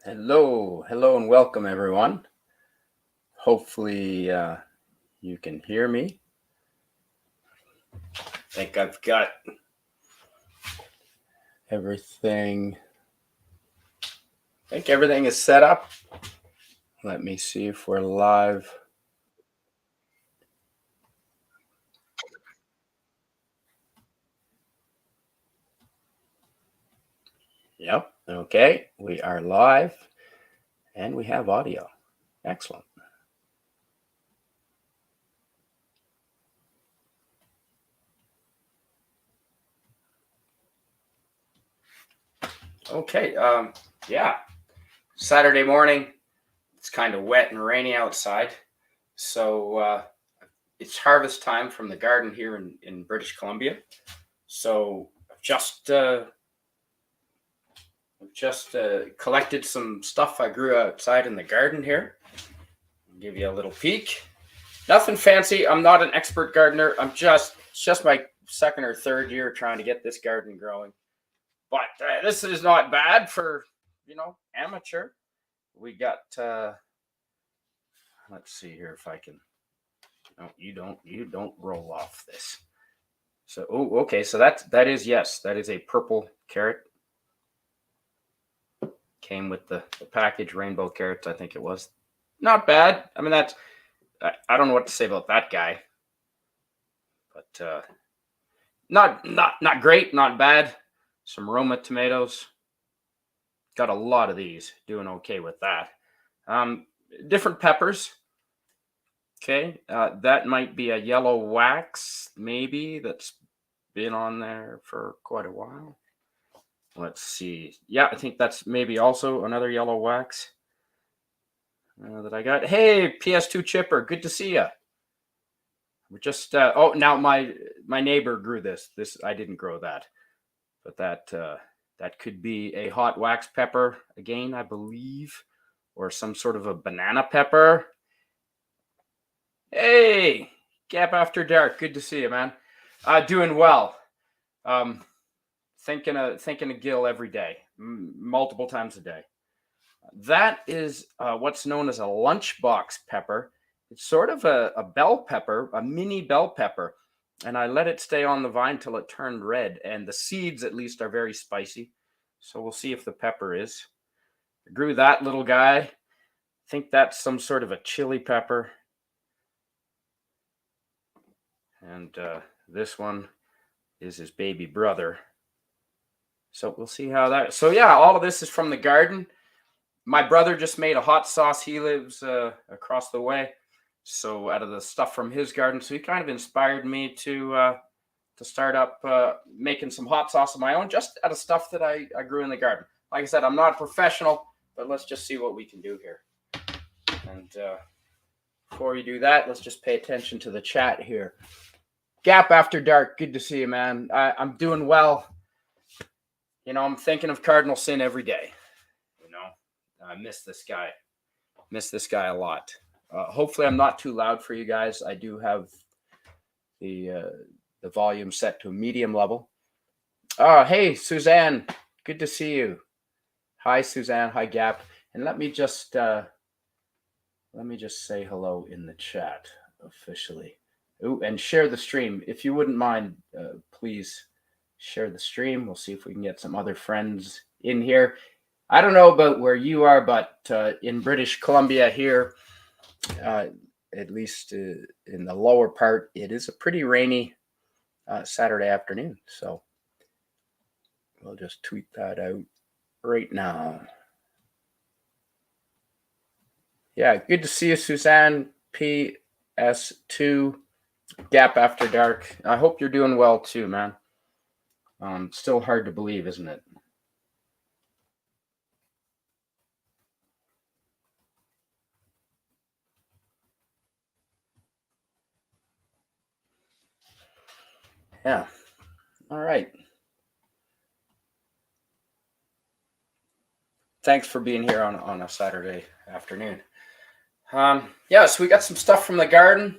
Hello, and welcome everyone. Hopefully, you can hear me. I think I've got everything. I think everything is set up. Let me see if we're live. Yep. Okay. We are live and we have audio. Excellent. Okay. Yeah. Saturday morning. It's kind of wet and rainy outside. So it's harvest time from the garden here in British Columbia. So I've just collected some stuff I grew outside in the garden here. I'll give you a little peek. Nothing fancy. I'm not an expert gardener. It's just my second or third year trying to get this garden growing. But this is not bad for, amateur. We got, let's see here if I can. No, you don't roll off this. So, okay. So that is a purple carrot. Came with the package, rainbow carrots, I think it was. Not bad. I mean, I don't know what to say about that guy, but not great, not bad. Some Roma tomatoes. Got a lot of these. Doing okay with that. Different peppers. Okay, that might be a yellow wax, maybe, that's been on there for quite a while. Let's see. Yeah, I think that's maybe also another yellow wax that I got. Hey, PS2 Chipper, good to see you. We're just now my neighbor grew this. I didn't grow that, but that could be a hot wax pepper again, I believe, or some sort of a banana pepper. Hey, Gap After Dark, good to see you, man. Doing well. Thinking of Gil every day, multiple times a day. That is what's known as a lunchbox pepper. It's sort of a bell pepper, a mini bell pepper. And I let it stay on the vine till it turned red. And the seeds, at least, are very spicy. So we'll see if the pepper is. I grew that little guy. I think that's some sort of a chili pepper. And this one is his baby brother. So we'll see how that. So yeah, all of this is from the garden. My brother just made a hot sauce. He lives across the way, so out of the stuff from his garden. So he kind of inspired me to start up making some hot sauce of my own, just out of stuff that I grew in the garden. Like I said, I'm not a professional, but let's just see what we can do here. And before we do that, let's just pay attention to the chat here. Gap After Dark, good to see you, man. I'm doing well. I'm thinking of Cardinal Sin every day. I miss this guy. Miss this guy a lot. Hopefully, I'm not too loud for you guys. I do have the volume set to a medium level. Hey, Suzanne. Good to see you. Hi, Suzanne. Hi, Gap. And let me just say hello in the chat officially. Ooh, and share the stream. If you wouldn't mind, please share the stream. We'll see if we can get some other friends in here. I don't know about where you are, but in British Columbia here, at least in the lower part, it is a pretty rainy Saturday afternoon. So we'll just tweet that out right now. Yeah, good to see you, Suzanne. PS2 Gap After Dark. I hope you're doing well too, man. Still hard to believe, isn't it? Yeah. All right. Thanks for being here on a Saturday afternoon. So we got some stuff from the garden.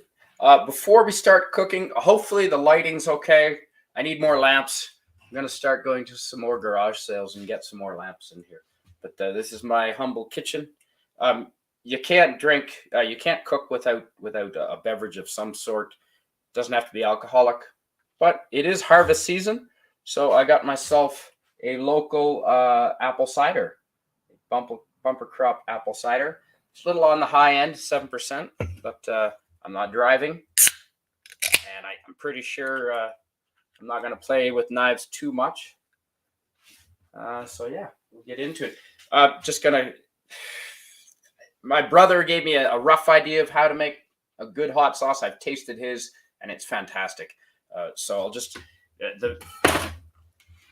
Before we start cooking, hopefully the lighting's okay. I need more lamps. I'm going to start going to some more garage sales and get some more lamps in here. But this is my humble kitchen. You can't you can't cook without a beverage of some sort. Doesn't have to be alcoholic, but it is harvest season, so I got myself a local apple cider, bumper crop apple cider. It's a little on the high end, 7%, but I'm not driving, and I'm pretty sure I'm not going to play with knives too much. So yeah, we'll get into it. My brother gave me a rough idea of how to make a good hot sauce. I've tasted his, and it's fantastic. So I'll just the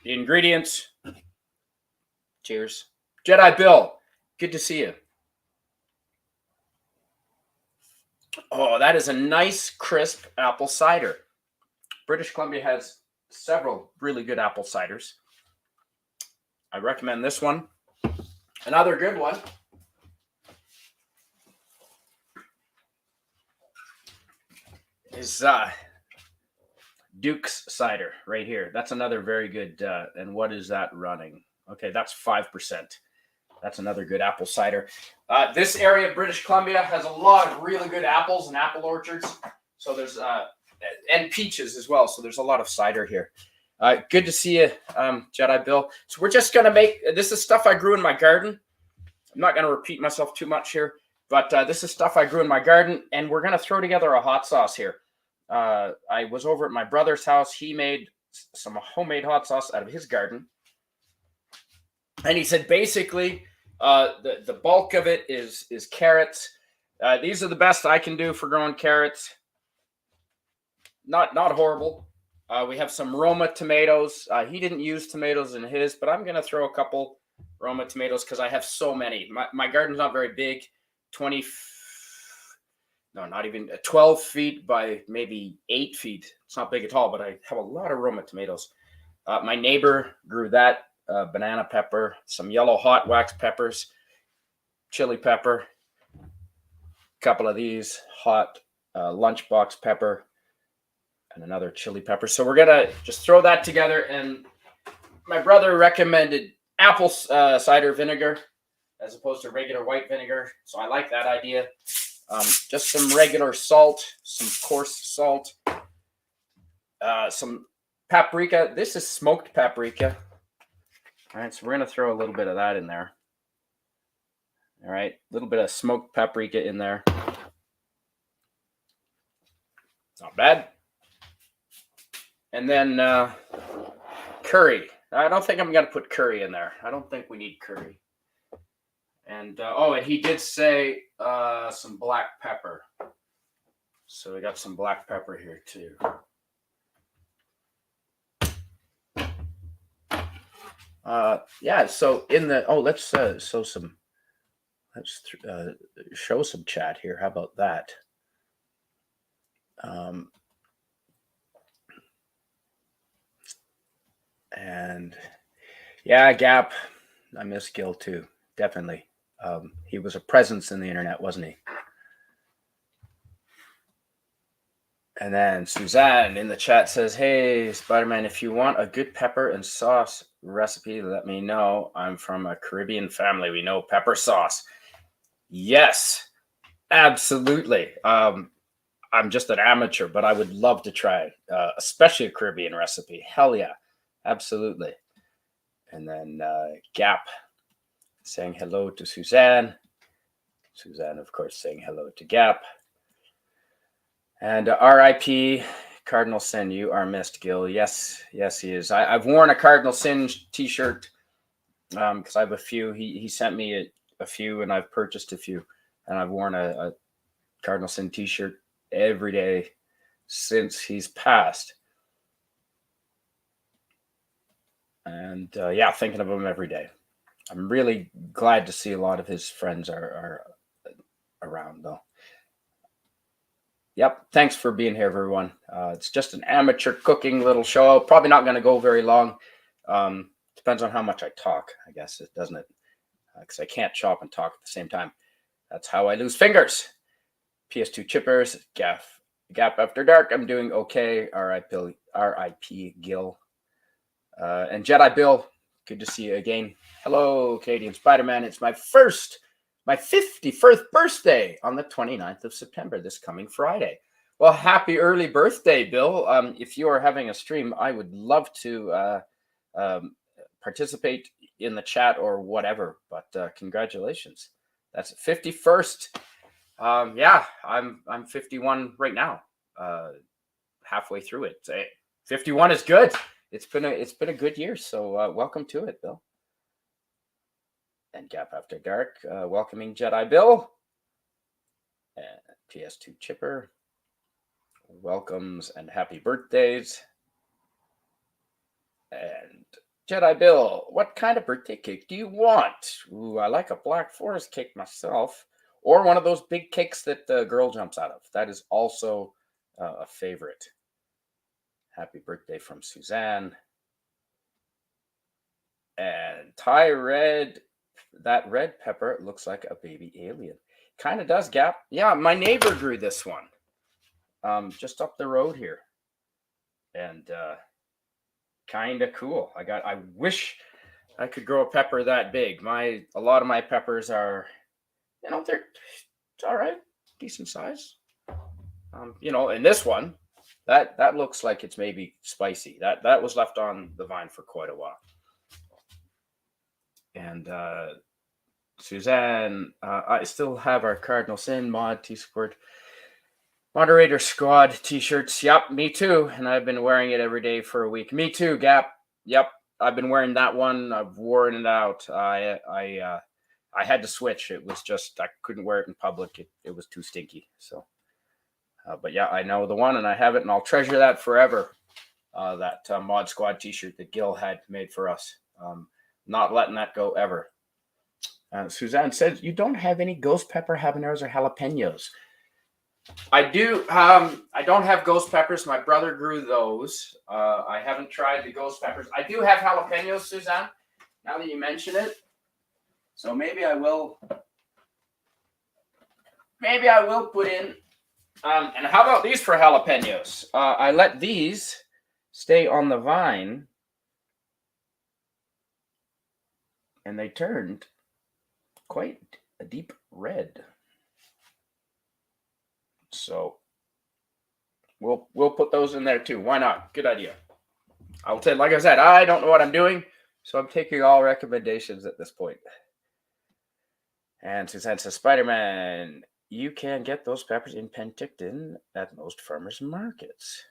ingredients. Cheers, Jedi Bill. Good to see you. Oh, that is a nice, crisp apple cider. British Columbia has several really good apple ciders. I recommend this one. Another good one is Duke's cider right here. That's another very good. And what is that running? Okay, that's 5%. That's another good apple cider. This area of British Columbia has a lot of really good apples and apple orchards. So there's and peaches as well. So there's a lot of cider here. Good to see you, Jedi Bill. So we're just gonna make this is stuff I grew in my garden. I'm not gonna repeat myself too much here, but this is stuff I grew in my garden, and we're gonna throw together a hot sauce here. I was over at my brother's house. He made some homemade hot sauce out of his garden. And he said basically the bulk of it is carrots. These are the best I can do for growing carrots. Not horrible. We have some Roma tomatoes. He didn't use tomatoes in his, but I'm going to throw a couple Roma tomatoes because I have so many. My garden's not very big, 12 feet by maybe 8 feet. It's not big at all, but I have a lot of Roma tomatoes. My neighbor grew that. Banana pepper, some yellow hot wax peppers, chili pepper, a couple of these hot lunchbox pepper, and another chili pepper. So we're gonna just throw that together. And my brother recommended apple cider vinegar as opposed to regular white vinegar, so I like that idea. Just some regular salt, some coarse salt, some paprika. This is smoked paprika. All right, so we're going to throw a little bit of that in there. All right, a little bit of smoked paprika in there. Not bad. And then curry. I don't think I'm going to put curry in there. I don't think we need curry. And, and he did say some black pepper. So we got some black pepper here too. So in the let's show some chat here. How about that? And yeah, Gap, I miss Gil too, definitely. He was a presence in the internet, wasn't he? And then Suzanne in the chat says, "Hey, Spider-Man, if you want a good pepper and sauce recipe, let me know. I'm from a Caribbean family. We know pepper sauce." Yes, absolutely. I'm just an amateur, but I would love to try, especially a Caribbean recipe. Hell yeah, absolutely. And then Gap saying hello to Suzanne. Suzanne, of course, saying hello to Gap. And RIP Cardinal Sin, you are missed, Gil. Yes, he is. I've worn a Cardinal Sin t-shirt because I have a few. He sent me a few, and I've purchased a few. And I've worn a Cardinal Sin t-shirt every day since he's passed. And thinking of him every day. I'm really glad to see a lot of his friends are around, though. Yep. Thanks for being here, everyone. It's just an amateur cooking little show. Probably not going to go very long. Depends on how much I talk, I guess, doesn't it? Because I can't chop and talk at the same time. That's how I lose fingers. PS2 Chippers, Gap After Dark. I'm doing okay. R.I.P. Gil. And Jedi Bill, Good to see you again. Hello, Canadian Spider-Man. It's my 51st birthday on the 29th of September, this coming Friday. Well, happy early birthday, Bill. If you are having a stream, I would love to participate in the chat or whatever, but congratulations. That's 51st. Yeah, I'm 51 right now. Halfway through it. 51 is good. It's been a good year, so welcome to it, Bill. And Gap After Dark, welcoming Jedi Bill. And PS2 Chipper welcomes and happy birthdays. And Jedi Bill, what kind of birthday cake do you want? Ooh, I like a Black Forest cake myself, or one of those big cakes that the girl jumps out of. That is also a favorite. Happy birthday from Suzanne. And Thai Red, that red pepper looks like a baby alien. Kind of does, Gap. Yeah, my neighbor grew this one just up the road here. And kind of cool. I wish I could grow a pepper that big. A lot of my peppers are, it's all right, decent size. And this one, that looks like it's maybe spicy. That was left on the vine for quite a while. And Suzanne, I still have our Cardinal Sin mod T-Squirt Moderator Squad t-shirts. Yep, me too. And I've been wearing it every day for a week. Me too, Gap. Yep, I've been wearing that one. I've worn it out. I had to switch. It was just I couldn't wear it in public. It was too stinky. So. But yeah, I know the one, and I have it, and I'll treasure that forever. That Mod Squad T-shirt that Gil had made for us. Not letting that go ever. Suzanne says, you don't have any ghost pepper, habaneros, or jalapenos. I do. I don't have ghost peppers. My brother grew those. I haven't tried the ghost peppers. I do have jalapenos, Suzanne, now that you mention it. So maybe I will put in. And how about these for jalapenos? I let these stay on the vine, and they turned quite a deep red. So we'll put those in there too. Why not? Good idea. I'll tell. Like I said, I don't know what I'm doing, so I'm taking all recommendations at this point. And Suzanne says, Spider-Man, you can get those peppers in Penticton at most farmers markets.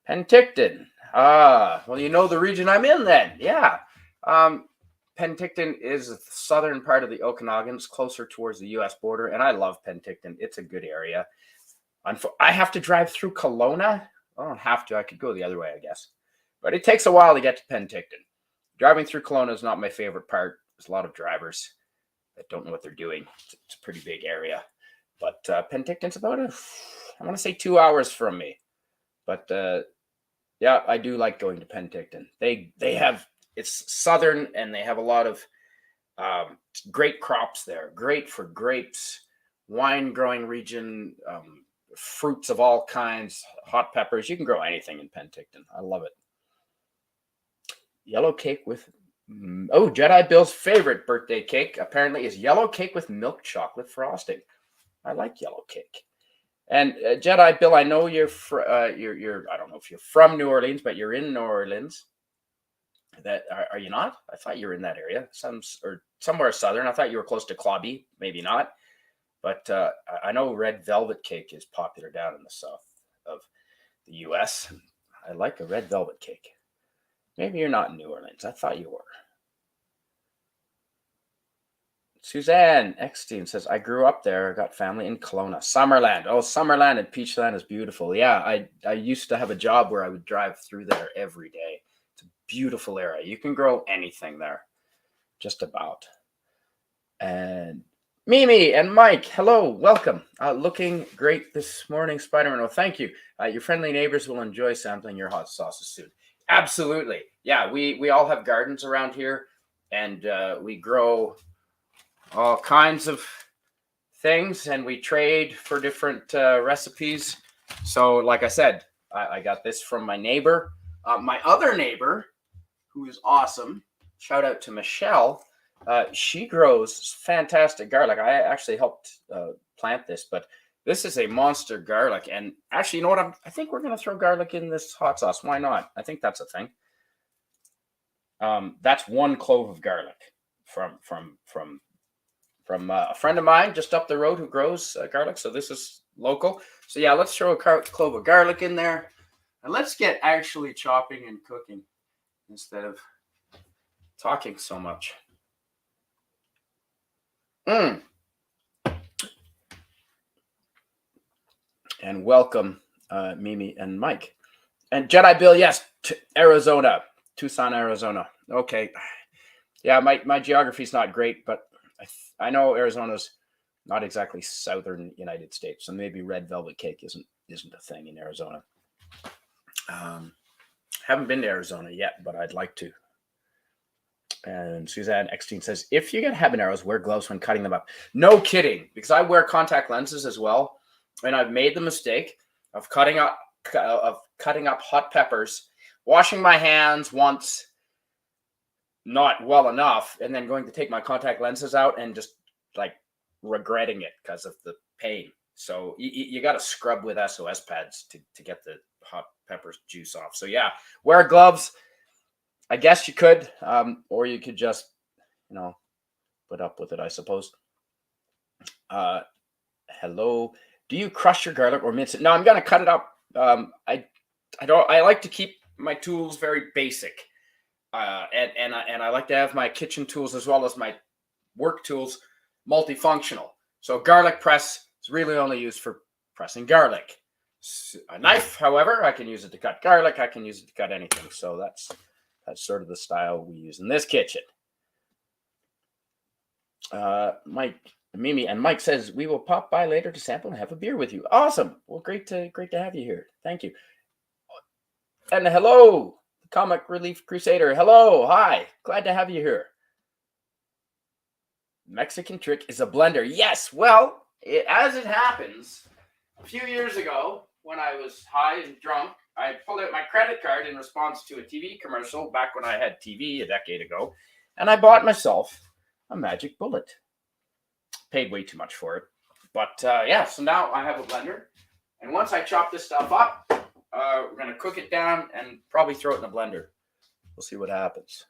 Penticton. Well, you know the region I'm in then. Yeah. Penticton is the southern part of the Okanagan. It's closer towards the U.S. border, and I love Penticton. It's a good area. I have to drive through Kelowna. I don't have to. I could go the other way, I guess. But it takes a while to get to Penticton. Driving through Kelowna is not my favorite part. There's a lot of drivers that don't know what they're doing. It's a pretty big area. But Penticton's about, I want to say 2 hours from me. But yeah, I do like going to Penticton. They have, it's southern, and they have a lot of great crops there. Great for grapes, wine growing region, fruits of all kinds, hot peppers. You can grow anything in Penticton. I love it. Yellow cake with, Jedi Bill's favorite birthday cake apparently is yellow cake with milk chocolate frosting. I like yellow cake. And Jedi Bill, I know you're I don't know if you're from New Orleans, but you're in New Orleans. That are you not? I thought you were in that area, somewhere southern. I thought you were close to Clawby. Maybe not. But I know red velvet cake is popular down in the south of the U.S. I like a red velvet cake. Maybe you're not in New Orleans. I thought you were. Suzanne Eckstein says, I grew up there. I got family in Kelowna. Summerland. Oh, Summerland and Peachland is beautiful. Yeah, I used to have a job where I would drive through there every day. It's a beautiful area. You can grow anything there. Just about. And Mimi and Mike, hello, welcome. Looking great this morning, Spider-Man. Oh, thank you. Your friendly neighbors will enjoy sampling your hot sauces soon. Absolutely. Yeah, we all have gardens around here, and we grow all kinds of things, and we trade for different recipes. So, like I said, I got this from my neighbor. My other neighbor, who is awesome, shout out to Michelle. She grows fantastic garlic. I actually helped plant this, but this is a monster garlic. And actually, you know what? I think we're going to throw garlic in this hot sauce. Why not? I think that's a thing. That's 1 clove of garlic from a friend of mine just up the road who grows garlic. So this is local. So yeah, let's throw a clove of garlic in there, and let's get actually chopping and cooking instead of talking so much. And welcome, Mimi and Mike. And Jedi Bill, yes, Arizona, Tucson, Arizona. Okay. Yeah, my geography is not great, but I know Arizona's not exactly southern United States, so maybe red velvet cake isn't a thing in Arizona. Haven't been to Arizona yet, but I'd like to. And Suzanne Eckstein says, if you get habaneros, wear gloves when cutting them up. No kidding, because I wear contact lenses as well, and I've made the mistake of cutting up hot peppers, washing my hands once, not well enough, and then going to take my contact lenses out and just like regretting it because of the pain. So you got to scrub with SOS pads to get the hot peppers juice off. So yeah, wear gloves. I guess you could, or you could just, put up with it, I suppose. Hello. Do you crush your garlic or mince it? No, I'm gonna cut it up. I like to keep my tools very basic, and I like to have my kitchen tools as well as my work tools multifunctional. So garlic press is really only used for pressing garlic. A knife, however, I can use it to cut garlic. I can use it to cut anything. So that's sort of the style we use in this kitchen. Mimi and Mike says we will pop by later to sample and have a beer with you. Awesome. Well, great to have you here. Thank you. And hello, Comic Relief Crusader. Hello. Hi. Glad to have you here. Mexican trick is a blender. Yes. Well, as it happens, a few years ago when I was high and drunk, I pulled out my credit card in response to a TV commercial back when I had TV a decade ago, and I bought myself a magic bullet. Paid way too much for it. But yeah, so now I have a blender, and once I chop this stuff up, we're going to cook it down and probably throw it in the blender. We'll see what happens.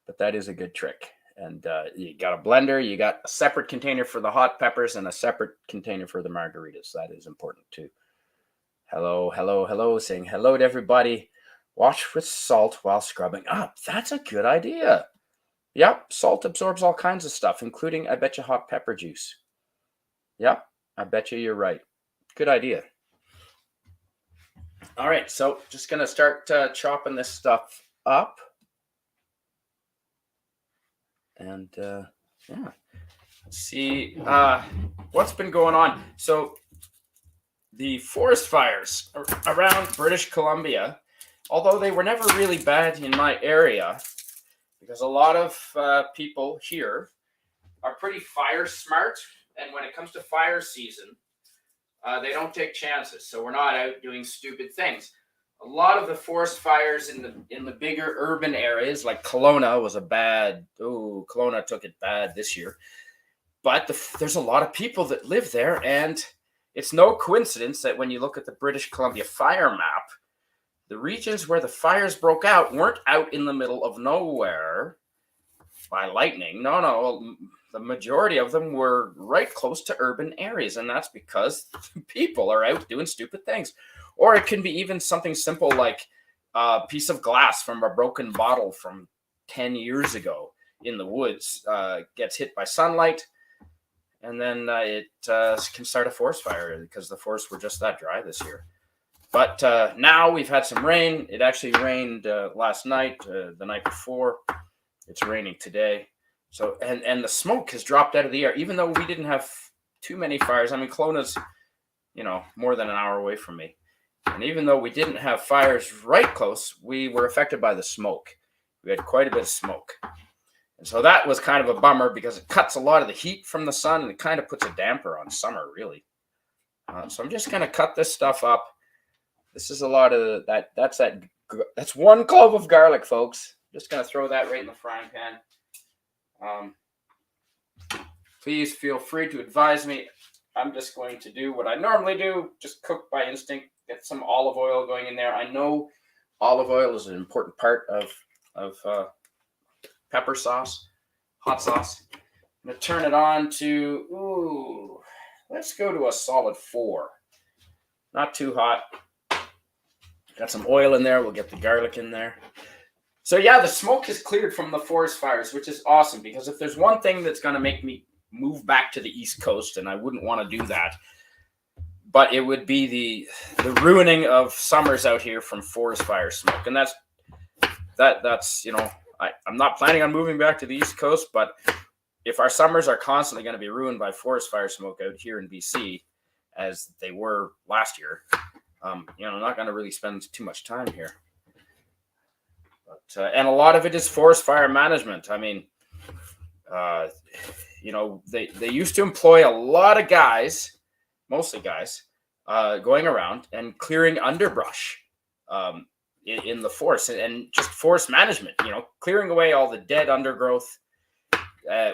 But that is a good trick. And you got a blender, you got a separate container for the hot peppers and a separate container for the margaritas. That is important too. Hello, saying hello to everybody. Wash with salt while scrubbing up. That's a good idea. Yep, salt absorbs all kinds of stuff, including, I bet you, hot pepper juice. Yep, I bet you're right. Good idea. All right, so just going to start chopping this stuff up. And yeah, let's see what's been going on. So the forest fires around British Columbia, although they were never really bad in my area, because a lot of people here are pretty fire smart, and when it comes to fire season, they don't take chances. So we're not out doing stupid things. A lot of the forest fires in the bigger urban areas, like Kelowna, was a bad. Oh, Kelowna took it bad this year. But there's a lot of people that live there, and it's no coincidence that when you look at the British Columbia fire map, the regions where the fires broke out weren't out in the middle of nowhere by lightning. No. The majority of them were right close to urban areas, and that's because people are out doing stupid things. Or it can be even something simple like a piece of glass from a broken bottle from 10 years ago in the woods gets hit by sunlight, and then it can start a forest fire because the forests were just that dry this year. But now we've had some rain. It actually rained last night, the night before. It's raining today. So and the smoke has dropped out of the air, even though we didn't have too many fires. I mean, Kelowna's, more than an hour away from me. And even though we didn't have fires right close, we were affected by the smoke. We had quite a bit of smoke. And so that was kind of a bummer because it cuts a lot of the heat from the sun and it kind of puts a damper on summer, really. So I'm just going to cut this stuff up. This is a lot of that. That's 1 clove of garlic, folks. just going to throw that right in the frying pan. Please feel free to advise me. I'm just going to do what I normally do, just cook by instinct, get some olive oil going in there. I know olive oil is an important part of pepper sauce, hot sauce. I'm going to turn it on to, let's go to a solid 4. Not too hot. Got some oil in there. We'll get the garlic in there. So yeah, the smoke is cleared from the forest fires, which is awesome, because if there's one thing that's going to make me move back to the East Coast, and I wouldn't want to do that, but it would be the ruining of summers out here from forest fire smoke. And that's I'm not planning on moving back to the East Coast, but if our summers are constantly going to be ruined by forest fire smoke out here in BC, as they were last year, I'm not going to really spend too much time here. But and a lot of it is forest fire management. I mean, they used to employ a lot of guys, mostly guys, going around and clearing underbrush in the forest, and just forest management, clearing away all the dead undergrowth,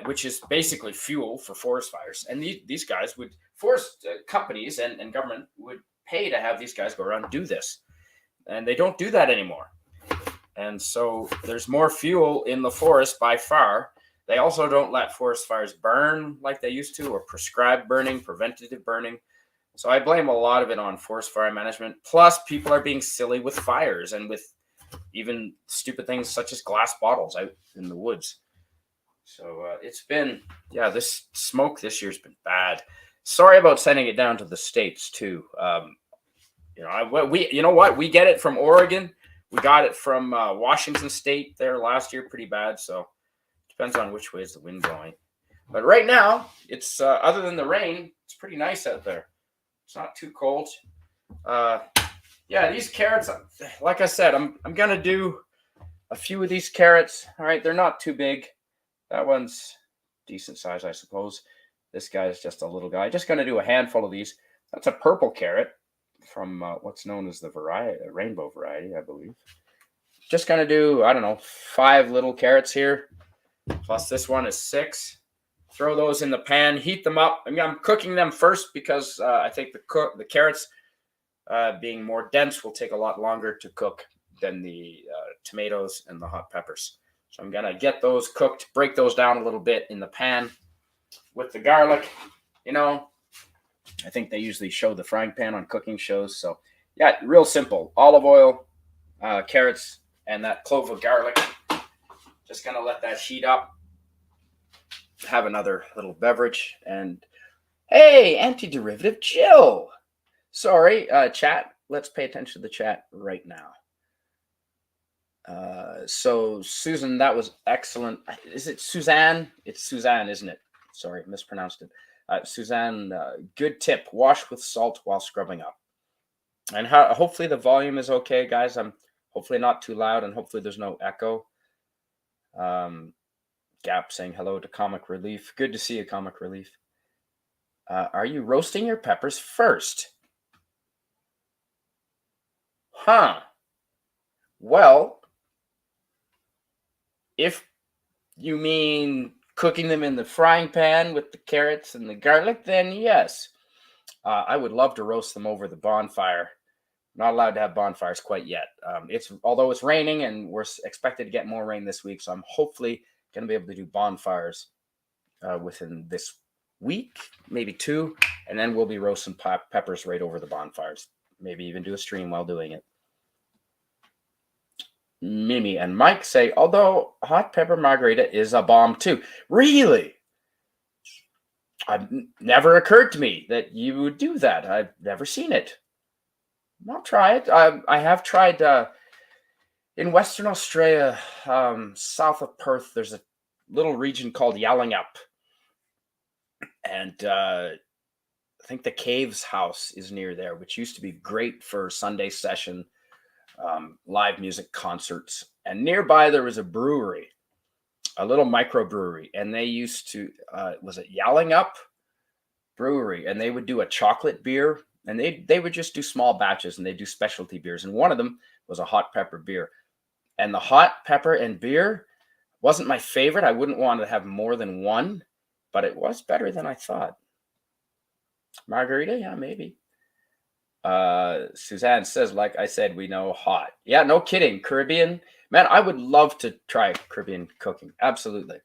which is basically fuel for forest fires. And these guys would, forest companies and government would pay to have these guys go around and do this. And they don't do that anymore. And so there's more fuel in the forest by far. They also don't let forest fires burn like they used to, or prescribed burning, preventative burning. So I blame a lot of it on forest fire management. Plus, people are being silly with fires and with even stupid things such as glass bottles out in the woods. So it's been, this smoke this year's been bad. Sorry about sending it down to the States too. We get it from Oregon. We got it from Washington State there last year, pretty bad. So depends on which way is the wind blowing. But right now, it's other than the rain, it's pretty nice out there. It's not too cold. These carrots, like I said, I'm gonna do a few of these carrots. All right, they're not too big. That one's decent size, I suppose. This guy is just a little guy. Just gonna do a handful of these. That's a purple carrot from what's known as the rainbow variety, I believe. Just gonna do, 5 little carrots here. Plus this one is 6. Throw those in the pan, heat them up. I'm cooking them first because I think the carrots, being more dense, will take a lot longer to cook than the tomatoes and the hot peppers. So I'm gonna get those cooked, break those down a little bit in the pan with the garlic. I think they usually show the frying pan on cooking shows. So yeah, real simple. Olive oil, carrots, and that clove of garlic. Just gonna let that heat up. Have another little beverage. And hey, antiderivative Jill. Sorry, chat. Let's pay attention to the chat right now. So Susan, that was excellent. Is it Suzanne? It's Suzanne, isn't it? Sorry, mispronounced it. Suzanne, good tip. Wash with salt while scrubbing up. And hopefully the volume is okay, guys. I'm hopefully not too loud, and hopefully there's no echo. Gap saying hello to Comic Relief. Good to see you, Comic Relief. Are you roasting your peppers first? Huh. Well, if you mean cooking them in the frying pan with the carrots and the garlic, then yes. I would love to roast them over the bonfire. Not allowed to have bonfires quite yet. Although it's raining and we're expected to get more rain this week, so I'm hopefully going to be able to do bonfires within this week, maybe 2, and then we'll be roasting peppers right over the bonfires. Maybe even do a stream while doing it. Mimi and Mike say, although hot pepper margarita is a bomb too. Really? It never occurred to me that you would do that. I've never seen it. I'll try it. I have tried in Western Australia, south of Perth. There's a little region called Yallingup, and I think the Caves House is near there, which used to be great for Sunday session, live music concerts. And nearby there was a brewery, a little microbrewery, and they used to was it Yallingup Brewery, and they would do a chocolate beer. And they would just do small batches, and they do specialty beers. And one of them was a hot pepper beer. And the hot pepper and beer wasn't my favorite. I wouldn't want to have more than one, but it was better than I thought. Margarita, yeah, maybe. Suzanne says, like I said, we know hot. Yeah, no kidding. Caribbean, man, I would love to try Caribbean cooking. Absolutely.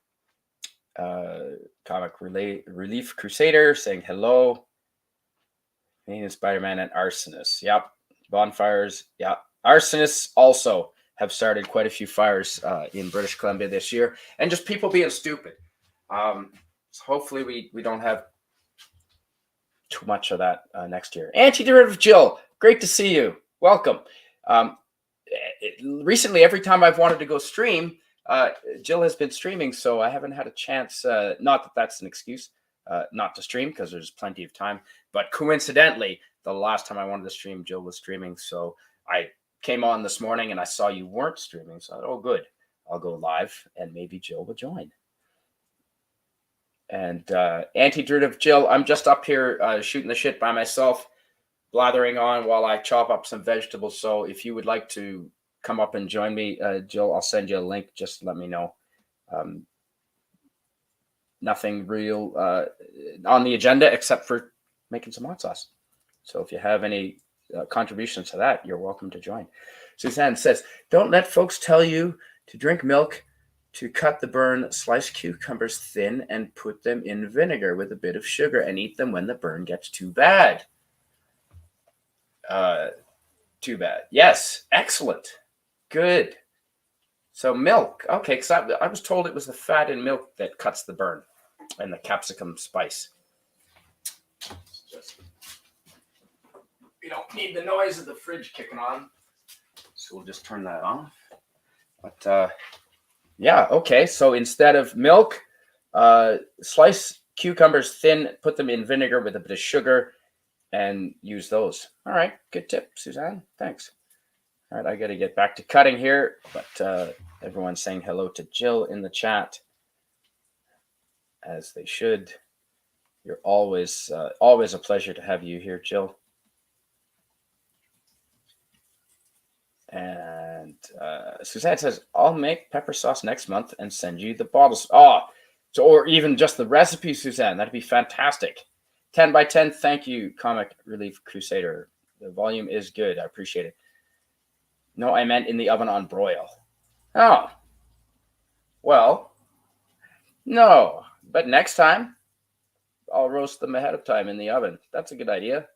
Comic Relief Crusader saying hello. Canadian Spider-Man and Arsonists. Yep. Bonfires. Yeah. Arsonists also have started quite a few fires in British Columbia this year, and just people being stupid. So hopefully we don't have too much of that next year. Antiderivative Jill, great to see you. Welcome. Recently, every time I've wanted to go stream, Jill has been streaming, so I haven't had a chance. Not that that's an excuse not to stream, because there's plenty of time. But coincidentally, the last time I wanted to stream, Jill was streaming. So I came on this morning and I saw you weren't streaming. So I thought, oh, good. I'll go live and maybe Jill will join. And Antiderivative Jill, I'm just up here shooting the shit by myself, blathering on while I chop up some vegetables. So if you would like to come up and join me, Jill, I'll send you a link. Just let me know. Nothing real on the agenda except for making some hot sauce. So if you have any contributions to that, you're welcome to join. Suzanne says, don't let folks tell you to drink milk, to cut the burn, slice cucumbers thin and put them in vinegar with a bit of sugar and eat them when the burn gets too bad. Too bad. Yes. Excellent. Good. So milk. Okay. Because I was told it was the fat in milk that cuts the burn and the capsicum spice. We don't need the noise of the fridge kicking on. So we'll just turn that off. But yeah, okay. So instead of milk, slice cucumbers thin, put them in vinegar with a bit of sugar, and use those. All right, good tip, Suzanne. Thanks. All right, I got to get back to cutting here, but everyone's saying hello to Jill in the chat, as they should. You're always a pleasure to have you here, Jill. And Suzanne says, I'll make pepper sauce next month and send you the bottles. So, or even just the recipe, Suzanne. That'd be fantastic. 10 by 10. Thank you, Comic Relief Crusader. The volume is good. I appreciate it. No, I meant in the oven on broil. Oh. Well, no. But next time, I'll roast them ahead of time in the oven. That's a good idea.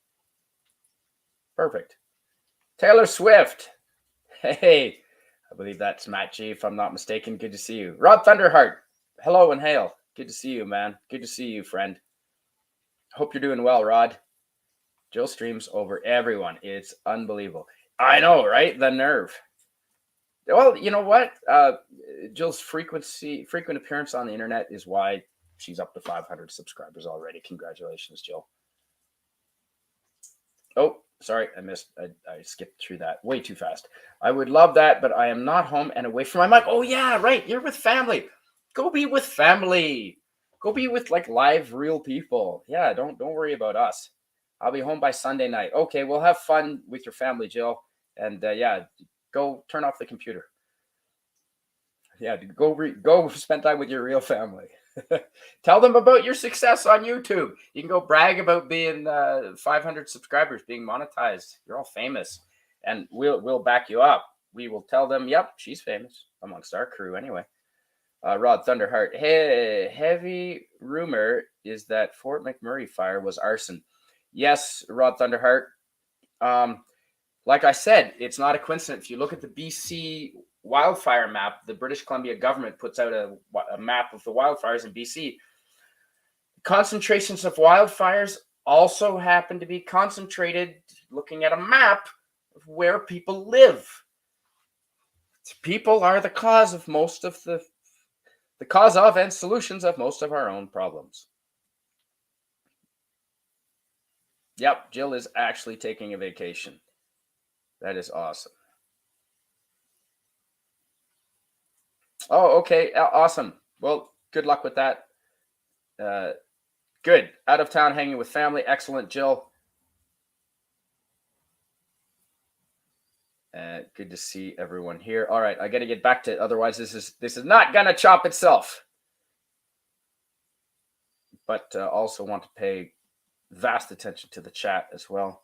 Perfect. Taylor Swift. Hey, I believe that's Matt G, if I'm not mistaken. Good to see you. Rod Thunderheart. Hello and hail. Good to see you, man. Good to see you, friend. Hope you're doing well, Rod. Jill streams over everyone. It's unbelievable. I know, right? The nerve. Well, you know what? Jill's frequent appearance on the internet is why she's up to 500 subscribers already. Congratulations, Jill. Oh, sorry, I skipped through that way too fast. I would love that, but I am not home and away from my mic. Oh yeah, right. You're with family. Go be with family. Go be with like live, real people. Yeah, don't worry about us. I'll be home by Sunday night. Okay, we'll have fun with your family, Jill. And yeah, go turn off the computer. Yeah, go spend time with your real family. Tell them about your success on YouTube. You can go brag about being 500 subscribers, being monetized. You're all famous, and we'll back you up. We will tell them, yep, she's famous amongst our crew anyway. Rod Thunderheart. Hey, heavy rumor is that Fort McMurray fire was arson. Yes, Rod Thunderheart. Like I said, it's not a coincidence. If you look at the BC wildfire map, the British Columbia government puts out a map of the wildfires in BC. Concentrations of wildfires also happen to be concentrated, looking at a map of where people live. People are the cause of most of the cause of and solutions of most of our own problems. Yep, Jill is actually taking a vacation. That is awesome. Oh, okay. Awesome. Well, good luck with that. Good. Out of town, hanging with family. Excellent, Jill. Good to see everyone here. All right, I got to get back to. Otherwise, this is not gonna chop itself. But also want to pay vast attention to the chat as well.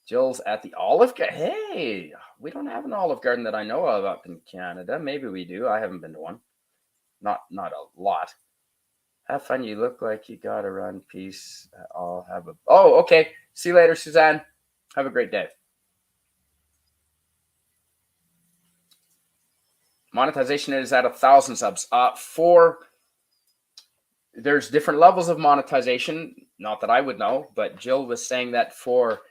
Jill's at the Olive Garden. Hey, we don't have an Olive Garden that I know of up in Canada. Maybe we do. I haven't been to one. Not a lot. Have fun. You look like you got to run. Peace. I'll have a. Oh, okay. See you later, Suzanne. Have a great day. Monetization is at 1,000 subs. There's different levels of monetization. Not that I would know, but Jill was saying that for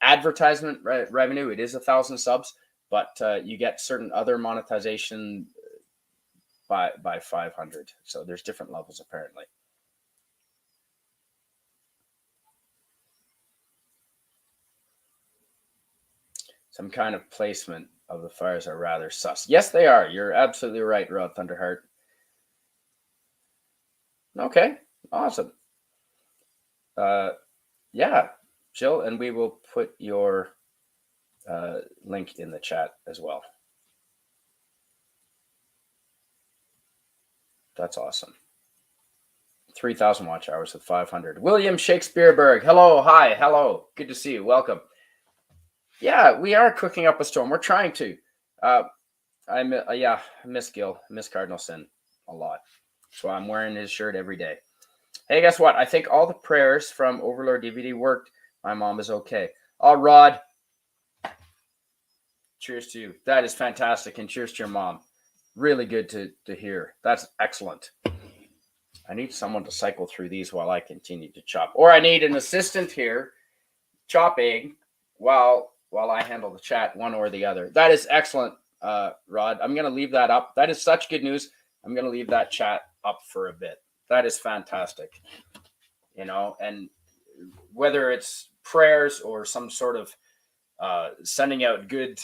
advertisement revenue, it is 1,000 subs, but you get certain other monetization by 500. So there's different levels apparently. Some kind of placement of the fires are rather sus. Yes, they are. You're absolutely right, Rod Thunderheart. Okay, awesome. Yeah, Jill, and we will put your link in the chat as well. That's awesome. 3,000 watch hours with 500. William Shakespeareberg. Hello, hi, hello. Good to see you. Welcome. Yeah, we are cooking up a storm. We're trying to. I miss Gil, miss Cardinal Sin a lot. So I'm wearing his shirt every day. Hey, guess what? I think all the prayers from Overlord DVD worked. My mom is okay. Oh, Rod. Cheers to you. That is fantastic. And cheers to your mom. Really good to hear. That's excellent. I need someone to cycle through these while I continue to chop. Or I need an assistant here chopping while I handle the chat, one or the other. That is excellent, Rod. I'm going to leave that up. That is such good news. I'm going to leave that chat up for a bit. That is fantastic. And whether it's prayers or some sort of sending out good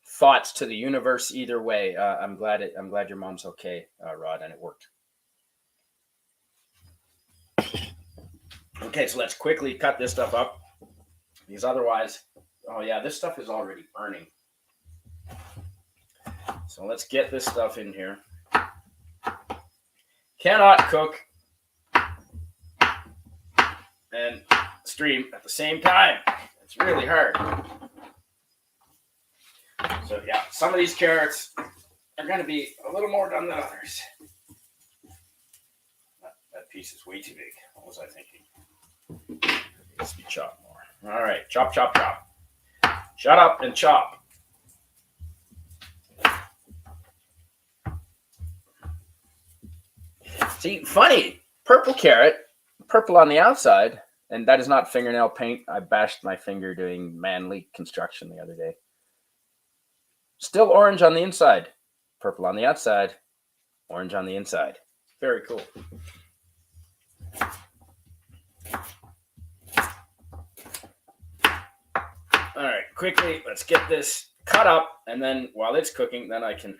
thoughts to the universe, either way, I'm glad your mom's okay, Rod, and it worked. Okay, so let's quickly cut this stuff up, because otherwise, oh yeah, this stuff is already burning. So let's get this stuff in here. Cannot cook and stream at the same time. It's really hard. So yeah, some of these carrots are going to be a little more done than others. That piece is way too big. What was I thinking? It needs to be chopped more. All right, chop, chop, chop. Shut up and chop. See, funny, purple carrot, purple on the outside, and that is not fingernail paint. I bashed my finger doing manly construction the other day. Still orange on the inside, purple on the outside, orange on the inside. Very cool. All right, quickly, let's get this cut up, and then while it's cooking, then I can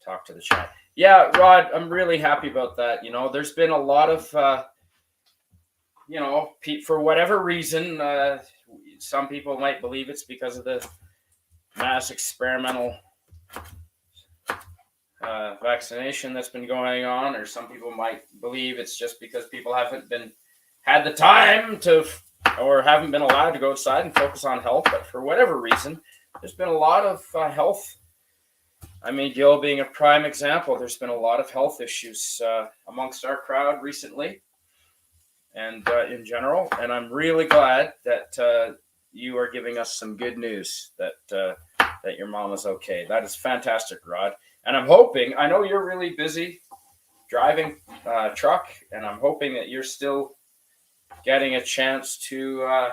talk to the chat. Yeah, Rod, I'm really happy about that. There's been a lot of, for whatever reason, some people might believe it's because of the mass experimental vaccination that's been going on, or some people might believe it's just because people haven't had the time to, or haven't been allowed to go outside and focus on health. But for whatever reason, there's been a lot of health. I mean, Gil being a prime example, there's been a lot of health issues amongst our crowd recently, and in general. And I'm really glad that you are giving us some good news that your mom is okay. That is fantastic, Rod. And I'm hoping, I know you're really busy driving truck, and I'm hoping that you're still getting a chance to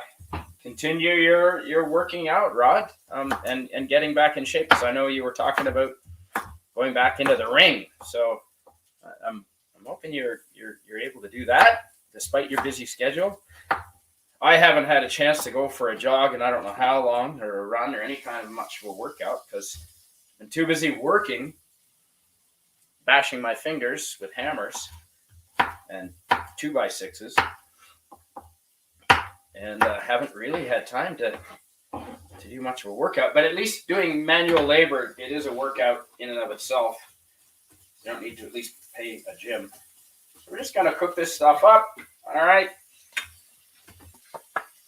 continue your working out, Rod, and getting back in shape. Because I know you were talking about going back into the ring. So I'm hoping you're able to do that despite your busy schedule. I haven't had a chance to go for a jog in I don't know how long, or a run, or any kind of much of a workout, because I'm too busy working, bashing my fingers with hammers and 2x6s, and haven't really had time to to do much of a workout, but at least doing manual labor, it is a workout in and of itself. You don't need to at least pay a gym. So we're just going to cook this stuff up. All right.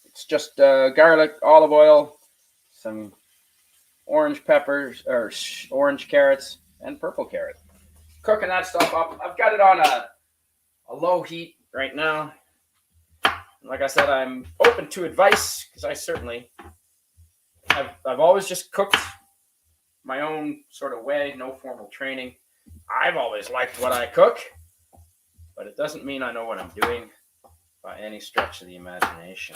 It's just garlic, olive oil, some orange peppers, or orange carrots, and purple carrot. Cooking that stuff up. I've got it on a low heat right now. Like I said, I'm open to advice because I certainly I've always just cooked my own sort of way, no formal training. I've always liked what I cook, but it doesn't mean I know what I'm doing by any stretch of the imagination.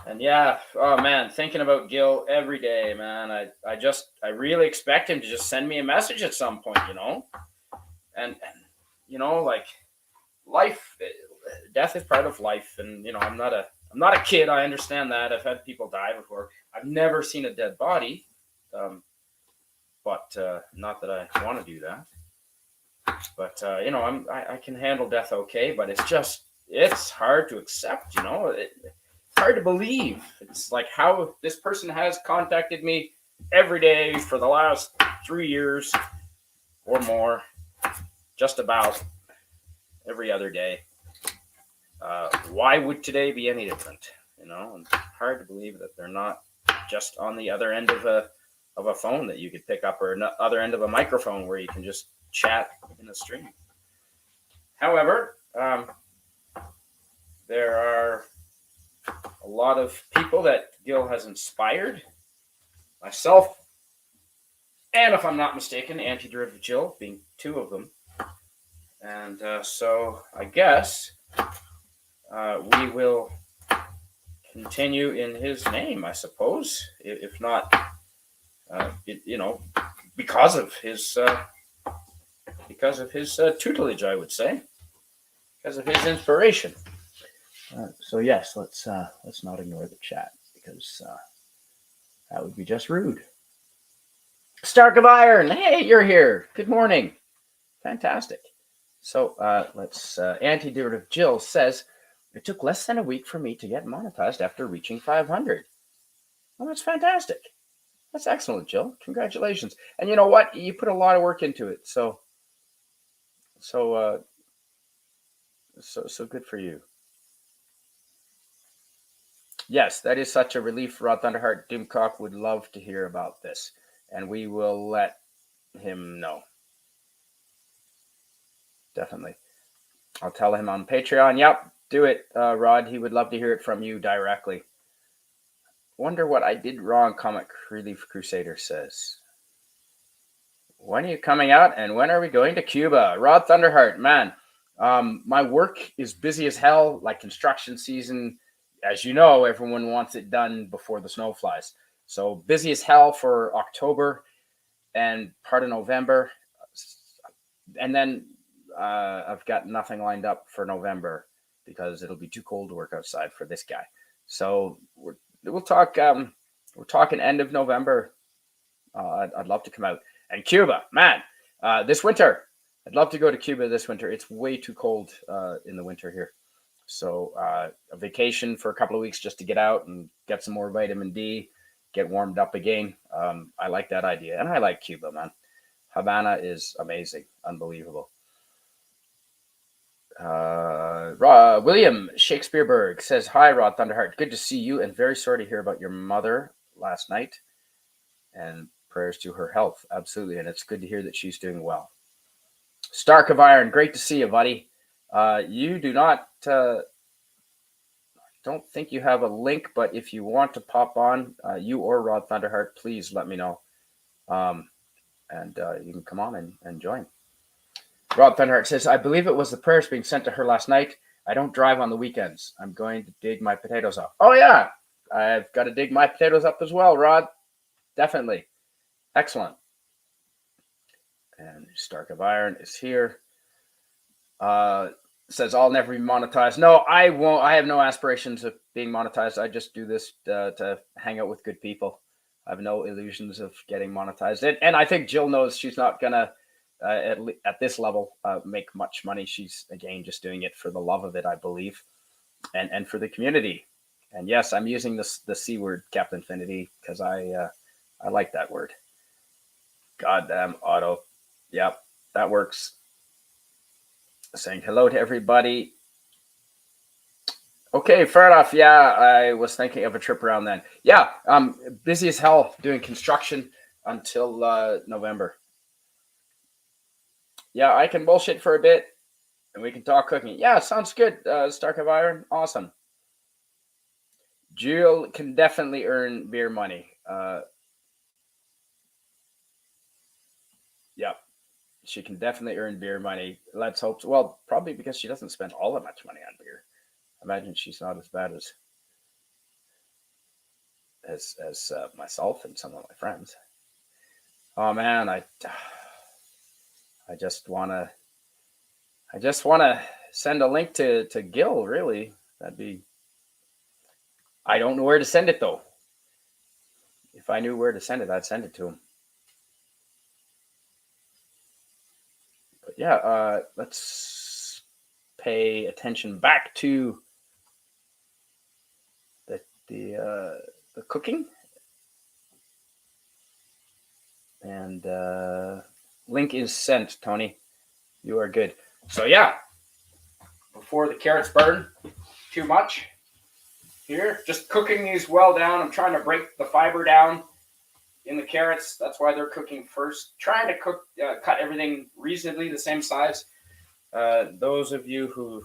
And yeah, oh man, thinking about Gil every day, man. I really expect him to just send me a message at some point, you know? And you know, like life, death is part of life. And, you know, I'm not a kid. I understand that. I've had people die before. I've never seen a dead body. But not that I want to do that. But, you know, I can handle death okay, but it's hard to accept, you know? It's hard to believe. It's like how this person has contacted me every day for the last 3 years or more, just about every other day. Why would today be any different? You know, and it's hard to believe that they're not just on the other end of a phone that you could pick up, or other end of a microphone where you can just chat in a stream. However, there are a lot of people that Gil has inspired, myself, and if I'm not mistaken, Anti-Derivative Jill being two of them. And so I guess we will continue in his name, I suppose, if not, you know, because of his tutelage, I would say, because of his inspiration. So yes, let's not ignore the chat, because that would be just rude. Stark of Iron, hey, you're here. Good morning. Fantastic. So let's. Anti-Derivative Jill says, it took less than a week for me to get monetized after reaching 500. Well, that's fantastic. That's excellent, Jill. Congratulations. And you know what? You put a lot of work into it. So good for you. Yes, that is such a relief. Rod Thunderheart Doomcock would love to hear about this, and we will let him know. Definitely. I'll tell him on Patreon. Yep, do it, Rod. He would love to hear it from you directly. Wonder what I did wrong, Comic Relief Crusader says. When are you coming out, and when are we going to Cuba? Rod Thunderheart, man, my work is busy as hell, like construction season. As you know, everyone wants it done before the snow flies. So busy as hell for October and part of November. And then I've got nothing lined up for November because it'll be too cold to work outside for this guy. So we'll talk. We're talking end of November. I'd love to come out. And Cuba, man, this winter, I'd love to go to Cuba this winter. It's way too cold in the winter here. So a vacation for a couple of weeks just to get out and get some more vitamin D, get warmed up again. I like that idea. And I like Cuba, man. Havana is amazing, unbelievable. William Shakespeareberg says, hi, Rod Thunderheart. Good to see you, and very sorry to hear about your mother last night. And prayers to her health. Absolutely. And it's good to hear that she's doing well. Stark of Iron, great to see you, buddy. You do not, don't think you have a link, but if you want to pop on, you or Rod Thunderheart, please let me know. And you can come on and join. Rod Thunderheart says, I believe it was the prayers being sent to her last night. I don't drive on the weekends. I'm going to dig my potatoes up. Oh, yeah. I've got to dig my potatoes up as well, Rod. Definitely. Excellent. And Stark of Iron is here. Says, I'll never be monetized. No, I won't. I have no aspirations of being monetized. I just do this to hang out with good people. I have no illusions of getting monetized. And I think Jill knows she's not going to, at this level, make much money. She's, again, just doing it for the love of it, I believe, and for the community. And yes, I'm using the C word, Captain Infinity, because I like that word. Goddamn auto. Yep, that works. Saying hello to everybody. Okay, fair enough. Yeah, I was thinking of a trip around then. Yeah, I'm busy as hell doing construction until November. Yeah, I can bullshit for a bit, and we can talk cooking. Yeah, sounds good. Stark of Iron, awesome. Jill can definitely earn beer money. Yep, she can definitely earn beer money. Let's hope. So. Well, probably because she doesn't spend all that much money on beer. Imagine she's not as bad as myself and some of my friends. Oh man, I just wanna send a link to Gil. Really, that'd be. I don't know where to send it though. If I knew where to send it, I'd send it to him. But yeah, let's pay attention back to the cooking, and link is sent. Tony, you are good. So yeah, before the carrots burn too much, here just cooking these well down. I'm trying to break the fiber down in the carrots. That's why they're cooking first. Trying to cut everything reasonably the same size. Those of you who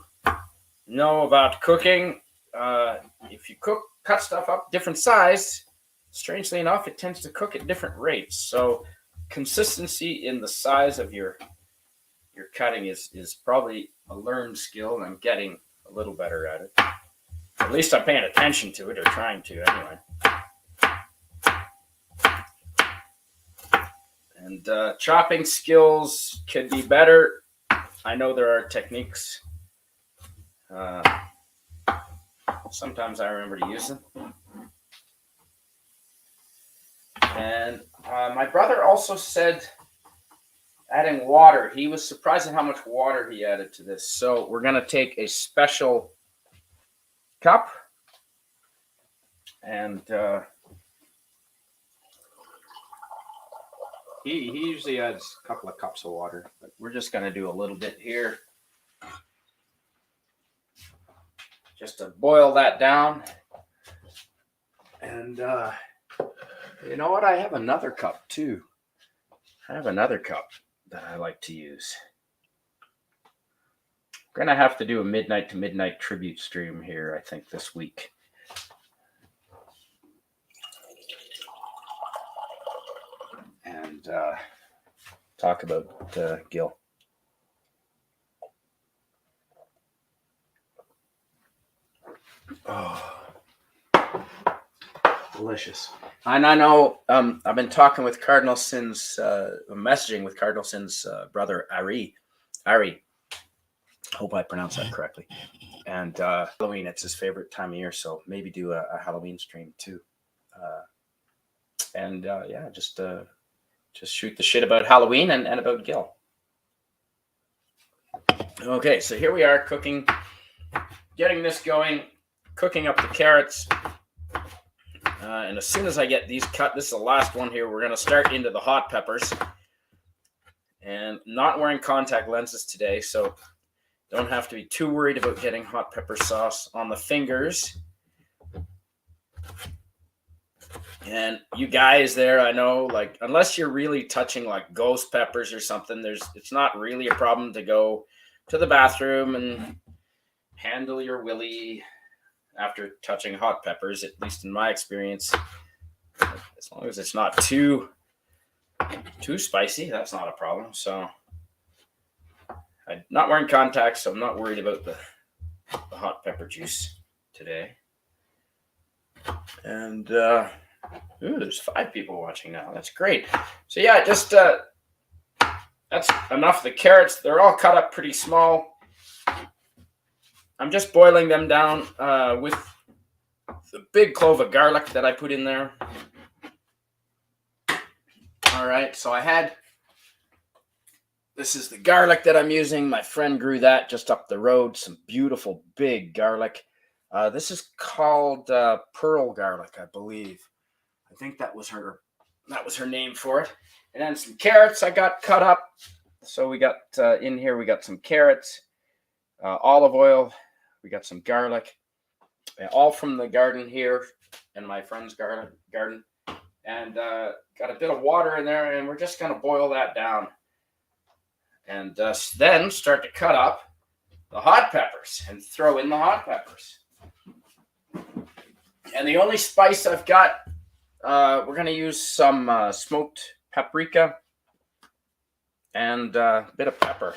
know about cooking, if you cut stuff up different size, strangely enough, it tends to cook at different rates. So consistency in the size of your cutting is probably a learned skill, and I'm getting a little better at it. At least I'm paying attention to it, or trying to anyway. And chopping skills could be better. I know there are techniques. Sometimes I remember to use them. And my brother also said adding water. He was surprised at how much water he added to this. So we're going to take a special cup and he usually adds a couple of cups of water, but we're just going to do a little bit here just to boil that down. And you know what? I have another cup too. I have another cup that I like to use. I'm going to have to do a midnight to midnight tribute stream here, I think, this week. And talk about Gil. Oh, delicious. And I know I've been talking with Cardinal Sin's, messaging with Cardinal Sin's brother, Ari. Hope I pronounced that correctly. And Halloween, it's his favorite time of year, so maybe do a Halloween stream too. Yeah, just shoot the shit about Halloween and about Gil. Okay, so here we are cooking, getting this going, cooking up the carrots. And as soon as I get these cut, this is the last one here, we're going to start into the hot peppers. And not wearing contact lenses today, so don't have to be too worried about getting hot pepper sauce on the fingers. And you guys there, I know, like, unless you're really touching like ghost peppers or something, it's not really a problem to go to the bathroom and handle your willy after touching hot peppers, at least in my experience. As long as it's not too spicy, that's not a problem. So I'm not wearing contacts, so I'm not worried about the hot pepper juice today. And there's 5 people watching now. That's great. So yeah, just that's enough. The carrots, they're all cut up pretty small. I'm just boiling them down with the big clove of garlic that I put in there. All right, so this is the garlic that I'm using. My friend grew that just up the road. Some beautiful big garlic. This is called pearl garlic, I believe. I think that was her name for it. And then some carrots I got cut up. So we got in here, we got some carrots, olive oil, we got some garlic, all from the garden here in my friend's garden. And got a bit of water in there, and we're just going to boil that down. And then start to cut up the hot peppers and throw in the hot peppers. And the only spice I've got, we're going to use some smoked paprika and a bit of pepper.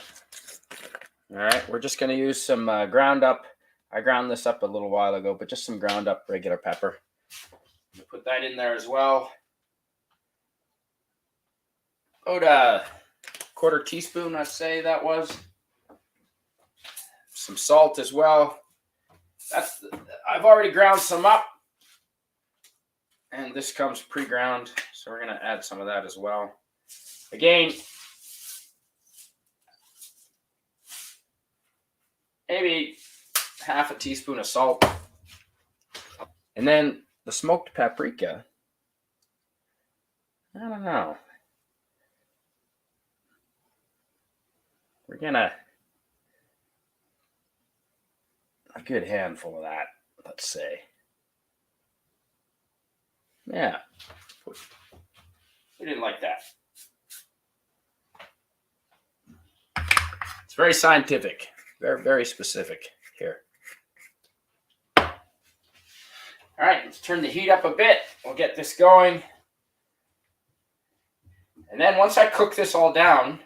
All right, we're just going to use some ground up. I ground this up a little while ago, but just some ground up regular pepper. Put that in there as well. About a quarter teaspoon, I'd say that was. Some salt as well. I've already ground some up. And this comes pre-ground, so we're going to add some of that as well. Again, maybe half a teaspoon of salt. And then the smoked paprika. I don't know. We're going to a good handful of that, let's say. Yeah. We didn't like that. It's very scientific, very, very specific here. All right, let's turn the heat up a bit. We'll get this going. And then once I cook this all down,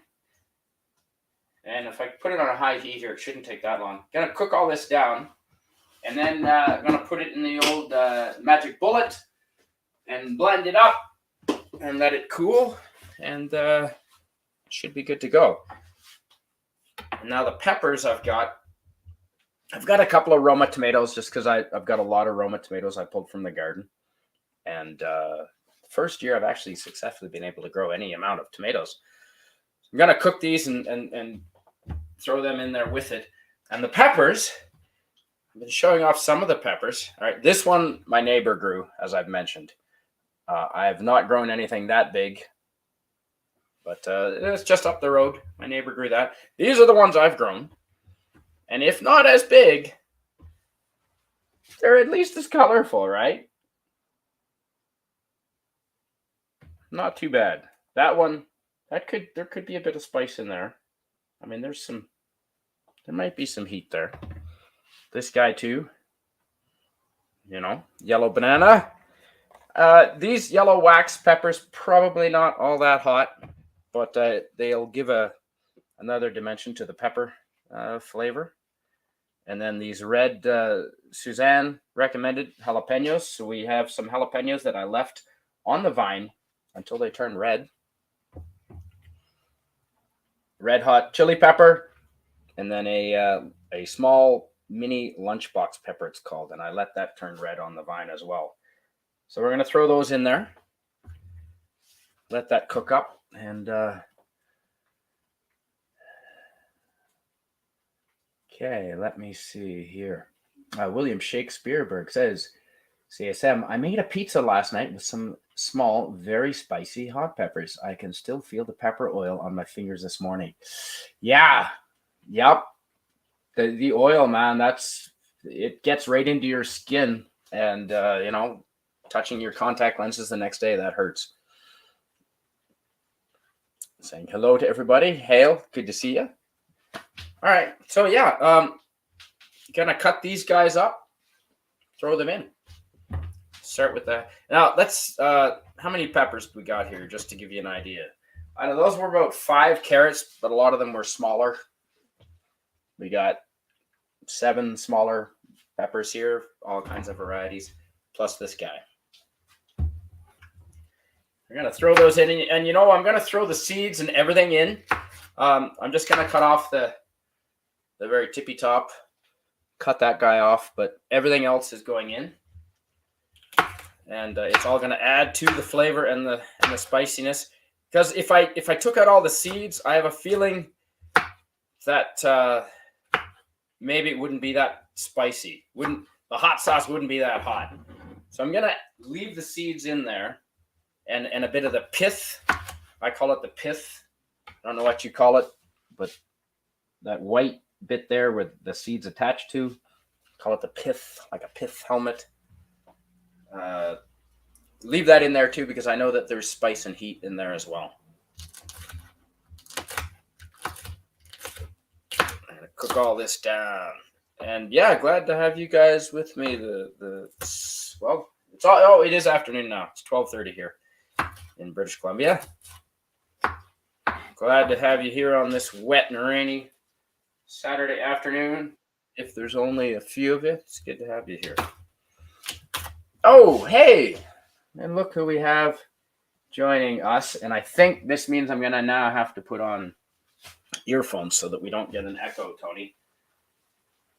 and if I put it on a high heat here, it shouldn't take that long. Gonna cook all this down, and then I'm gonna put it in the old Magic Bullet and blend it up and let it cool, and should be good to go. And now the peppers I've got a couple of Roma tomatoes just because I've got a lot of Roma tomatoes I pulled from the garden. And first year I've actually successfully been able to grow any amount of tomatoes. I'm going to cook these and throw them in there with it. And the peppers, I've been showing off some of the peppers. All right, this one my neighbor grew, as I've mentioned. I have not grown anything that big, but it's just up the road. My neighbor grew that. These are the ones I've grown. And if not as big, they're at least as colorful, right? Not too bad. That one, there could be a bit of spice in there. I mean, there might be some heat there. This guy too. Yellow banana. These yellow wax peppers, probably not all that hot, but they'll give another dimension to the pepper flavor. And then these red Suzanne recommended jalapenos. So we have some jalapenos that I left on the vine until they turn red. Red hot chili pepper, and then a small mini lunchbox pepper, it's called, and I let that turn red on the vine as well. So we're going to throw those in there, let that cook up, and okay, let me see here. William Shakespeareberg says, CSM, I made a pizza last night with some small, very spicy hot peppers. I can still feel the pepper oil on my fingers this morning. Yeah. Yep. The oil, man, it gets right into your skin, and touching your contact lenses the next day, that hurts. Saying hello to everybody. Hale, good to see you. All right, so yeah, gonna cut these guys up, throw them in. Start with that. Now let's. How many peppers we got here, just to give you an idea? I know those were about 5 carrots, but a lot of them were smaller. We got 7 smaller peppers here, all kinds of varieties, plus this guy. We're gonna throw those in, and I'm gonna throw the seeds and everything in. I'm just gonna cut off the very tippy top, cut that guy off, but everything else is going in, and it's all gonna add to the flavor and the spiciness. Because if I took out all the seeds, I have a feeling that maybe it wouldn't be that spicy. the hot sauce wouldn't be that hot. So I'm gonna leave the seeds in there, and a bit of the pith. I call it the pith. I don't know what you call it, but that white bit there with the seeds attached to, call it the pith, like a pith helmet. Leave that in there too, because I know that there's spice and heat in there as well. I'm gonna cook all this down, and yeah, glad to have you guys with me. Well, it's all. Oh, it is afternoon now. It's 12:30 here in British Columbia. Glad to have you here on this wet and rainy Saturday afternoon. If there's only a few of you, it's good to have you here. Oh, hey! And look who we have joining us. And I think this means I'm going to now have to put on earphones so that we don't get an echo, Tony.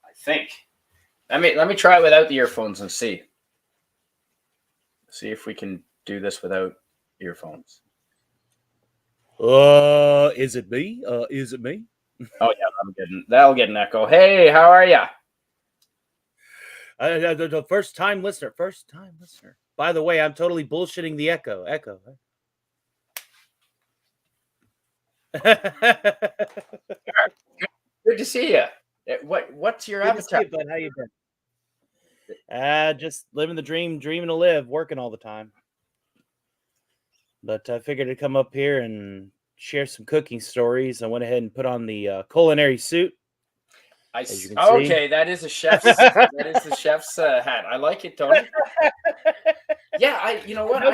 I think. Let me try it without the earphones and see. See if we can do this without earphones. Is it me? Is it me? Oh yeah, that'll get an echo. Hey, how are you? The first time listener. By the way, I'm totally bullshitting the echo. Good to see you. What's your appetite? Bud. How you been? Just living the dream, dreaming to live, working all the time. But I figured to come up here and share some cooking stories. I went ahead and put on the culinary suit. Okay, that is a chef's. That is the chef's hat. I like it, Tony. Yeah, you know what? I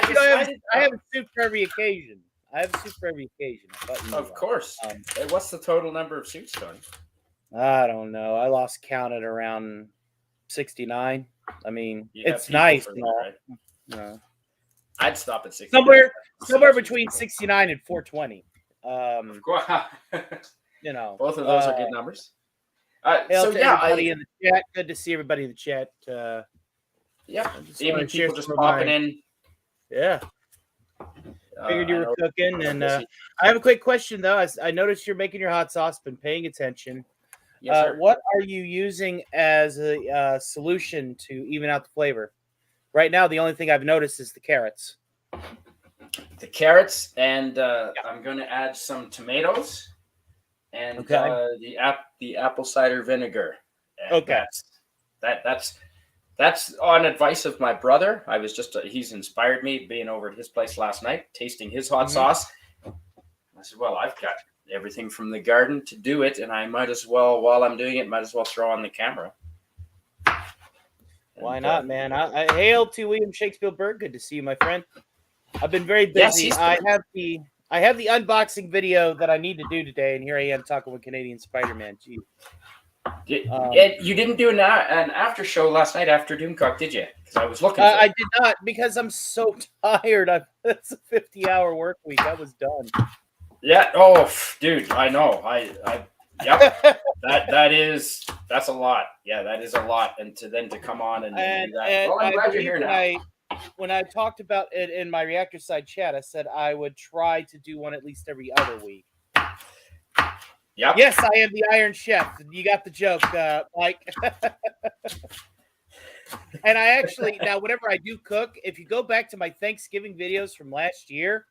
have a suit for every occasion. Of course. What's the total number of suits, Tony? I don't know. I lost count at around 69. I mean, it's nice and all. Right? I'd stop at 69. Somewhere between 69 and 420. You know, both of those are good numbers. Everybody in the chat. Good to see everybody in the chat. Yeah, even people just popping in. Yeah. Figured you were cooking, and I have a quick question though. I noticed you're making your hot sauce. Been paying attention. Yes, what are you using as a solution to even out the flavor? Right now, the only thing I've noticed is the carrots. The carrots, and I'm going to add some tomatoes, and the apple cider vinegar. And okay, that's on advice of my brother. I was he's inspired me being over at his place last night, tasting his hot sauce. I said, well, I've got everything from the garden to do it, and I might as well, while I'm doing it, throw on the camera. Why not, man? I hail to William Shakespeare Berg. Good to see you, my friend. I've been very busy. Yes, I have the unboxing video that I need to do today, and here I am talking with Canadian Spider-Man. Gee. You didn't do an after show last night after Doomcock, did you? Because I was looking. I did not, because I'm so tired. It's a 50-hour work week. I was done. Yeah. Oh, dude, I know. Yep. That's a lot. Yeah, that is a lot. And to come on and do that. Well, I'm glad you're here now. When I talked about it in my Reactor Side chat, I said I would try to do one at least every other week. Yep. Yes, I am the Iron Chef. You got the joke, Mike. And I actually, now whenever I do cook, if you go back to my Thanksgiving videos from last year,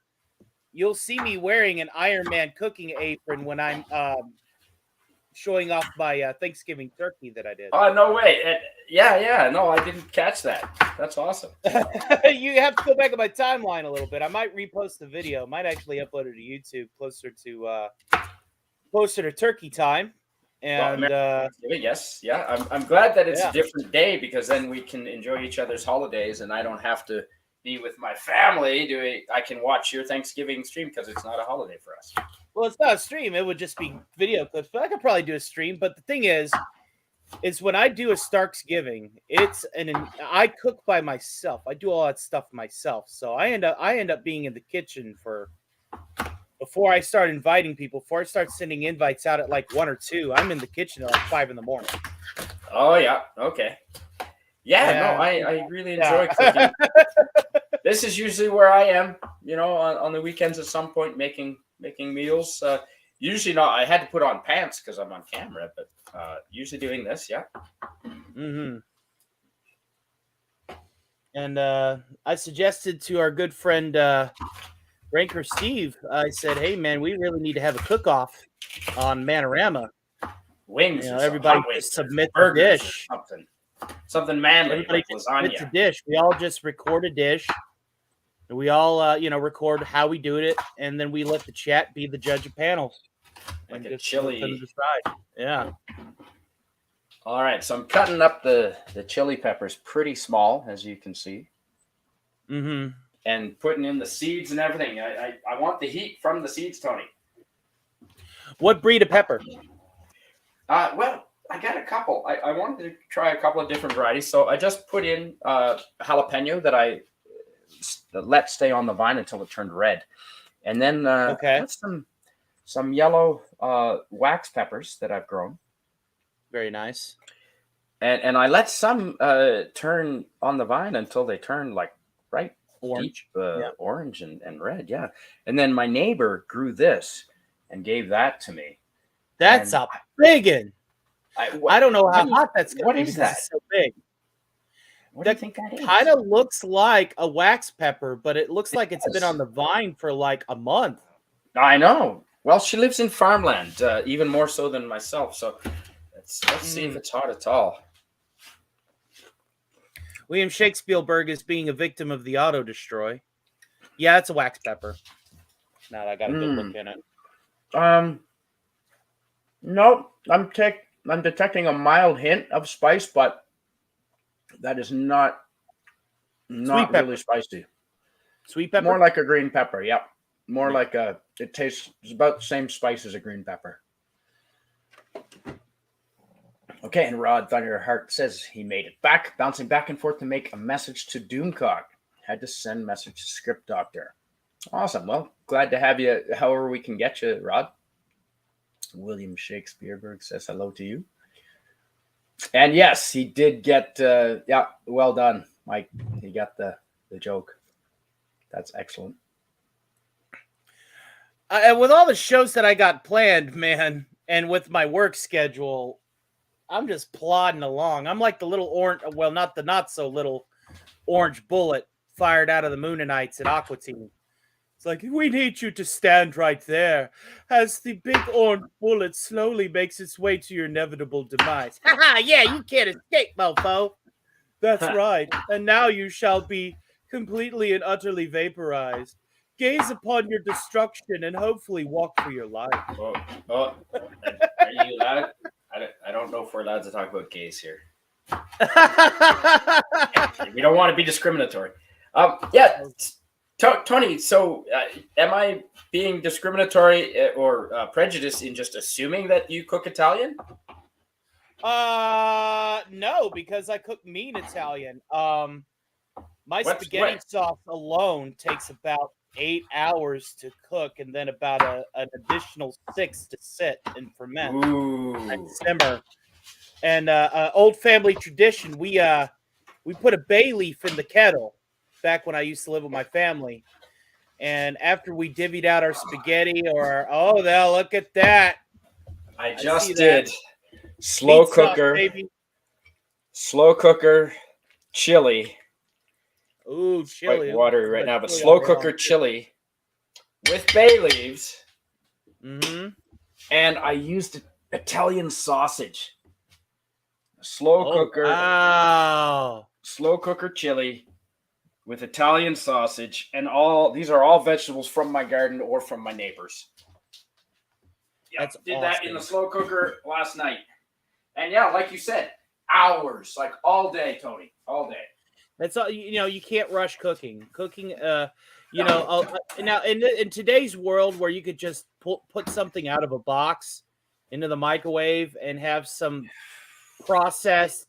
you'll see me wearing an Iron Man cooking apron when I'm showing off my Thanksgiving turkey that I did. Oh, no way. Yeah. No, I didn't catch that. That's awesome. You have to go back on my timeline a little bit. I might repost the video. Might actually upload it to YouTube closer to turkey time. And yes. Yeah. I'm glad that it's a different day, because then we can enjoy each other's holidays, and I don't have to be with my family. I can watch your Thanksgiving stream because it's not a holiday for us. Well, it's not a stream. It would just be video clips, but I could probably do a stream. But the thing is when I do a Starksgiving, I cook by myself. I do all that stuff myself. So I end up being in the kitchen before I start inviting people, before I start sending invites out at like 1 or 2, I'm in the kitchen at like 5 in the morning. Oh yeah. Okay. Yeah, no, I really enjoy cooking. This is usually where I am, on the weekends at some point making meals. Usually not. I had to put on pants because I'm on camera, but usually doing this, yeah. Mm-hmm. And I suggested to our good friend Ranker Steve, I said, "Hey man, we really need to have a cook-off on Manorama. Wings, or Everybody hot wings, just submits a burgers, dish. or something manly, Everybody like just submits a lasagna. dish. We all just record a dish. And we all, record how we do it, and then we let the chat be the judge of panels. Like And a just chili. let them decide. Yeah. All right, so I'm cutting up the chili peppers pretty small, as you can see, Mm-hmm. and putting in the seeds and everything. I want the heat from the seeds, Tony. What breed of pepper? Well, I got a couple. I wanted to try a couple of different varieties, so I just put in jalapeno that I let stay on the vine until it turned red, and then Okay. I put some yellow wax peppers that I've grown. Very nice. And I let some turn on the vine until they turn like bright Orange. orange and red. Yeah. And then my neighbor grew this and gave that to me. That's And a big one. I don't know how hot that's going what to be is because that? it's so big. What do you think that is? Kind of looks like a wax pepper, but it looks like it's been on the vine for like a month. I know. Well, she lives in farmland, even more so than myself. So let's see if it's hot at all. William Shakespeare is being a victim of the auto destroy. Yeah, it's a wax pepper. Now that I got a good look in it. Nope. I'm detecting a mild hint of spice, but that is not really spicy. Sweet pepper? More like a green pepper. Yep. More like it tastes about the same spice as a green pepper. Okay, and Rod Thunderheart says he made it back, bouncing back and forth to make a message to Doomcock. Had to send message to Script Doctor. Awesome. Well, glad to have you however we can get you, Rod. William Shakespeareberg says hello to you. And yes, he did get, well done, Mike. He got the joke. That's excellent. With all the shows that I got planned, man, and with my work schedule, I'm just plodding along. I'm like the little orange, well, not so little orange bullet fired out of the Moonanites at Aqua Teen. It's like, we need you to stand right there as the big orange bullet slowly makes its way to your inevitable demise. Haha, yeah, you can't escape, mofo. That's right. And now you shall be completely and utterly vaporized. Gaze upon your destruction and hopefully walk for your life. Are you allowed? I don't know if we're allowed to talk about gays here. We don't want to be discriminatory. Tony, so am I being discriminatory or prejudiced in just assuming that you cook Italian? No, because I cook mean Italian. My spaghetti sauce alone takes about 8 hours to cook, and then about an additional 6 to sit and ferment and simmer. And old family tradition, we put a bay leaf in the kettle back when I used to live with my family. And after we divvied out our spaghetti, look at that. I just did. Slow cooker, baby. Slow cooker, chili. Ooh, chili. Quite watery right now, but slow cooker chili with bay leaves. Mm-hmm. And I used Italian sausage. Slow cooker. Wow. Slow cooker chili with Italian sausage, and these are all vegetables from my garden or from my neighbors. Yeah, did that in the slow cooker last night. And yeah, like you said, hours, like all day, Tony, all day. That's all. You can't rush cooking. Cooking, now in today's world where you could just put something out of a box into the microwave and have some processed.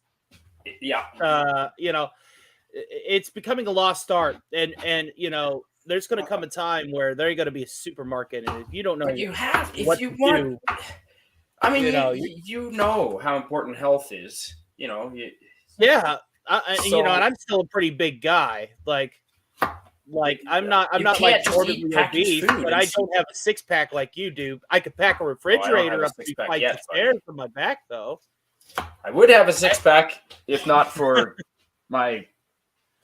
Yeah. It's becoming a lost art, and there's going to come a time where there's going to be a supermarket, and if you don't know, you have if you want. I mean, you know how important health is. Yeah. And I'm still a pretty big guy. Like I'm not like morbidly obese, but I don't have a 6-pack like you do. I could pack a refrigerator up 3 flights of stairs from my back, though. I would have a 6-pack if not for my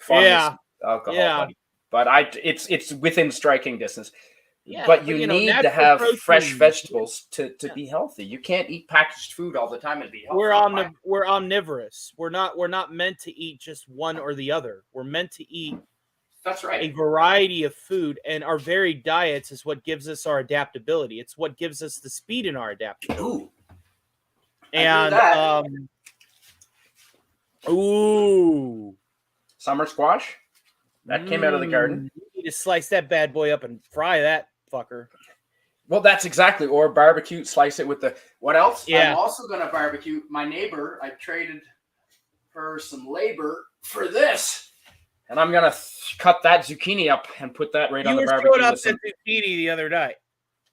fondness Yeah. for alcohol, Yeah. but it's within striking distance. Yeah, But you need to natural have fresh protein. vegetables to Yeah. be healthy. You can't eat packaged food all the time and be healthy. We're omnivorous. We're not meant to eat just one or the other. We're meant to eat That's a right. variety of food, and our varied diets is what gives us our adaptability. It's what gives us the speed in our adaptability. Ooh, And that. ooh, Summer squash that came out of the garden. You need to slice that bad boy up and fry that fucker. Well, that's exactly. Or barbecue, slice it with the. What else? Yeah. I'm also going to barbecue. My neighbor, I traded her some labor for this. And I'm going to cut that zucchini up and put that right on the barbecue. You were showing up that zucchini the other night.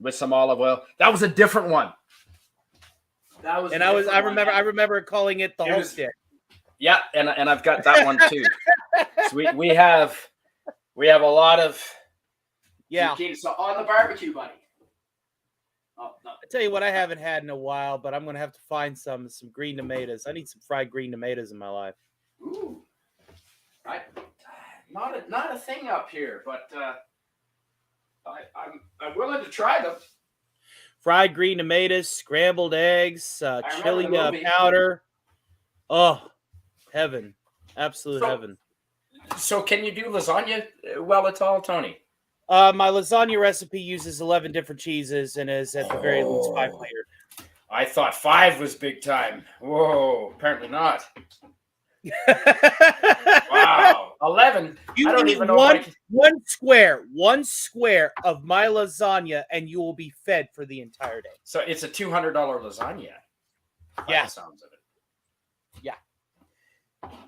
With some olive oil. That was a different one. That was. And I remember calling it the whole stick. Yeah, and I've got that one too. So we have a lot of zucchini. So on the barbecue, buddy. Oh, no. I tell you what, I haven't had in a while, but I'm gonna have to find some green tomatoes. I need some fried green tomatoes in my life. Ooh, not a thing up here, but I'm willing to try them. Fried green tomatoes, scrambled eggs, chili powder. Oh, heaven! Absolute heaven. So, can you do lasagna well at all, Tony? My lasagna recipe uses 11 different cheeses and is at the very least 5 layered. I thought 5 was big time. Whoa, apparently not. Wow, 11. You I don't eat even know one square of my lasagna, and you will be fed for the entire day. So it's a $200 lasagna. Yeah, sounds of it. Yeah,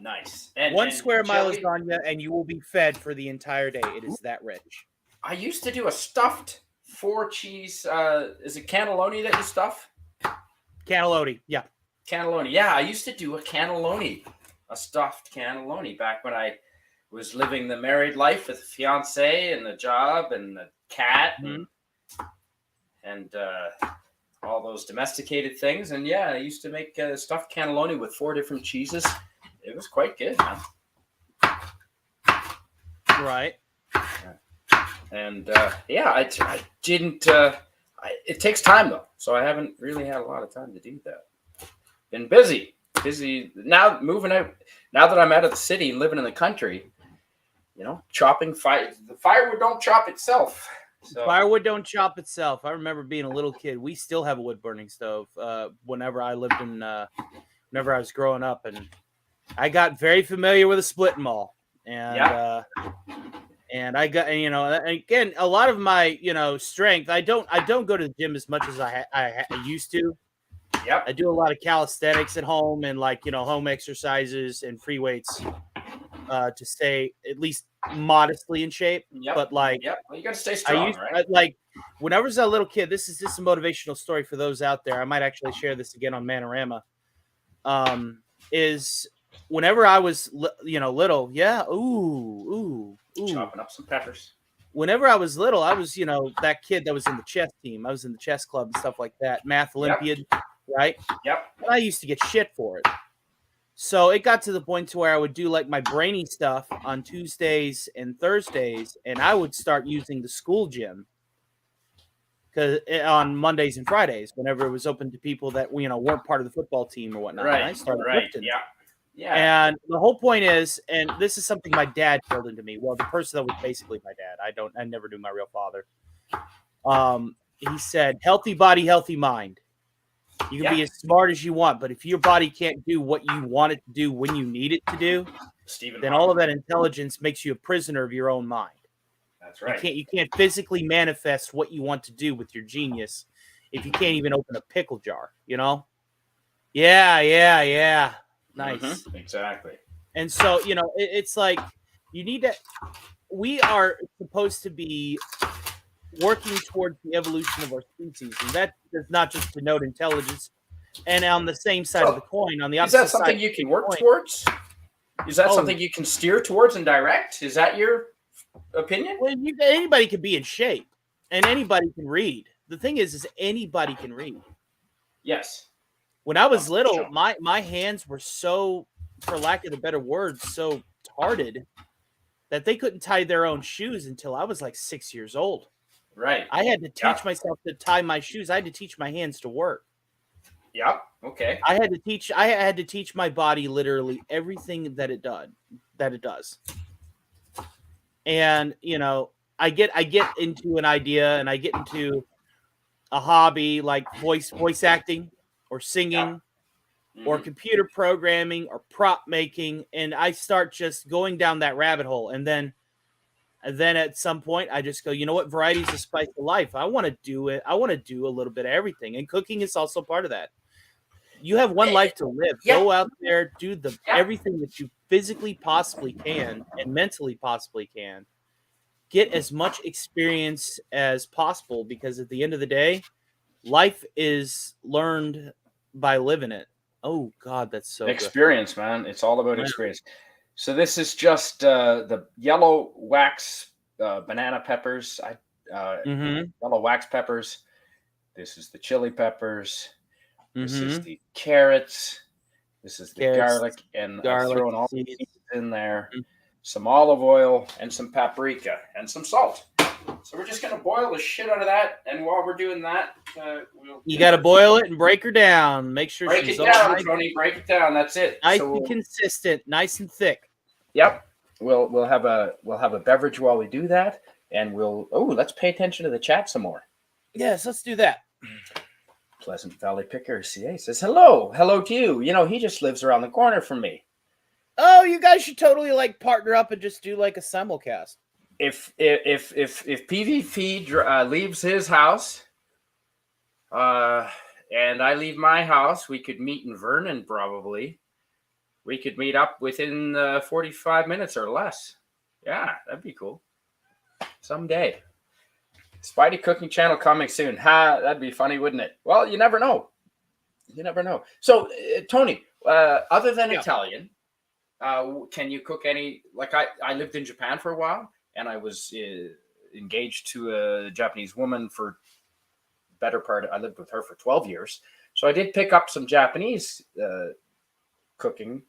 nice. One square of my lasagna, and you will be fed for the entire day. It is that rich. I used to do a stuffed 4-cheese. Is it cannelloni that you stuff? Cannelloni, yeah. Cannelloni, yeah. I used to do a cannelloni, a stuffed cannelloni back when I was living the married life with a fiance and the job and the cat and all those domesticated things. And yeah, I used to make stuffed cannelloni with 4 different cheeses. It was quite good, man. Right. And I didn't. It takes time though, so I haven't really had a lot of time to do that. Been busy now. Moving out now that I'm out of the city and living in the country. Chopping fire. The firewood don't chop itself. So. Firewood don't chop itself. I remember being a little kid. We still have a wood burning stove. Whenever I lived in, whenever I was growing up, and I got very familiar with a split maul, and and I got, again, a lot of my, strength. I don't go to the gym as much as I used to. Yep. I do a lot of calisthenics at home and home exercises and free weights to stay at least modestly in shape. Yep. But well, you got to stay strong, right? Whenever I was a little kid, this is a motivational story for those out there. I might actually share this again on Manorama. Is whenever I was, little, chopping up some peppers. Whenever I was little, I was, that kid that was in the chess team. I was in the chess club and stuff like that. Math Olympiad, right? Yep. And I used to get shit for it. So it got to the point to where I would do my brainy stuff on Tuesdays and Thursdays, and I would start using the school gym on Mondays and Fridays, whenever it was open to people that weren't part of the football team or whatnot. Right. And I started lifting. Yeah. And the whole point is, and this is something my dad drilled into me. Well, the person that was basically my dad. I never knew my real father. He said, "Healthy body, healthy mind. You can be as smart as you want, but if your body can't do what you want it to do when you need it to do, then all of that intelligence makes you a prisoner of your own mind. That's right. You can't physically manifest what you want to do with your genius if you can't even open a pickle jar, Yeah. Nice. Mm-hmm. Exactly. And so, it's like you need to. We are supposed to be working towards the evolution of our species, and that does not just denote intelligence. And on the same side of the coin, on the opposite side, is that something you can work towards? Is that something you can steer towards and direct? Is that your opinion? Well, anybody can be in shape, and anybody can read. The thing is anybody can read. Yes. When I was little, my hands were so, for lack of a better word, so tarded that they couldn't tie their own shoes until I was like 6 years old. Right. I had to teach Yeah. myself to tie my shoes. I had to teach my hands to work. Yep. Okay. I had to teach my body literally everything that it does. And, you know, I get into an idea and I get into a hobby like voice acting or singing or Mhm. computer programming or prop making, and I start just going down that rabbit hole. And then at some point I just go, you know what, variety is the spice of life. I want to do it. I want to do a little bit of everything, and cooking is also part of that. You have one life to live. Yeah. Go out there, do the Yeah. everything that you physically possibly can and mentally possibly can. Get as much experience as possible, because at the end of the day, life is learned by living it. Oh God, that's so good. Experience, man. It's all about Yeah. experience. So this is just the yellow wax banana peppers. Yellow wax peppers. This is the chili peppers. This is the carrots. This is the Carrots, garlic, and I've thrown all seeds. these in there. Mhm. Some olive oil and some paprika and some salt. So we're just gonna boil the shit out of that. And while we're doing that, we'll You got to boil it and break her down. Make sure break she's it all down, nice, Tony. Break it down. That's it. nice So and consistent, nice and thick. yep. We'll have a beverage while we do that, and let's pay attention to the chat some more. Yes, let's do that. Pleasant Valley Picker CA says hello to you. You know, he just lives around the corner from me. Oh, you guys should totally like partner up and just do like a simulcast. If PvP leaves his house, and I leave my house, we could meet in Vernon. Probably, we could meet up within 45 minutes or less. Yeah, that'd be cool. Someday. Spidey Cooking Channel coming soon. That'd be funny, wouldn't it? Well, you never know. You never know. So, Tony, other than Italian, can you cook any? Like I lived in Japan for a while, and I was engaged to a Japanese woman for better part. I lived with her for 12 years, so I did pick up some Japanese cooking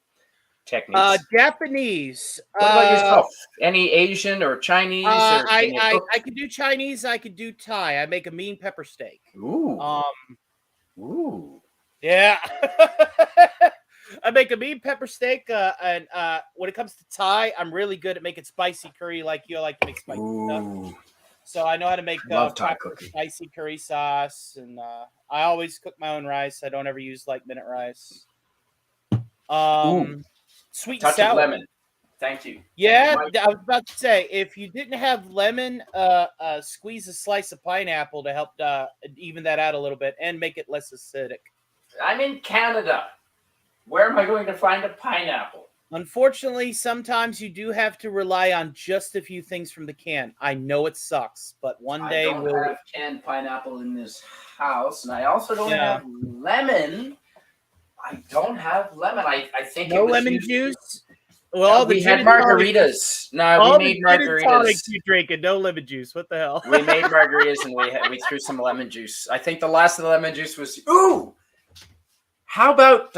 techniques. Japanese. What about yourself? Any Asian or Chinese? Or I could do Chinese. I could do Thai. I make a mean pepper steak. Ooh. Ooh. Yeah. I make a mean pepper steak. And when it comes to Thai, I'm really good at making spicy curry. Like you like to make spicy stuff. So I know how to make Thai cooking. Spicy curry sauce, and I always cook my own rice. I don't ever use like minute rice. Sweet and Touch of sour. lemon. Thank you. Yeah, I was about to say, if you didn't have lemon, squeeze a slice of pineapple to help even that out a little bit and make it less acidic. I'm in Canada. Where am I going to find a pineapple? Unfortunately, sometimes you do have to rely on just a few things from the can. I know it sucks, but one day I don't have canned pineapple in this house, and I also don't have lemon. I don't have lemon. I think no it was lemon used... juice. Well, we had margaritas. No, we made margaritas. You drinking no lemon juice? What the hell? We made margaritas and we threw some lemon juice. I think the last of the lemon juice was How about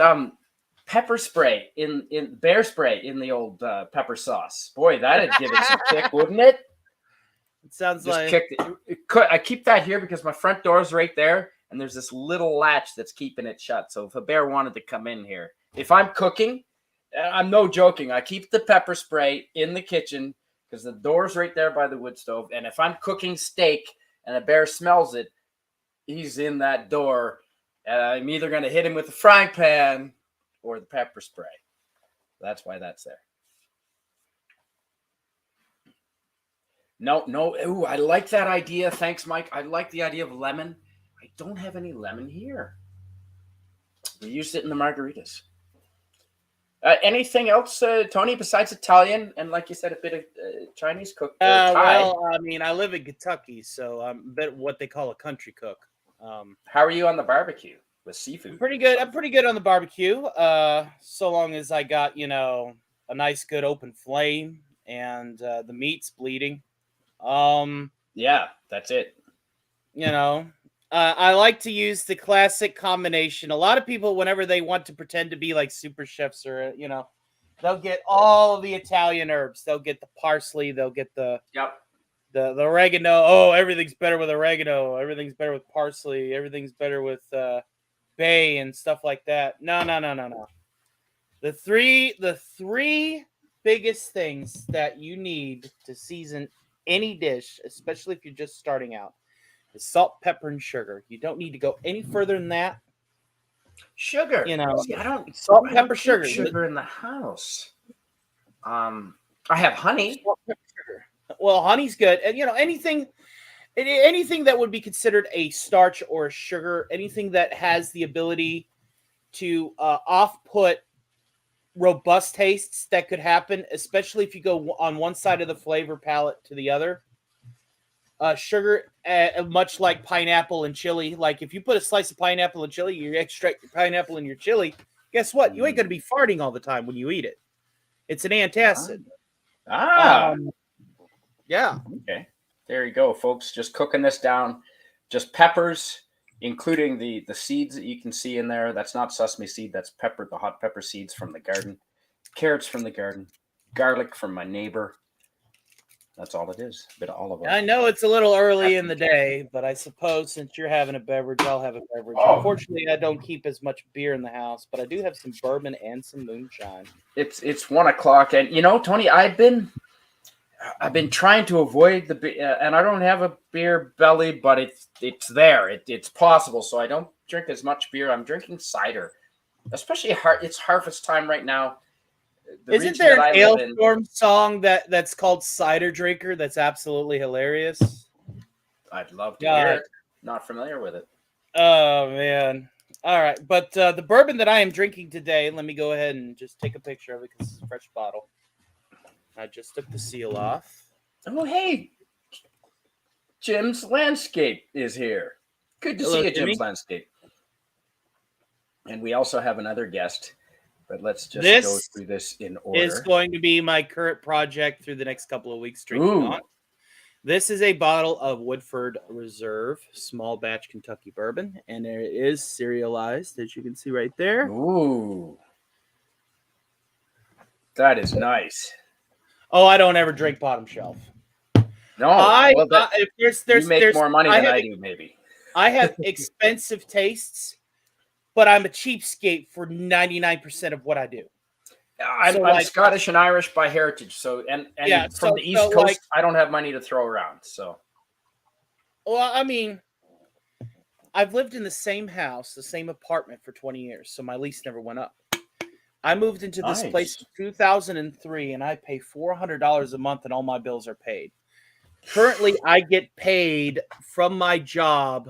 pepper spray in bear spray in the old pepper sauce? Boy, that'd give it some kick, wouldn't it? It sounds Just like kicked it. I keep that here because my front door is right there, and there's this little latch that's keeping it shut. So if a bear wanted to come in here, if I'm cooking, I'm no joking, I keep the pepper spray in the kitchen because the door's right there by the wood stove. And if I'm cooking steak and a bear smells it, he's in that door. And I'm either going to hit him with the frying pan or the pepper spray. That's why that's there. No. Ooh, I like that idea. Thanks, Mike. I like the idea of lemon. I don't have any lemon here. We used it in the margaritas. Anything else, Tony, besides Italian and, like you said, a bit of Chinese cook? Thai? Well, I mean, I live in Kentucky, so I'm a bit what they call a country cook. How are you on the barbecue with seafood? Pretty good. I'm pretty good on the barbecue. So long as I got, a nice, good open flame and the meat's bleeding. Yeah, that's it. I like to use the classic combination. A lot of people, whenever they want to pretend to be like super chefs or, They'll get all the Italian herbs. They'll get the parsley. They'll get the oregano. Oh, everything's better with oregano. Everything's better with parsley. Everything's better with bay and stuff like that. No. The three biggest things that you need to season any dish, especially if you're just starting out, is salt, pepper, and sugar. You don't need to go any further than that. Sugar. You know, See, I don't salt, I pepper, don't keep sugar. sugar in the house. I have honey. Salt, pepper, sugar. Well, honey's good, and anything that would be considered a starch or a sugar, anything that has the ability to off-put robust tastes that could happen, especially if you go on one side of the flavor palette to the other. Sugar, much like pineapple and chili. Like if you put a slice of pineapple and chili, you extract your pineapple in your chili. Guess what? You ain't going to be farting all the time when you eat it. It's an antacid. Yeah. Okay. There you go, folks. Just cooking this down. Just peppers, including the seeds that you can see in there. That's not sesame seed. That's pepper, the hot pepper seeds from the garden. Carrots from the garden. Garlic from my neighbor. That's all it is. A bit of olive oil. I know it's a little early in the day, but I suppose since you're having a beverage, I'll have a beverage. Oh. Unfortunately, I don't keep as much beer in the house, but I do have some bourbon and some moonshine. It's 1:00, and Tony, I've been trying to avoid the beer, and I don't have a beer belly, but it's there. It's possible, so I don't drink as much beer. I'm drinking cider, especially it's harvest time right now. Isn't there an Hailstorm song that's called Cider Drinker that's absolutely hilarious? I'd love to hear it. Not familiar with it. Oh, man. All right. But the bourbon that I am drinking today, let me go ahead and just take a picture of it because it's a fresh bottle. I just took the seal off. Oh, hey. Jim's Landscape is here. Good to see you, Jimmy. Jim's Landscape. And we also have another guest. But let's just go through this in order. This is going to be my current project through the next couple of weeks. Drinking on. This is a bottle of Woodford Reserve small batch Kentucky bourbon, and it is serialized, as you can see right there. Ooh, that is nice. Oh, I don't ever drink bottom shelf. No, if there's you make more money than I do, maybe. I have expensive tastes. But I'm a cheapskate for 99% of what I do. I'm Scottish and Irish by heritage, so from the East Coast, I don't have money to throw around. So, well, I mean, I've lived in the same house, the same apartment for 20 years, so my lease never went up. I moved into this place in 2003, and I pay $400 a month, and all my bills are paid. Currently, I get paid from my job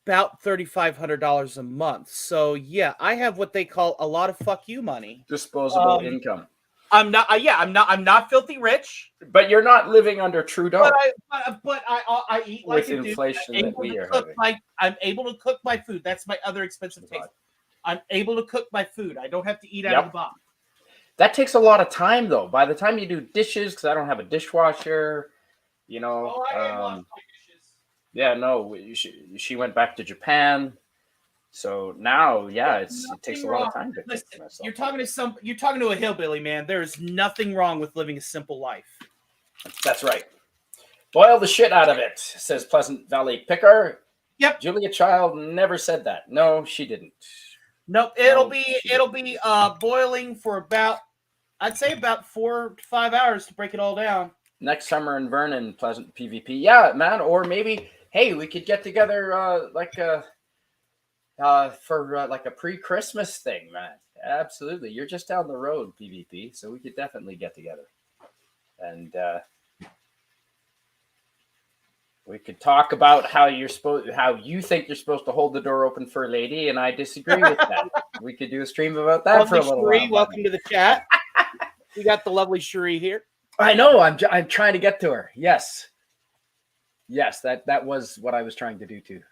about $3,500 a month. So yeah, I have what they call a lot of fuck you money. Disposable income. I'm not filthy rich. But you're not living under Trudeau. But I eat like with inflation that we are having. I'm able to cook my food. That's my other expensive taste. I'm able to cook my food. I don't have to eat out of the box. That takes a lot of time, though. By the time you do dishes, because I don't have a dishwasher, I lost my dishes. Yeah, no, she went back to Japan, so now, it takes a lot of time to cook for myself. You're talking to a hillbilly, man. There is nothing wrong with living a simple life. That's right. Boil the shit out of it, says Pleasant Valley Picker. Yep. Julia Child never said that. No, she didn't. Nope. It'll be boiling for about 4 to 5 hours to break it all down. Next summer in Vernon, Pleasant PvP. Yeah, man. Or maybe, hey, we could get together for a pre-Christmas thing, man. Absolutely. You're just down the road, PvP, so we could definitely get together. And we could talk about how you think you're supposed to hold the door open for a lady, and I disagree with that. We could do a stream about that for a little while. Welcome to the chat. We got the lovely Cherie here. I know. I'm trying to get to her. Yes, that was what I was trying to do too.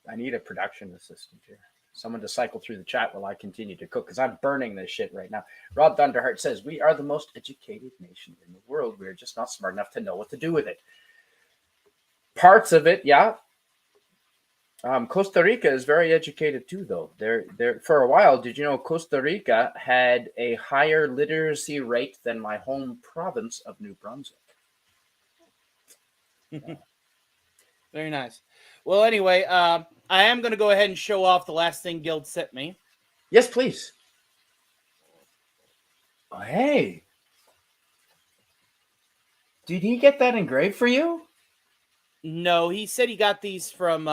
I need a production assistant here. Someone to cycle through the chat while I continue to cook, because I'm burning this shit right now. Rod Thunderheart says, we are the most educated nation in the world. We're just not smart enough to know what to do with it. Parts of it, yeah. Costa Rica is very educated too, though. They're for a while. Did you know Costa Rica had a higher literacy rate than my home province of New Brunswick? Very nice. Well, anyway, I am going to go ahead and show off the last thing Guild sent me. Yes, please. Oh, hey, did he get that engraved for you? No, he said he got these from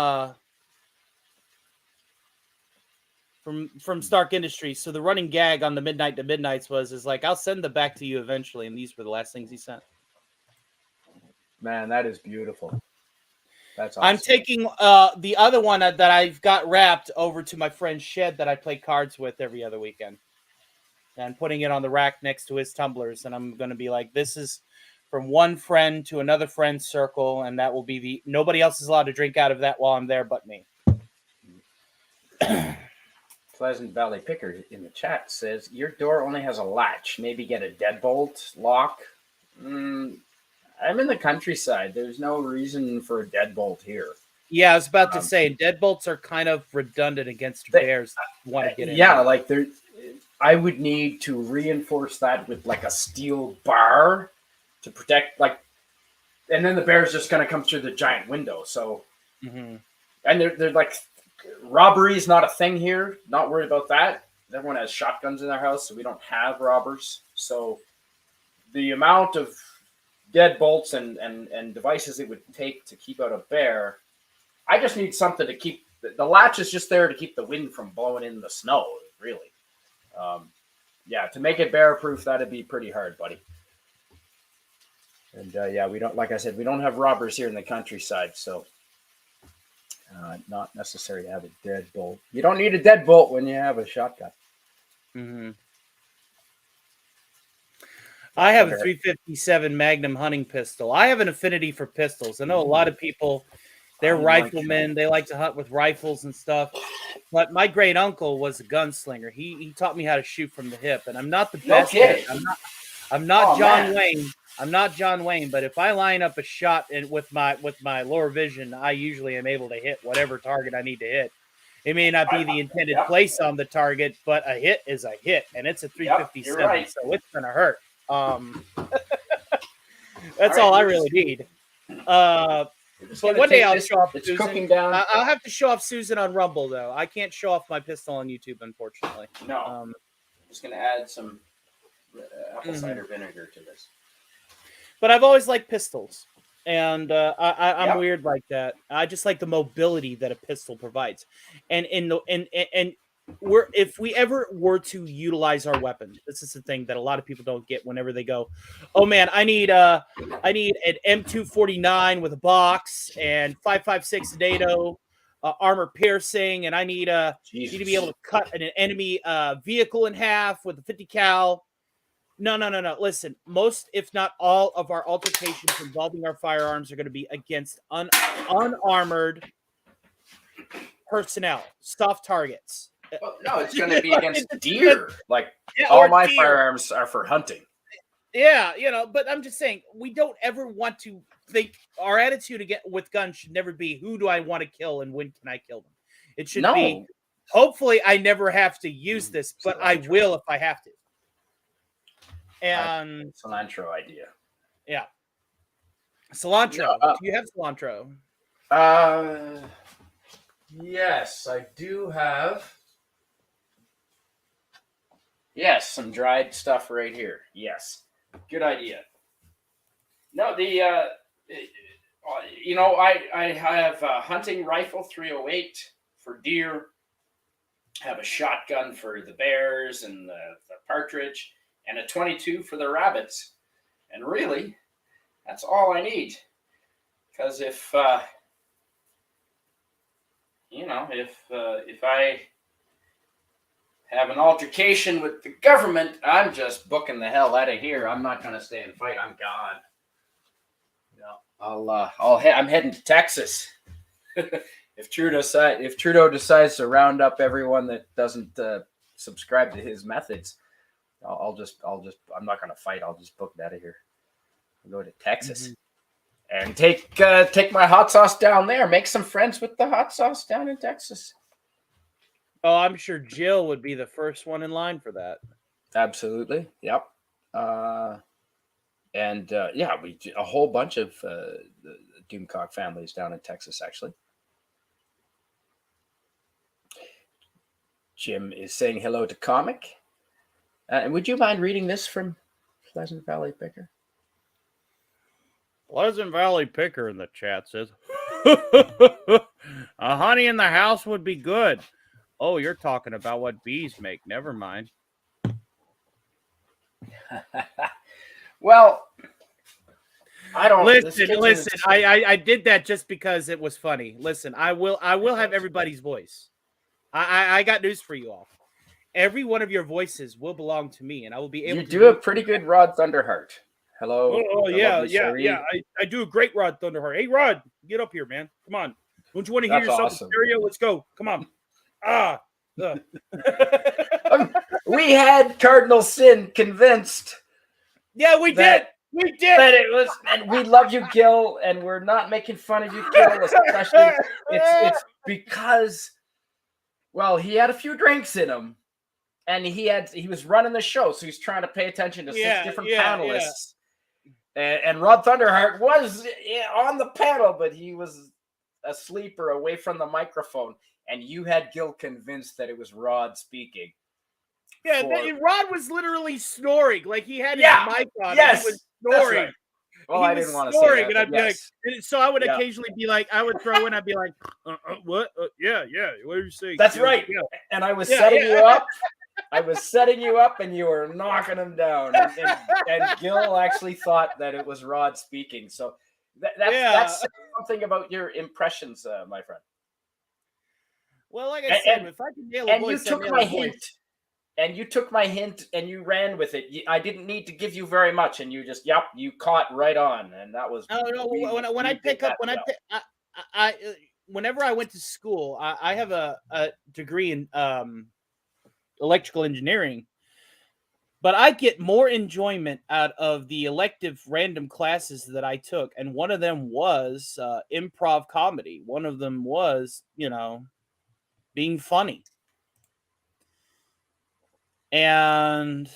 Stark Industries. So the running gag on the Midnight to Midnights is like, I'll send them back to you eventually, and these were the last things he sent. Man, that is beautiful. That's awesome. I'm taking the other one that I've got wrapped over to my friend's shed that I play cards with every other weekend, and putting it on the rack next to his tumblers. And I'm going to be like, this is from one friend to another friend's circle, and that will be nobody else is allowed to drink out of that while I'm there but me. Pleasant Valley Picker in the chat says, your door only has a latch. Maybe get a deadbolt lock. I'm in the countryside. There's no reason for a deadbolt here. Yeah, I was about to say, deadbolts are kind of redundant against bears that want to get in. Yeah, like I would need to reinforce that with like a steel bar to protect, and then the bear's just going to come through the giant window. So, and they're like, robbery is not a thing here. Not worried about that. Everyone has shotguns in their house, so we don't have robbers. So the amount of deadbolts and devices it would take to keep out a bear, I just need something to keep the latch is just there to keep the wind from blowing in the snow, really. Yeah, to make it bear proof, that'd be pretty hard, buddy. And yeah, we don't, like I said, we don't have robbers here in the countryside, so not necessary to have a deadbolt. You don't need a deadbolt when you have a shotgun. I have a 357 Magnum hunting pistol. I have an affinity for pistols. I know a lot of people, they're riflemen. They like to hunt with rifles and stuff. But my great uncle was a gunslinger. He taught me how to shoot from the hip. And I'm not the best. I'm not John Wayne. I'm not John Wayne. But if I line up a shot with my lower vision, I usually am able to hit whatever target I need to hit. It may not be the intended place on the target, but a hit is a hit, and it's a 357, so it's gonna hurt. That's all I really need. But one day I'll show off Susan. Cooking down. I'll have to show off Susan on Rumble, though. I can't show off my pistol on YouTube, unfortunately. No. I'm just going to add some apple cider vinegar to this. But I've always liked pistols. And I'm weird like that. I just like the mobility that a pistol provides. And if we ever were to utilize our weapon, this is the thing that a lot of people don't get whenever they go, oh man, I need an M249 with a box and 5.56 NATO armor piercing, and I need to be able to cut an enemy vehicle in half with a 50 cal. No. Listen, most, if not all, of our altercations involving our firearms are going to be against unarmored personnel, soft targets. Well, no, it's going to be against deer. All my firearms are for hunting. Yeah, but I'm just saying, we don't ever want to think our attitude with guns should never be, who do I want to kill and when can I kill them? It should be, hopefully I never have to use this, but I will if I have to. And cilantro idea. Yeah. Cilantro. Do you have cilantro? Yes, I do have. Yes, some dried stuff right here. Yes. Good idea. No, I have a hunting rifle 308 for deer. I have a shotgun for the bears and the partridge, and a 22 for the rabbits. And really, that's all I need. Because if I have an altercation with the government, I'm just booking the hell out of here. I'm not going to stay and fight. I'm gone. I'm heading to Texas. If Trudeau decides to round up everyone that doesn't subscribe to his methods, I'm not going to fight. I'll just book it out of here. I'll go to Texas. And take my hot sauce down there. Make some friends with the hot sauce down in Texas. Oh, I'm sure Jill would be the first one in line for that. Absolutely. Yep. We a whole bunch of the Doomcock families down in Texas, actually. Jim is saying hello to Comic. And would you mind reading this from Pleasant Valley Picker? Pleasant Valley Picker in the chat says, a honey in the house would be good. Oh, you're talking about what bees make. Never mind. Well, I don't listen. I did that just because it was funny. Listen, I will have everybody's voice. I got news for you all. Every one of your voices will belong to me, and I will be able. You do a pretty good Rod Thunderheart. Hello. Oh yeah. I do a great Rod Thunderheart. Hey Rod, get up here, man. Come on. Don't you want to hear yourself in stereo? Let's go. Come on. We had Cardinal Sin convinced. Yeah, we did. We did. That it was, and we love you, Gil, and we're not making fun of you, Gil. Especially, it's because, well, he had a few drinks in him, and he was running the show, so he's trying to pay attention to 6 different panelists. And Rod Thunderheart was on the panel, but he was asleep or away from the microphone. And you had Gil convinced that it was Rod speaking. Yeah, Rod was literally snoring. Like he had his mic on. Yes, and he was snoring. Right. Well, I didn't want to say that. And I'd be like, so I would occasionally be like, I would throw in, I'd be like, what? Yeah. What are you saying? That's right. Yeah. And I was setting you up. I was setting you up, and you were knocking him down. And Gil actually thought that it was Rod speaking. So that's something about your impressions, my friend. Well, like I said, if I can nail a voice, you took my hint. And you took my hint and you ran with it. I didn't need to give you very much, and you just you caught right on, and that was. Whenever I went to school, I have a degree in electrical engineering, but I get more enjoyment out of the elective random classes that I took, and one of them was improv comedy. One of them was, being funny. And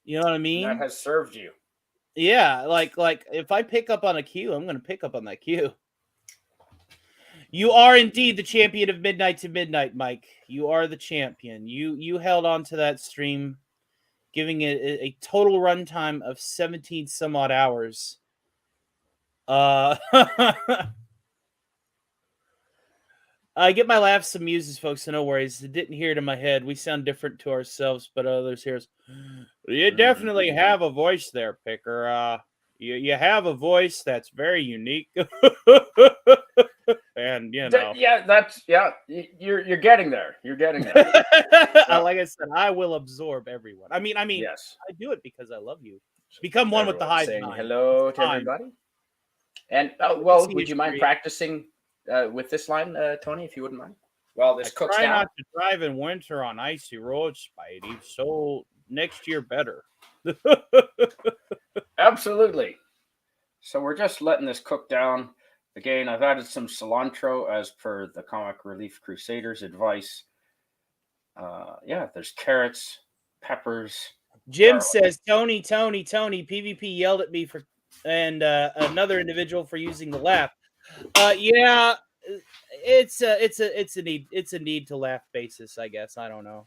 you know what I mean? That has served you. Yeah, like if I pick up on a cue, I'm going to pick up on that cue. You are indeed the champion of Midnight to Midnight, Mike. You are the champion. You held on to that stream, giving it a total runtime of 17 some odd hours. I get my laughs and muses, folks, so no worries. I didn't hear it in my head. We sound different to ourselves, but others hear us. You definitely have a voice there, Picker. You have a voice that's very unique. And, you're getting there. You're getting there. Like I said, I will absorb everyone. I mean, yes. I do it because I love you. Become one with the hive mind. Hello to everybody. And, would you mind practicing with this line, Tony, if you wouldn't mind? Well, this cooks down. Try not to drive in winter on icy roads, Spidey. So next year better. Absolutely. So we're just letting this cook down. Again, I've added some cilantro as per the Comic Relief Crusaders advice. There's carrots, peppers. Jim says, Tony, PvP yelled at me and another individual for using the laugh. It's a need to laugh basis, I guess. I don't know.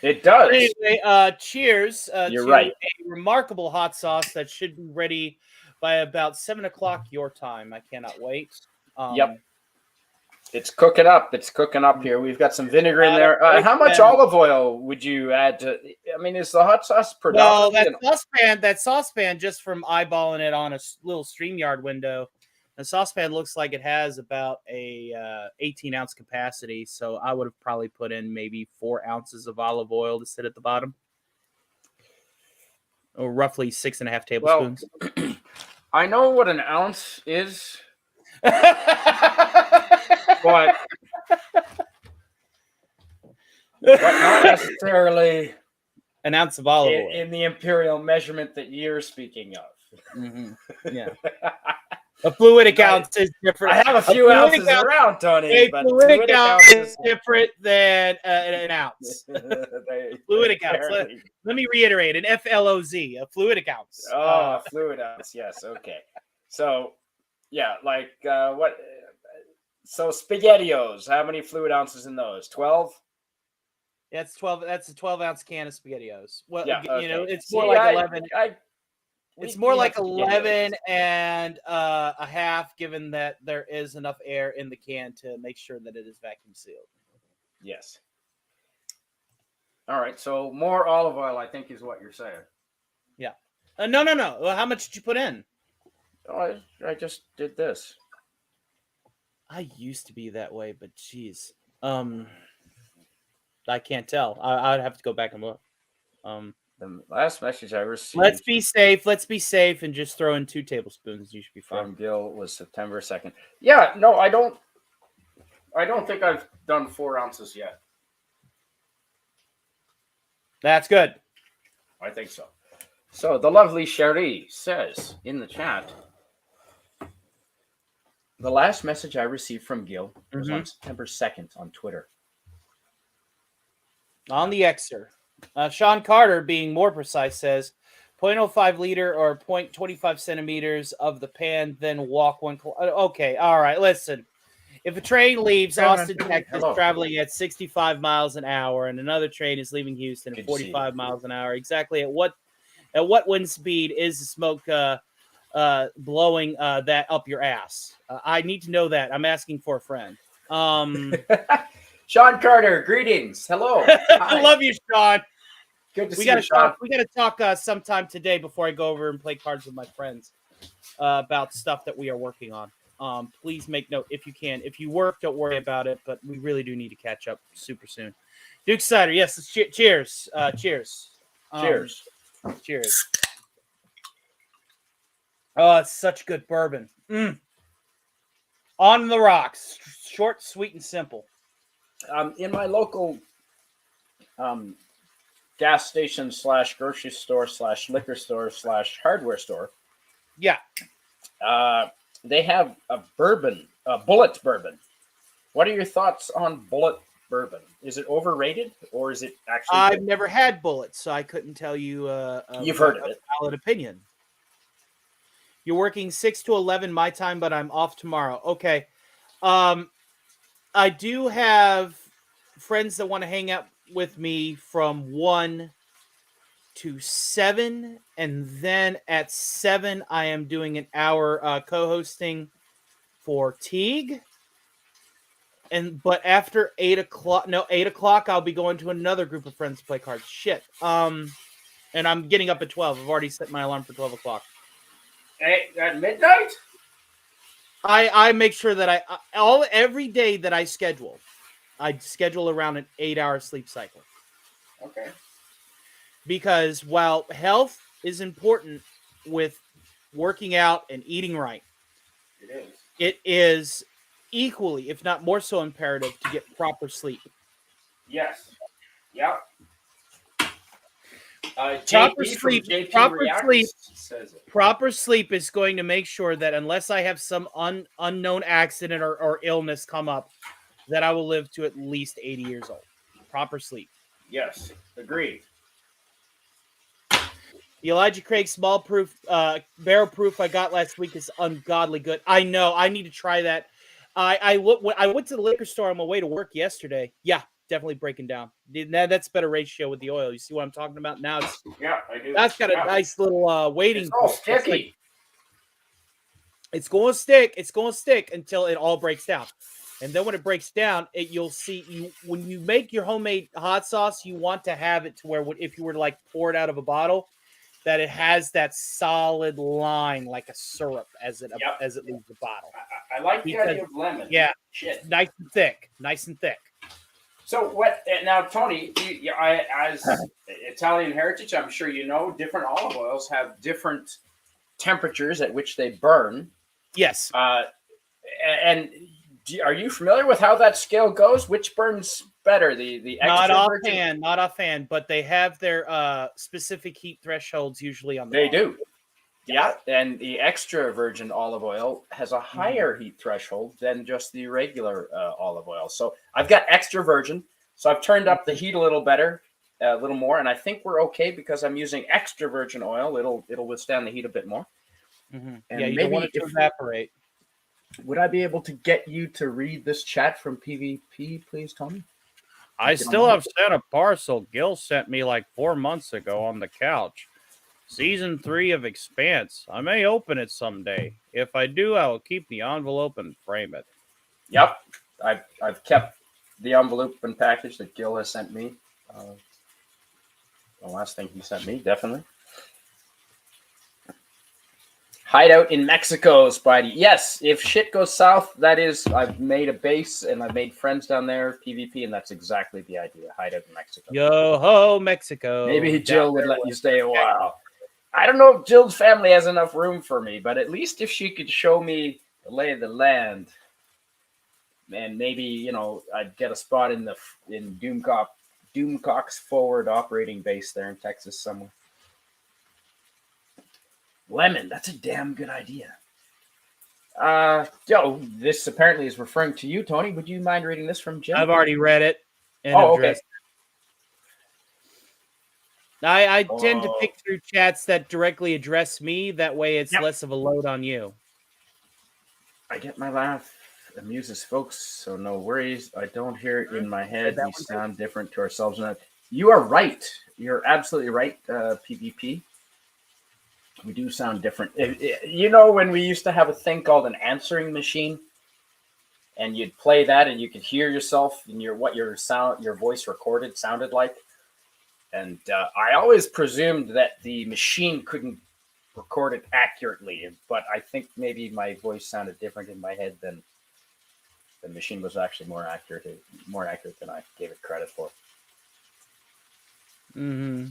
It does. Anyway, cheers You're to right. A remarkable hot sauce that should be ready by about 7 o'clock your time. I cannot wait. Yep. It's cooking up. It's cooking up here. We've got some vinegar in there. How much olive oil would you add to? I mean, is the hot sauce predominantly? Well, that saucepan, just from eyeballing it on a little StreamYard window, the saucepan looks like it has about a 18-ounce capacity. So I would have probably put in maybe 4 ounces of olive oil to sit at the bottom, or roughly 6.5 tablespoons. Well, I know what an ounce is. But not necessarily An ounce of olive oil. in the imperial measurement that you're speaking of. Yeah. A fluidic ounce is different. I have a few ounces around, Tony. A but fluidic ounce is different than an ounce. Fluidic ounce. Let me reiterate: an FLOZ, a fluidic ounce. Oh, a fluid ounce. Yes. Okay. So, yeah, like what? So SpaghettiOs. How many fluid ounces in those? 12. That's 12. That's a 12-ounce can of SpaghettiOs. Well, Yeah, you know, okay. it's more like 11. It's more we like have 11 SpaghettiOs. and a half, given that there is enough air in the can to make sure that it is vacuum sealed. Yes. All right. So more olive oil, I think, is what you're saying. Yeah. No. Well, how much did you put in? Oh, I just did this. I used to be that way, but geez, I can't tell. I'd have to go back and look. The last message I received. Let's be safe. Let's be safe and just throw in 2 tablespoons. You should be fine. From Gil was September 2nd. Yeah, no, I don't think I've done 4 ounces yet. That's good. I think so. So the lovely Cherie says in the chat, the last message I received from Gil was on September 2nd on Twitter. On the Xer. Sean Carter, being more precise, says 0.05 liter or 0.25 centimeters of the pan, then walk 1 kilometer. Okay, all right, listen. If a train leaves Austin, Texas, traveling at 65 miles an hour, and another train is leaving Houston at 45 miles an hour, exactly at what wind speed is the smoke blowing that up your ass? I need to know that. I'm asking for a friend. Sean Carter, greetings. Hello. I love you, Sean. Good to see you, Sean. We got to talk sometime today before I go over and play cards with my friends about stuff that we are working on. Please make note if you can. If you work, don't worry about it, but we really do need to catch up super soon. Duke Cider, yes, cheers. Cheers. Cheers. Oh, it's such good bourbon. On the rocks. Short, sweet, and simple. In my local gas station / grocery store / liquor store / hardware store. Yeah. They have a bourbon, Bullet bourbon. What are your thoughts on Bullet bourbon? Is it overrated or is it actually? I've never had Bullet, so I couldn't tell you. You've heard of it. Valid opinion. You're working 6 to 11 my time, but I'm off tomorrow. Okay. I do have friends that want to hang out with me from 1 to 7, and then at 7 I am doing an hour co-hosting for Teague. But after 8 o'clock I'll be going to another group of friends to play cards. Shit. And I'm getting up at 12. I've already set my alarm for 12 o'clock. At midnight? I make sure that every day that I schedule around an 8-hour sleep cycle. Okay. Because while health is important with working out and eating right, it is equally, if not more so, imperative to get proper sleep. Yes. Yeah. Proper sleep is going to make sure that unless I have some unknown accident or illness come up, that I will live to at least 80 years old. Proper sleep. Yes, agreed. The Elijah Craig small proof, barrel proof I got last week is ungodly good. I know. I need to try that. I went to the liquor store on my way to work yesterday. Yeah, definitely breaking down. That's better ratio with the oil. You see what I'm talking about? Now it's I do. That's got a nice little waiting. It's all sticky. It's going to stick. It's going to stick until it all breaks down. And then when it breaks down, you'll see when you make your homemade hot sauce, you want to have it to where if you were to like pour it out of a bottle, that it has that solid line like a syrup as it leaves the bottle. I like the idea of lemon. Yeah, shit, nice and thick. So what now, Tony? As Italian heritage, I'm sure you know different olive oils have different temperatures at which they burn. Yes. And are you familiar with how that scale goes? Which burns better? The Not extra virgin? offhand, not offhand, but they have their specific heat thresholds usually on the They bottom. do. Yeah, and the extra virgin olive oil has a higher heat threshold than just the regular olive oil. So I've got extra virgin. So I've turned up the heat a little better, a little more, and I think we're okay because I'm using extra virgin oil. It'll withstand the heat a bit more. Mm-hmm. And Yeah, you don't want it to evaporate. Would I be able to get you to read this chat from PvP, please, Tony? I still have sent a parcel Gil sent me like 4 months ago on the couch. Season 3 of Expanse. I may open it someday. If I do, I will keep the envelope and frame it. Yep, I've kept the envelope and package that Gil has sent me. The last thing he sent me, definitely. Hideout in Mexico, Spidey. Yes, if shit goes south, that is, I've made a base and I've made friends down there, PvP, and that's exactly the idea. Hideout in Mexico. Yo ho, Mexico. Maybe Jill would let you stay a while. I don't know if Jill's family has enough room for me, but at least if she could show me the lay of the land, and maybe, you know, I'd get a spot in Doomcock's forward operating base there in Texas somewhere. Lemon, that's a damn good idea. This apparently is referring to you, Tony. Would you mind reading this from Jim? I've already read it. And okay. I tend to pick through chats that directly address me. That way it's less of a load on you. I get my laugh. Amuses folks, so no worries. I don't hear it in my head. We sound different to ourselves. You are right. You're absolutely right, PvP. We do sound different. You know, when we used to have a thing called an answering machine, and you'd play that, and you could hear yourself and what your voice recorded sounded like. And I always presumed that the machine couldn't record it accurately, but I think maybe my voice sounded different in my head than the machine was actually more accurate than I gave it credit for. Mm-hmm.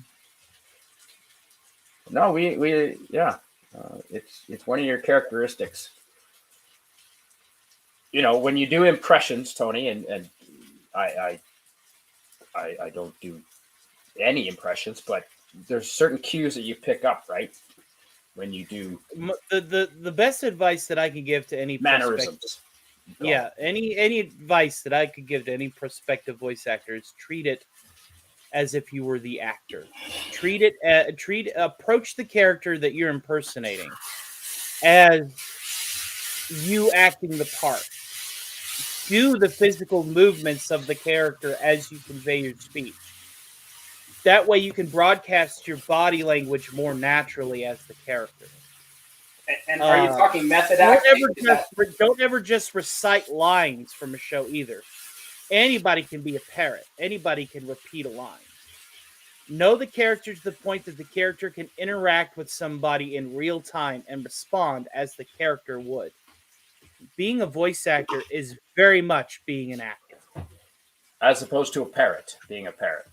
No, it's one of your characteristics. You know, when you do impressions, Tony, and I don't do any impressions, but there's certain cues that you pick up, right? When you do the best advice that I can give to any mannerisms. Any advice that I could give to any prospective voice actor is treat it as if you were the actor. Approach the character that you're impersonating as you acting the part. Do the physical movements of the character as you convey your speech. That way you can broadcast your body language more naturally as the character. And are you talking method acting? Don't ever just recite lines from a show either. Anybody can be a parrot. Anybody can repeat a line. Know the character to the point that the character can interact with somebody in real time and respond as the character would. Being a voice actor is very much being an actor. As opposed to a parrot, being a parrot.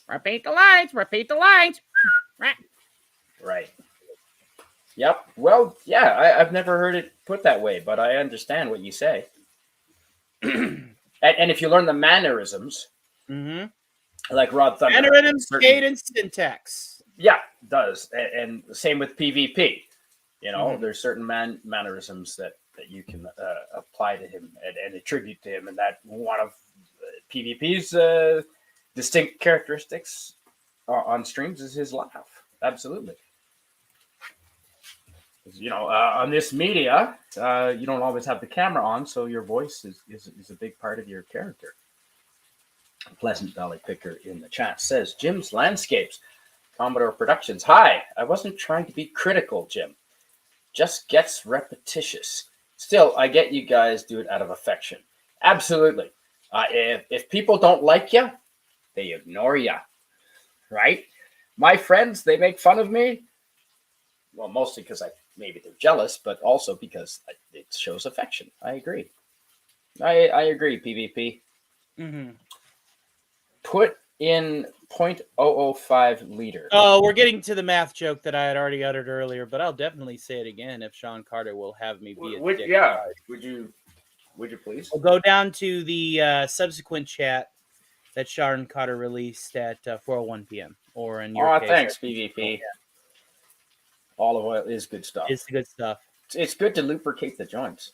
Repeat the lines. Repeat the lines. Right. Yep. Well, yeah, I've never heard it put that way, but I understand what you say. and if you learn the mannerisms, like Rod Thunder. Mannerisms, cadence, syntax. Yeah, it does. And the same with PvP. You know, there's certain mannerisms that you can apply to him and attribute to him, and that one of PvP's distinct characteristics on streams is his laugh. Absolutely. You know, on this media, you don't always have the camera on, so your voice is a big part of your character. Pleasant Valley Picker in the chat says, Jim's Landscapes, Commodore Productions. Hi, I wasn't trying to be critical, Jim. Just gets repetitious. Still, I get you guys do it out of affection. Absolutely. If people don't like you, they ignore you, right? My friends, they make fun of me. Well, mostly because maybe they're jealous, but also because it shows affection. I agree. I agree, PvP. Put in 0.005 liter. Oh, we're getting to the math joke that I had already uttered earlier, but I'll definitely say it again if Sean Carter will have me be a dick. Yeah, would you Would you please? We'll go down to the subsequent chat that Sharon Carter released at 4:01 p.m. Or in your case, Thanks, PvP. Olive oil is good stuff. It's the good stuff. It's good to lubricate the joints.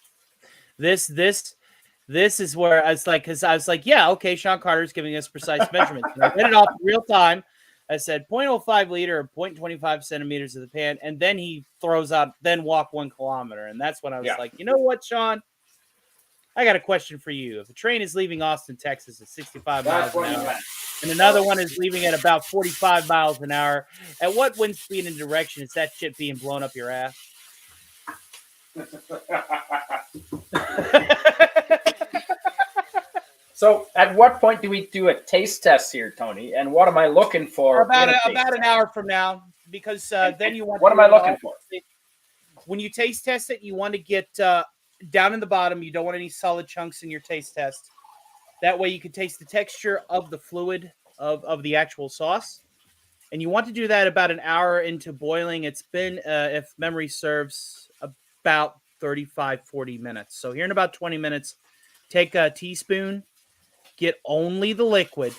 This is where I was like, because I was like, yeah, okay, Sean Carter's giving us precise measurements. And I did it off in real time. I said 0.05 liter or 0.25 centimeters of the pan, and then he throws out, then walk 1 kilometer. And that's when I was like, you know what, Sean? I got a question for you. If a train is leaving Austin, Texas at 65 miles an hour, and another one is leaving at about 45 miles an hour, at what wind speed and direction is that shit being blown up your ass? So, at what point do we do a taste test here, Tony? And what am I looking for? About an hour from now, because then you want. What am I looking for? When you taste test it, you want to get down in the bottom. You don't want any solid chunks in your taste test. That way, you can taste the texture of the fluid of the actual sauce. And you want to do that about an hour into boiling. It's been, if memory serves, about 35, 40 minutes. So here in about 20 minutes, take a teaspoon, get only the liquid,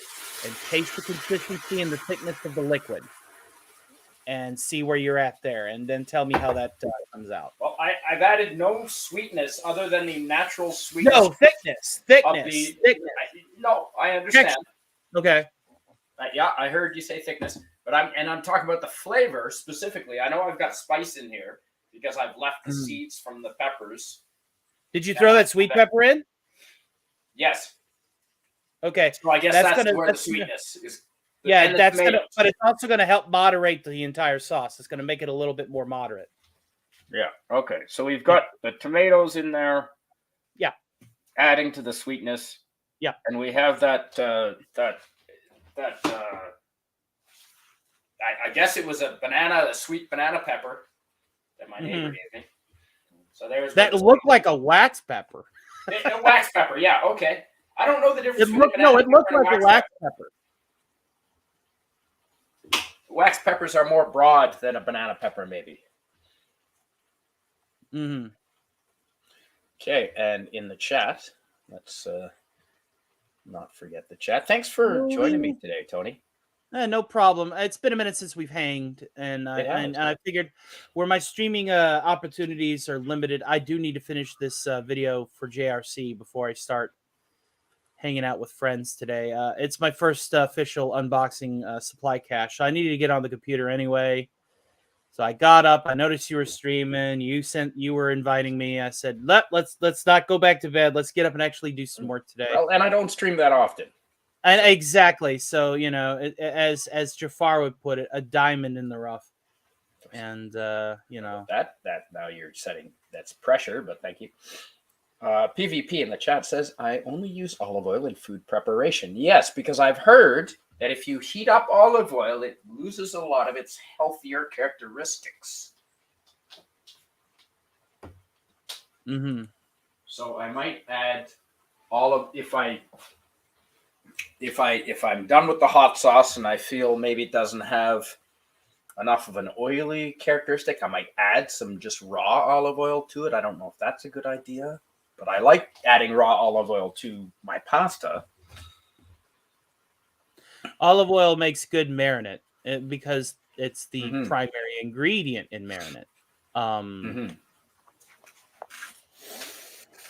and taste the consistency and the thickness of the liquid. And see where you're at there. And then tell me how that comes out. Well, I've added no sweetness other than the natural sweetness. No, thickness. No, I understand. Texture. Okay. Yeah, I heard you say thickness, but I'm talking about the flavor specifically. I know I've got spice in here because I've left the seeds from the peppers. Did you throw that sweet pepper in? Yes. Okay. So I guess that's where the sweetness is. Yeah, but it's also gonna help moderate the entire sauce. It's gonna make it a little bit more moderate. Yeah. Okay. So we've got the tomatoes in there. Yeah. Adding to the sweetness. Yeah. And we have that I guess it was a sweet banana pepper that my neighbor gave me. So there's that looked like a wax pepper. A wax pepper, yeah, okay. I don't know the difference. It looked like a wax pepper. Wax peppers are more broad than a banana pepper, maybe. Mm-hmm. Okay, and in the chat, let's not forget the chat. Thanks for joining me today, Tony. No problem. It's been a minute since we've hanged, and I figured where my streaming opportunities are limited, I do need to finish this video for JRC before I start hanging out with friends today. It's my first official unboxing supply cache. So I needed to get on the computer anyway. So I got up. I noticed you were streaming. You were inviting me. I said, let's not go back to bed. Let's get up and actually do some work today. Well, and I don't stream that often. And exactly. So, as Jafar would put it, a diamond in the rough. And that now you're setting that's pressure, but thank you. PvP in the chat says, I only use olive oil in food preparation. Yes, because I've heard that if you heat up olive oil, it loses a lot of its healthier characteristics. Mm-hmm. So I might add if I'm done with the hot sauce and I feel maybe it doesn't have enough of an oily characteristic, I might add some just raw olive oil to it. I don't know if that's a good idea. But I like adding raw olive oil to my pasta. Olive oil makes good marinade because it's the primary ingredient in marinade.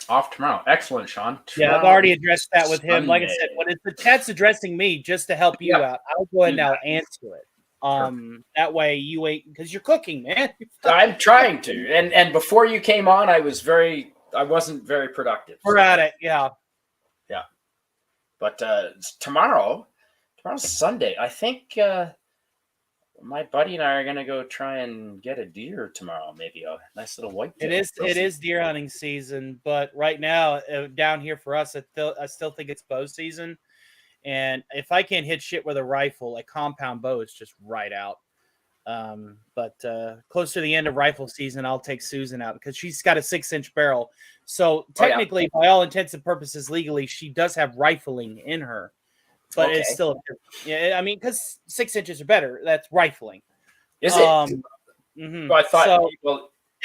Off tomorrow. Excellent, Sean. Yeah, I've already addressed that with him. Like I said, when the chat's addressing me just to help you out, I'll go ahead and I'll answer it. That way you ain't, because you're cooking, man. I'm trying to. And before you came on, I wasn't very productive. We're at it, yeah. Yeah. But tomorrow's Sunday. I think my buddy and I are gonna go try and get a deer tomorrow. Maybe a nice little white deer. It is deer hunting season, but right now down here for us, I still think it's bow season. And if I can't hit shit with a rifle, a compound bow is just right out. But close to the end of rifle season, I'll take Susan out because she's got a 6-inch barrel. So technically, by all intents and purposes, legally, she does have rifling in her. But it's still, because 6 inches are better. That's rifling. Is it? Mm-hmm. Well, I thought,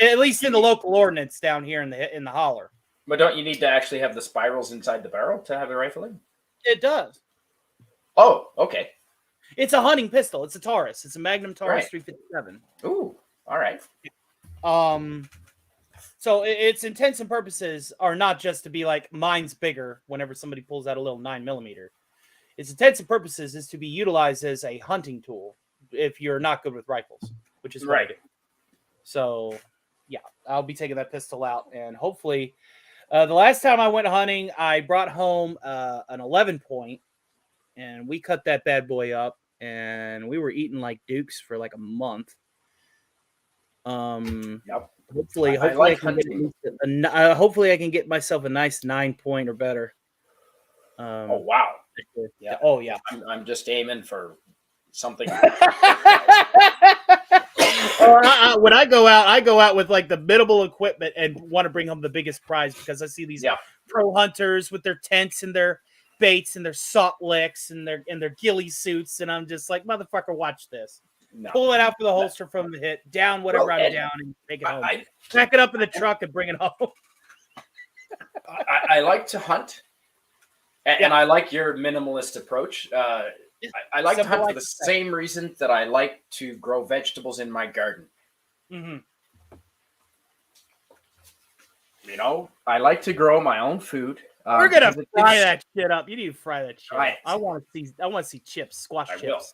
at least in the local ordinance down here in the holler. But don't you need to actually have the spirals inside the barrel to have a rifling? It does. Oh, okay. It's a hunting pistol. It's a Taurus. It's a Magnum Taurus Right. 357. Ooh, all right. So its intents and purposes are not just to be like mine's bigger whenever somebody pulls out a little 9mm. Its intents and purposes is to be utilized as a hunting tool if you're not good with rifles, which is what I Right. do. So yeah, I'll be taking that pistol out, and hopefully, the last time I went hunting, I brought home an 11 point, and we cut that bad boy up, and we were eating like dukes for like a month. Yep. Hopefully, I like hopefully I can get myself a nice 9 point or better. Oh wow. Yeah. Oh yeah. I'm just aiming for something. When I go out with like the minimal equipment and want to bring home the biggest prize because I see these pro hunters with their tents and their baits and their salt licks and their ghillie suits, and I'm just like, motherfucker, watch this. No. Pull it out for the holster from the hit, down whatever I'm down, and take it home. Pack it up in the truck and bring it home. I like to hunt, and I like your minimalist approach. I like to hunt for the same reason that I like to grow vegetables in my garden. Mm-hmm. You know, I like to grow my own food. We're gonna fry that shit up. You need to fry that shit. Right. I want to see chips, squash chips.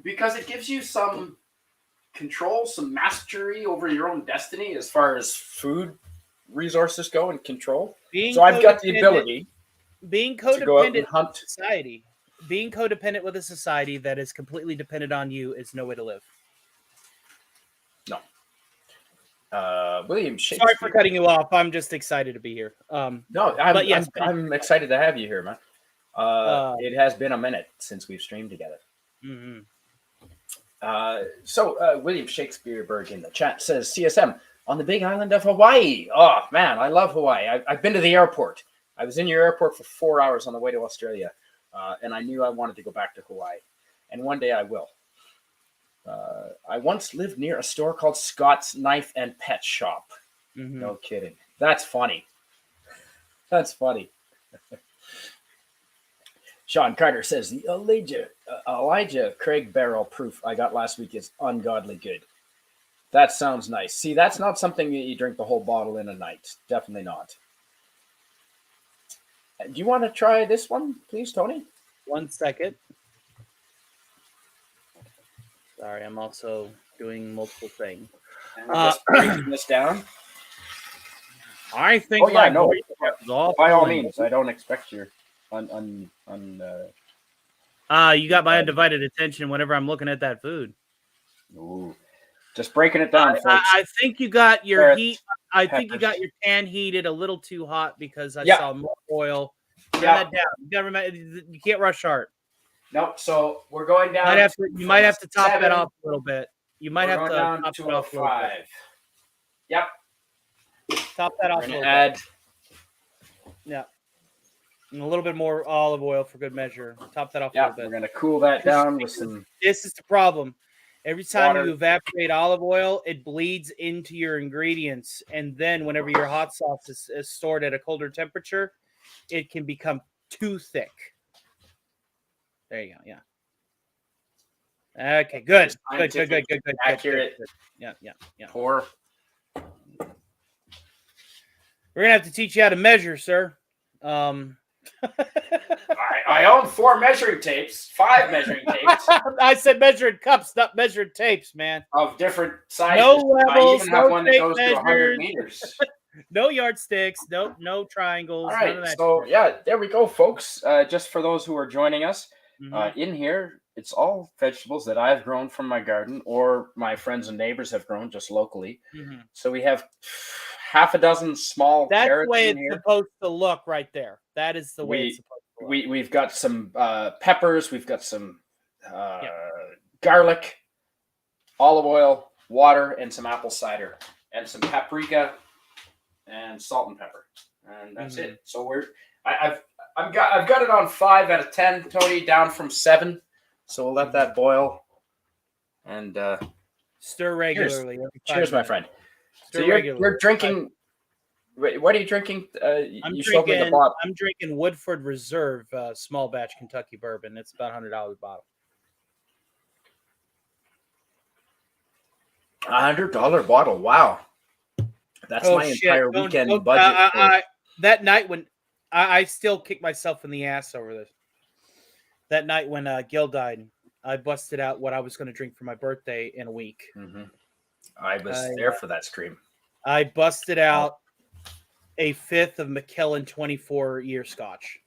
Because it gives you some control, some mastery over your own destiny as far as food resources go and control. So I've got the ability being to go out and hunt. Society. Being codependent with a society that is completely dependent on you is no way to live. No. William Shakespeare. Sorry for cutting you off. I'm just excited to be here. No, I'm excited to have you here, man. It has been a minute since we've streamed together. Mm-hmm. William Shakespeareberg in the chat says, CSM, on the big island of Hawaii. Oh, man, I love Hawaii. I've been to the airport. I was in your airport for 4 hours on the way to Australia, and I knew I wanted to go back to Hawaii. And one day I will. I once lived near a store called Scott's Knife and Pet Shop. Mm-hmm. No kidding. That's funny. That's funny. Sean Carter says, the Elijah Craig barrel proof I got last week is ungodly good. That sounds nice. See, that's not something that you drink the whole bottle in a night. Definitely not. Do you want to try this one, please, Tony? 1 second. Sorry, I'm also doing multiple things. Just breaking this down. I think by all means, I don't expect your you got my undivided attention whenever I'm looking at that food. Ooh. Just breaking it down, folks. I think you got your heat. I think you got your pan heated a little too hot because I saw more oil. Turn that down. You gotta remember, you can't rush hard. Nope. So we're going down. You might have to top that off a little bit. You might have to down top to it off a little bit. Yep. Top that off a little bit. Yeah. And a little bit more olive oil for good measure. Top that off a little bit. We're gonna cool that down with some. This is the problem. Every time water. you evaporate olive oil, it bleeds into your ingredients, and then whenever your hot sauce is stored at a colder temperature, it can become too thick. There you go. Yeah. Okay. Good. Good. Accurate. Good. Yeah. Pour. We're gonna have to teach you how to measure, sir. I own 4 measuring tapes, 5 measuring tapes. I said measuring cups, not measured tapes, man. Of different sizes. No levels, I even have one that goes to 100 meters. No yardsticks, no triangles. All right, none of that so shit. there we go, folks. Just for those who are joining us, in here, it's all vegetables that I've grown from my garden or my friends and neighbors have grown just locally. Mm-hmm. So we have half a dozen small carrots the way in here. Supposed to look right there. That is the way it's supposed to look. We've got some peppers, we've got some garlic, olive oil, water, and some apple cider, and some paprika, and salt and pepper, and that's it. So I've got it on 5 out of 10, Tony, down from 7. So we'll let that boil and stir regularly. Cheers, my friend. Stir so you're drinking Wait, what are you drinking? I'm You showed me the drinking. bottle. I'm drinking Woodford Reserve small batch Kentucky bourbon. It's about $100 a bottle. $100 bottle. Wow, that's my entire weekend budget. That night when I still kick myself in the ass over this. That night when Gil died, I busted out what I was going to drink for my birthday in a week. I was there for that stream. I busted out a fifth of Macallan 24-year Scotch.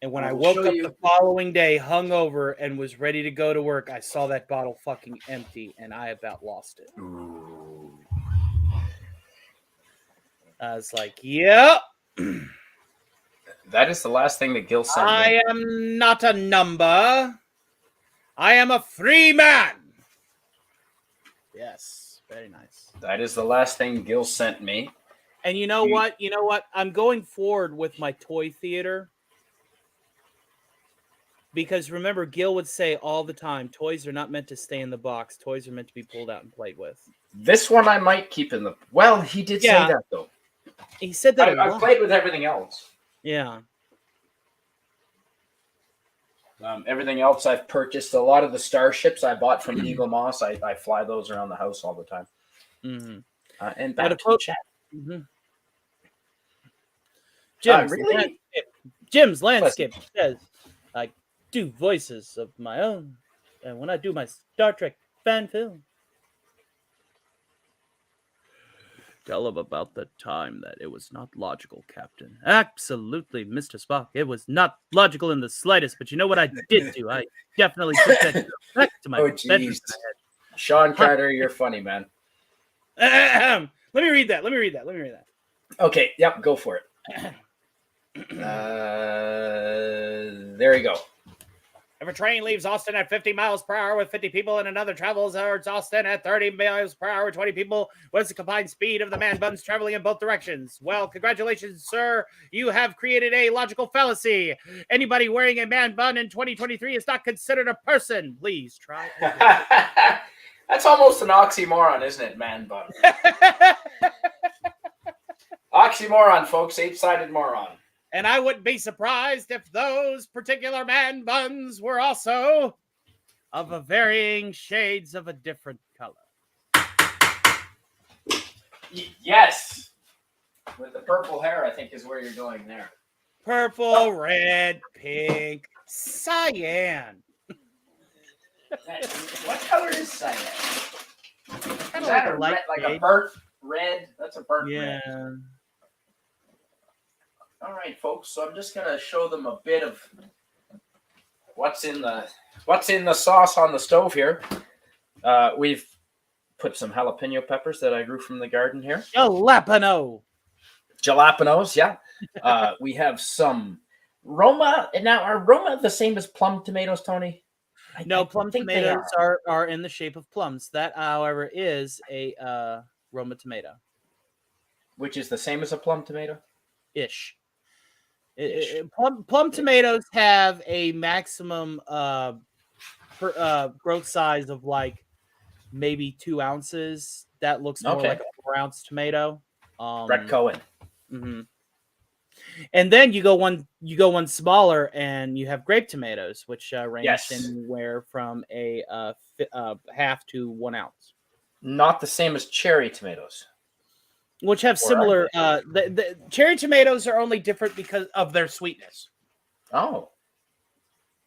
And when I woke up the following day, hungover, and was ready to go to work, I saw that bottle fucking empty, and I about lost it. Ooh. I was like, yep. That is the last thing that Gil sent me. I am not a number. I am a free man. Yes, very nice. That is the last thing Gil sent me. And you know what? You know what? I'm going forward with my toy theater. Because remember, Gil would say all the time, toys are not meant to stay in the box. Toys are meant to be pulled out and played with. This one I might keep in the... Well, he did say that, though. He said that I played with everything else. Yeah. Everything else I've purchased. A lot of the starships I bought from Eagle Moss. I fly those around the house all the time. And back to the chat. Jim's Landscape says, I do voices of my own. And when I do my Star Trek fan film, tell him about the time that it was not logical, Captain. Absolutely, Mr. Spock. It was not logical in the slightest, but you know what I did do? I definitely took that back to my jeez. Sean Carter, you're funny, man. Let me read that. Okay, yep, go for it. There you go. If a train leaves Austin at 50 miles per hour with 50 people and another travels towards Austin at 30 miles per hour with 20 people, what is the combined speed of the man buns traveling in both directions? Well, congratulations, sir. You have created a logical fallacy. Anybody wearing a man bun in 2023 is not considered a person. Please try. That's almost an oxymoron, isn't it, man bun? Oxymoron, folks. 8-sided moron. And I wouldn't be surprised if those particular man buns were also of a varying shades of a different color. Yes. With the purple hair, I think is where you're going there. Purple, red, pink, cyan. What color is cyan? Is that a light like a burnt red? That's a burnt red. Yeah. All right, folks. So I'm just gonna show them a bit of what's in the sauce on the stove here. We've put some jalapeno peppers that I grew from the garden here. Jalapenos, yeah. We have some Roma. Now, are Roma the same as plum tomatoes, Tony? No, plum tomatoes are in the shape of plums. That, however, is a Roma tomato. Which is the same as a plum tomato? Ish. Plum tomatoes have a maximum growth size of like maybe 2 ounces. That looks more like a 4-ounce tomato. Brett Cohen. Mm-hmm. And then you go one smaller, and you have grape tomatoes, which range anywhere from a half to 1 ounce. Not the same as cherry tomatoes. Which have similar. The cherry tomatoes are only different because of their sweetness. Oh.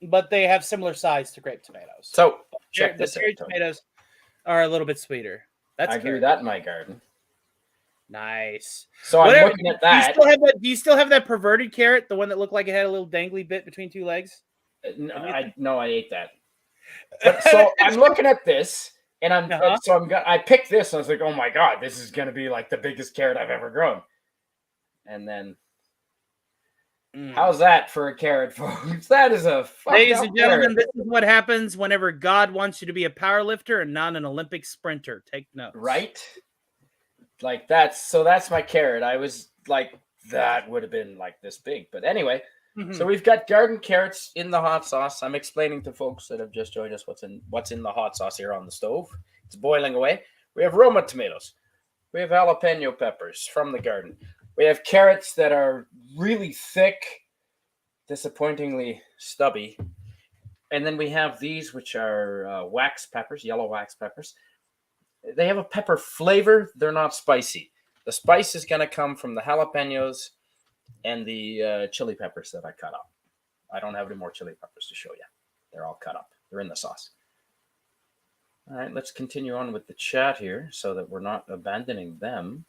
But they have similar size to grape tomatoes. So check this out. Cherry tomatoes are a little bit sweeter. I grew that in my garden. Nice. So I'm looking at that. Do you still have that perverted carrot, the one that looked like it had a little dangly bit between 2 legs? No, I ate that. But, so I'm looking at this. And I picked this, and I was like, "Oh my god, this is gonna be like the biggest carrot I've ever grown." And then, how's that for a carrot, folks? That is a ladies and gentlemen. This is what happens whenever God wants you to be a power lifter and not an Olympic sprinter. Take notes, right? Like that's my carrot. I was like, that would have been like this big, but anyway. So we've got garden carrots in the hot sauce. I'm explaining to folks that have just joined us what's in the hot sauce here on the stove. It's boiling away. We have Roma tomatoes. We have jalapeno peppers from the garden. We have carrots that are really thick, disappointingly stubby. And then we have these, which are wax peppers, yellow wax peppers. They have a pepper flavor. They're not spicy. The spice is going to come from the jalapenos and the chili peppers that I cut up. I don't have any more chili peppers to show you. They're all cut up. They're in the sauce. All right, let's continue on with the chat here so that we're not abandoning them.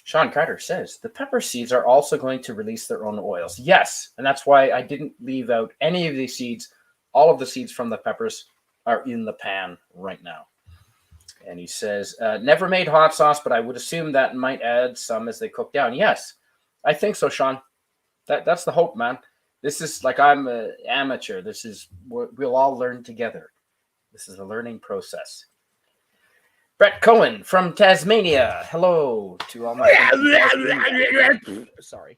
Sean Carter says, the pepper seeds are also going to release their own oils. Yes, and that's why I didn't leave out any of these seeds. All of the seeds from the peppers are in the pan right now. And he says, never made hot sauce, but I would assume that might add some as they cook down. Yes, I think so, Sean. That's the hope, man. This is like I'm an amateur. This is we'll all learn together. This is a learning process. Brett Cohen from Tasmania. Hello to all my friends. Sorry.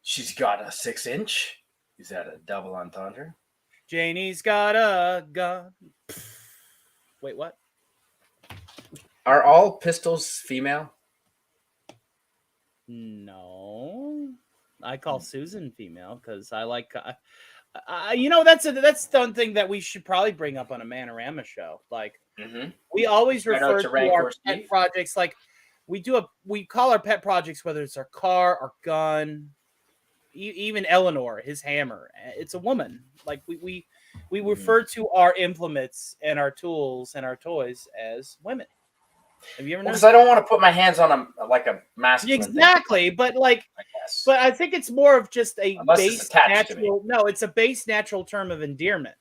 She's got a 6-inch. Is that a double entendre? Janie's got a gun. Wait, what? Are all pistols female? No. I call Susan female because I like... that's the one thing that we should probably bring up on a Manorama show. Like, we always refer to our pet projects like we call our pet projects, whether it's our car, our gun, even Eleanor, his hammer. It's a woman. Like we refer to our implements and our tools and our toys as women. Have you ever noticed? Because I don't want to put my hands on a masculine. Exactly, but like, but I think it's more of just a base natural. No, it's a base natural term of endearment,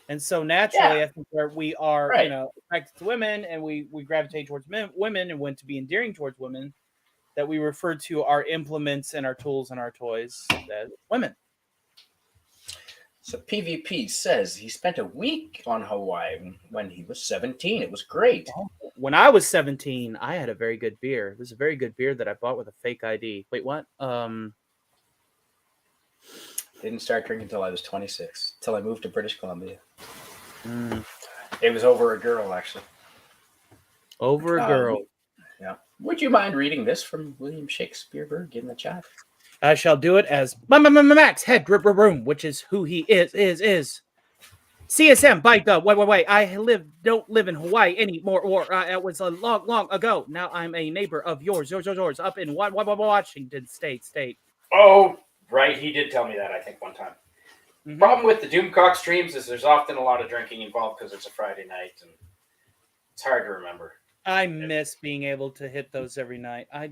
and so naturally, I think where we are, attracted to women, and we gravitate towards women, and want to be endearing towards women, that we refer to our implements and our tools and our toys as women. So PvP says he spent a week on Hawaii when he was 17. It was great. When I was 17, I had a very good beer. It was a very good beer that I bought with a fake ID. Wait, what? Didn't start drinking until I was 26, until I moved to British Columbia. It was over a girl, actually. Over a girl. Yeah. Would you mind reading this from William Shakespeare in the chat? I shall do it as Max Head Room, which is who he is. CSM by the wait. I don't live in Hawaii anymore, or it was a long ago. Now I'm a neighbor of yours, up in Washington State. Oh, right. He did tell me that, I think, one time. Problem with the Doomcock streams is there's often a lot of drinking involved because it's a Friday night and it's hard to remember. I miss being able to hit those every night. Are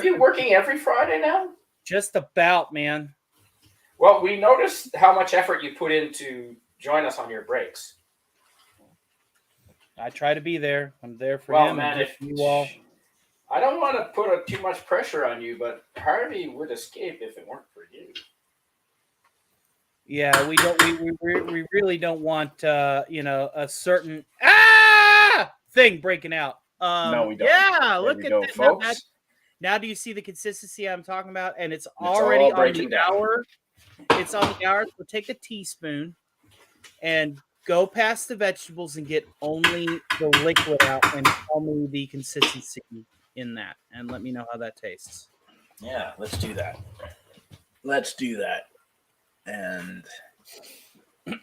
you working every Friday now? Just about, man. Well, we noticed how much effort you put in to join us on your breaks. I try to be there. I'm there for him. Man, if you all. I don't want to put too much pressure on you, but Harvey would escape if it weren't for you. Yeah, we don't. We really don't want a certain thing breaking out. No, we don't. Yeah, look at that, folks. Now, do you see the consistency I'm talking about? And it's already on the hour. It's on the hour. So take a teaspoon and go past the vegetables and get only the liquid out and tell me the consistency in that. And let me know how that tastes. Yeah, let's do that. And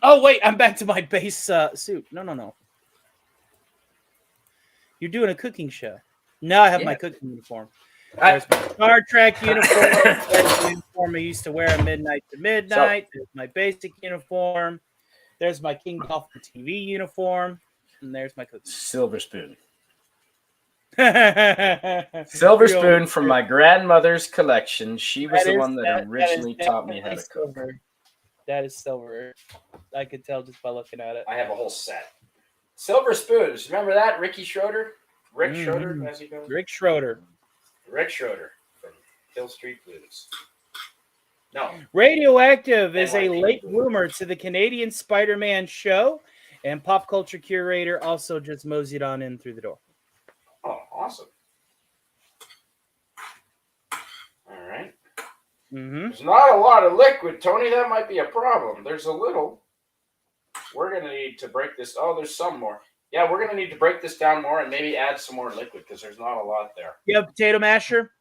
oh, wait, I'm back to my base suit. No. You're doing a cooking show. Now I have my cooking uniform. There's my Star Trek uniform. There's the uniform I used to wear at midnight to midnight. There's my basic uniform. There's my King Dolphin TV uniform. And there's my cooking. Silver spoon. Silver spoon from my grandmother's collection. She was the one that originally taught me how to cook. That is silver. I could tell just by looking at it. I have a whole set. Silver spoons. Remember that? Ricky Schroeder? Rick Schroeder, as he goes? Rick Schroeder from Hill Street Blues. No. Radioactive is a late bloomer to the Canadian Spider-Man show, and pop culture curator also just moseyed on in through the door. Oh, awesome. All right. There's not a lot of liquid, Tony. That might be a problem. There's a little. We're going to need to break this. Oh, there's some more. Yeah, we're gonna need to break this down more and maybe add some more liquid because there's not a lot there. You have potato masher?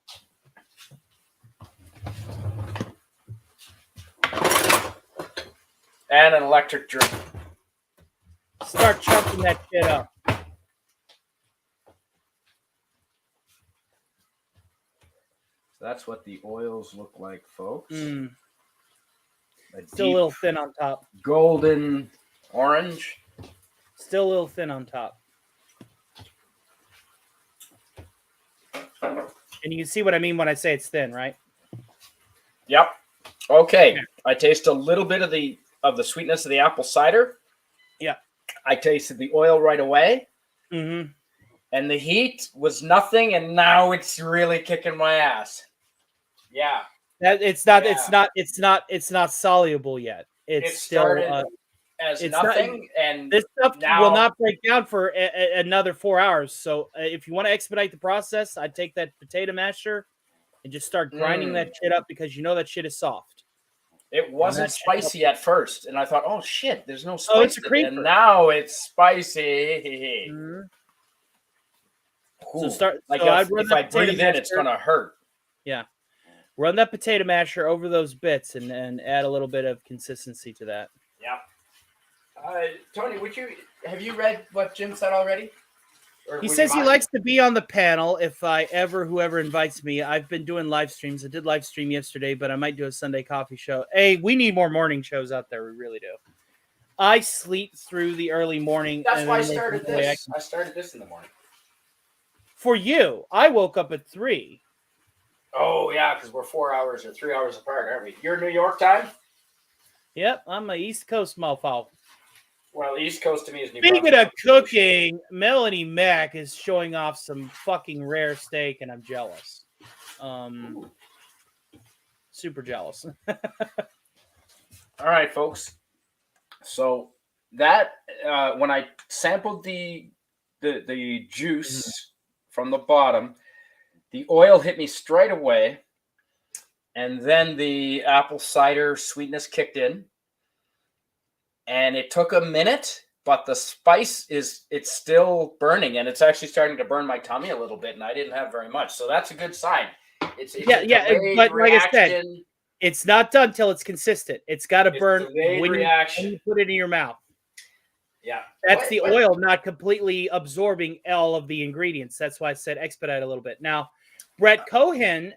And an electric drill. Start chunking that shit up. So that's what the oils look like, folks. Mm, A still a deep little thin on top. golden orange. Still a little thin on top. And you can see what I mean when I say it's thin, right? Yep. Okay. I taste a little bit of the sweetness of the apple cider. Yeah. I tasted the oil right away. Mm-hmm. And the heat was nothing, and now it's really kicking my ass. Yeah. That it's not soluble yet. It's It still started as it's nothing, and this stuff now will not break down for another 4 hours. So if you want to expedite the process, I'd take that potato masher and just start grinding that shit up because you know that shit is soft. it wasn't spicy at first, and I thought, "Oh shit, there's no spice." Oh, it's a in it. creeper. And now it's spicy. Mm-hmm. Ooh. So start. Like So I'd run if I that potato breathe in, it's masher- gonna hurt. Run that potato masher over those bits and add a little bit of consistency to that. Yeah. Tony, have you read what Jim said already? Or He would says you he mind? likes to be on the panel if whoever invites me. I've been doing live streams. I did live stream yesterday, but I might do a Sunday coffee show. Hey, we need more morning shows out there. We really do. I sleep through the early morning. That's and why I then started the way this. I started this in the morning. For you, I woke up at 3. Oh yeah, because we're 4 hours or 3 hours apart, aren't we? You're New York time. Yep, I'm a East Coast mofo. Well, East Coast to me is New Speaking Brunswick. of cooking, Melanie Mack is showing off some fucking rare steak, and I'm jealous. Super jealous. All right, folks. So that when I sampled the juice from the bottom, the oil hit me straight away, and then the apple cider sweetness kicked in, and it took a minute, but the spice it's still burning, and it's actually starting to burn my tummy a little bit, and I didn't have very much, so that's a good sign. It's a delayed but like I said, reaction. it's not done till it's consistent. It's got to It's burn delayed when reaction. you put it in your mouth. Yeah, That's the oil not completely absorbing all of the ingredients. That's why I said expedite a little bit. Now, Brett Cohen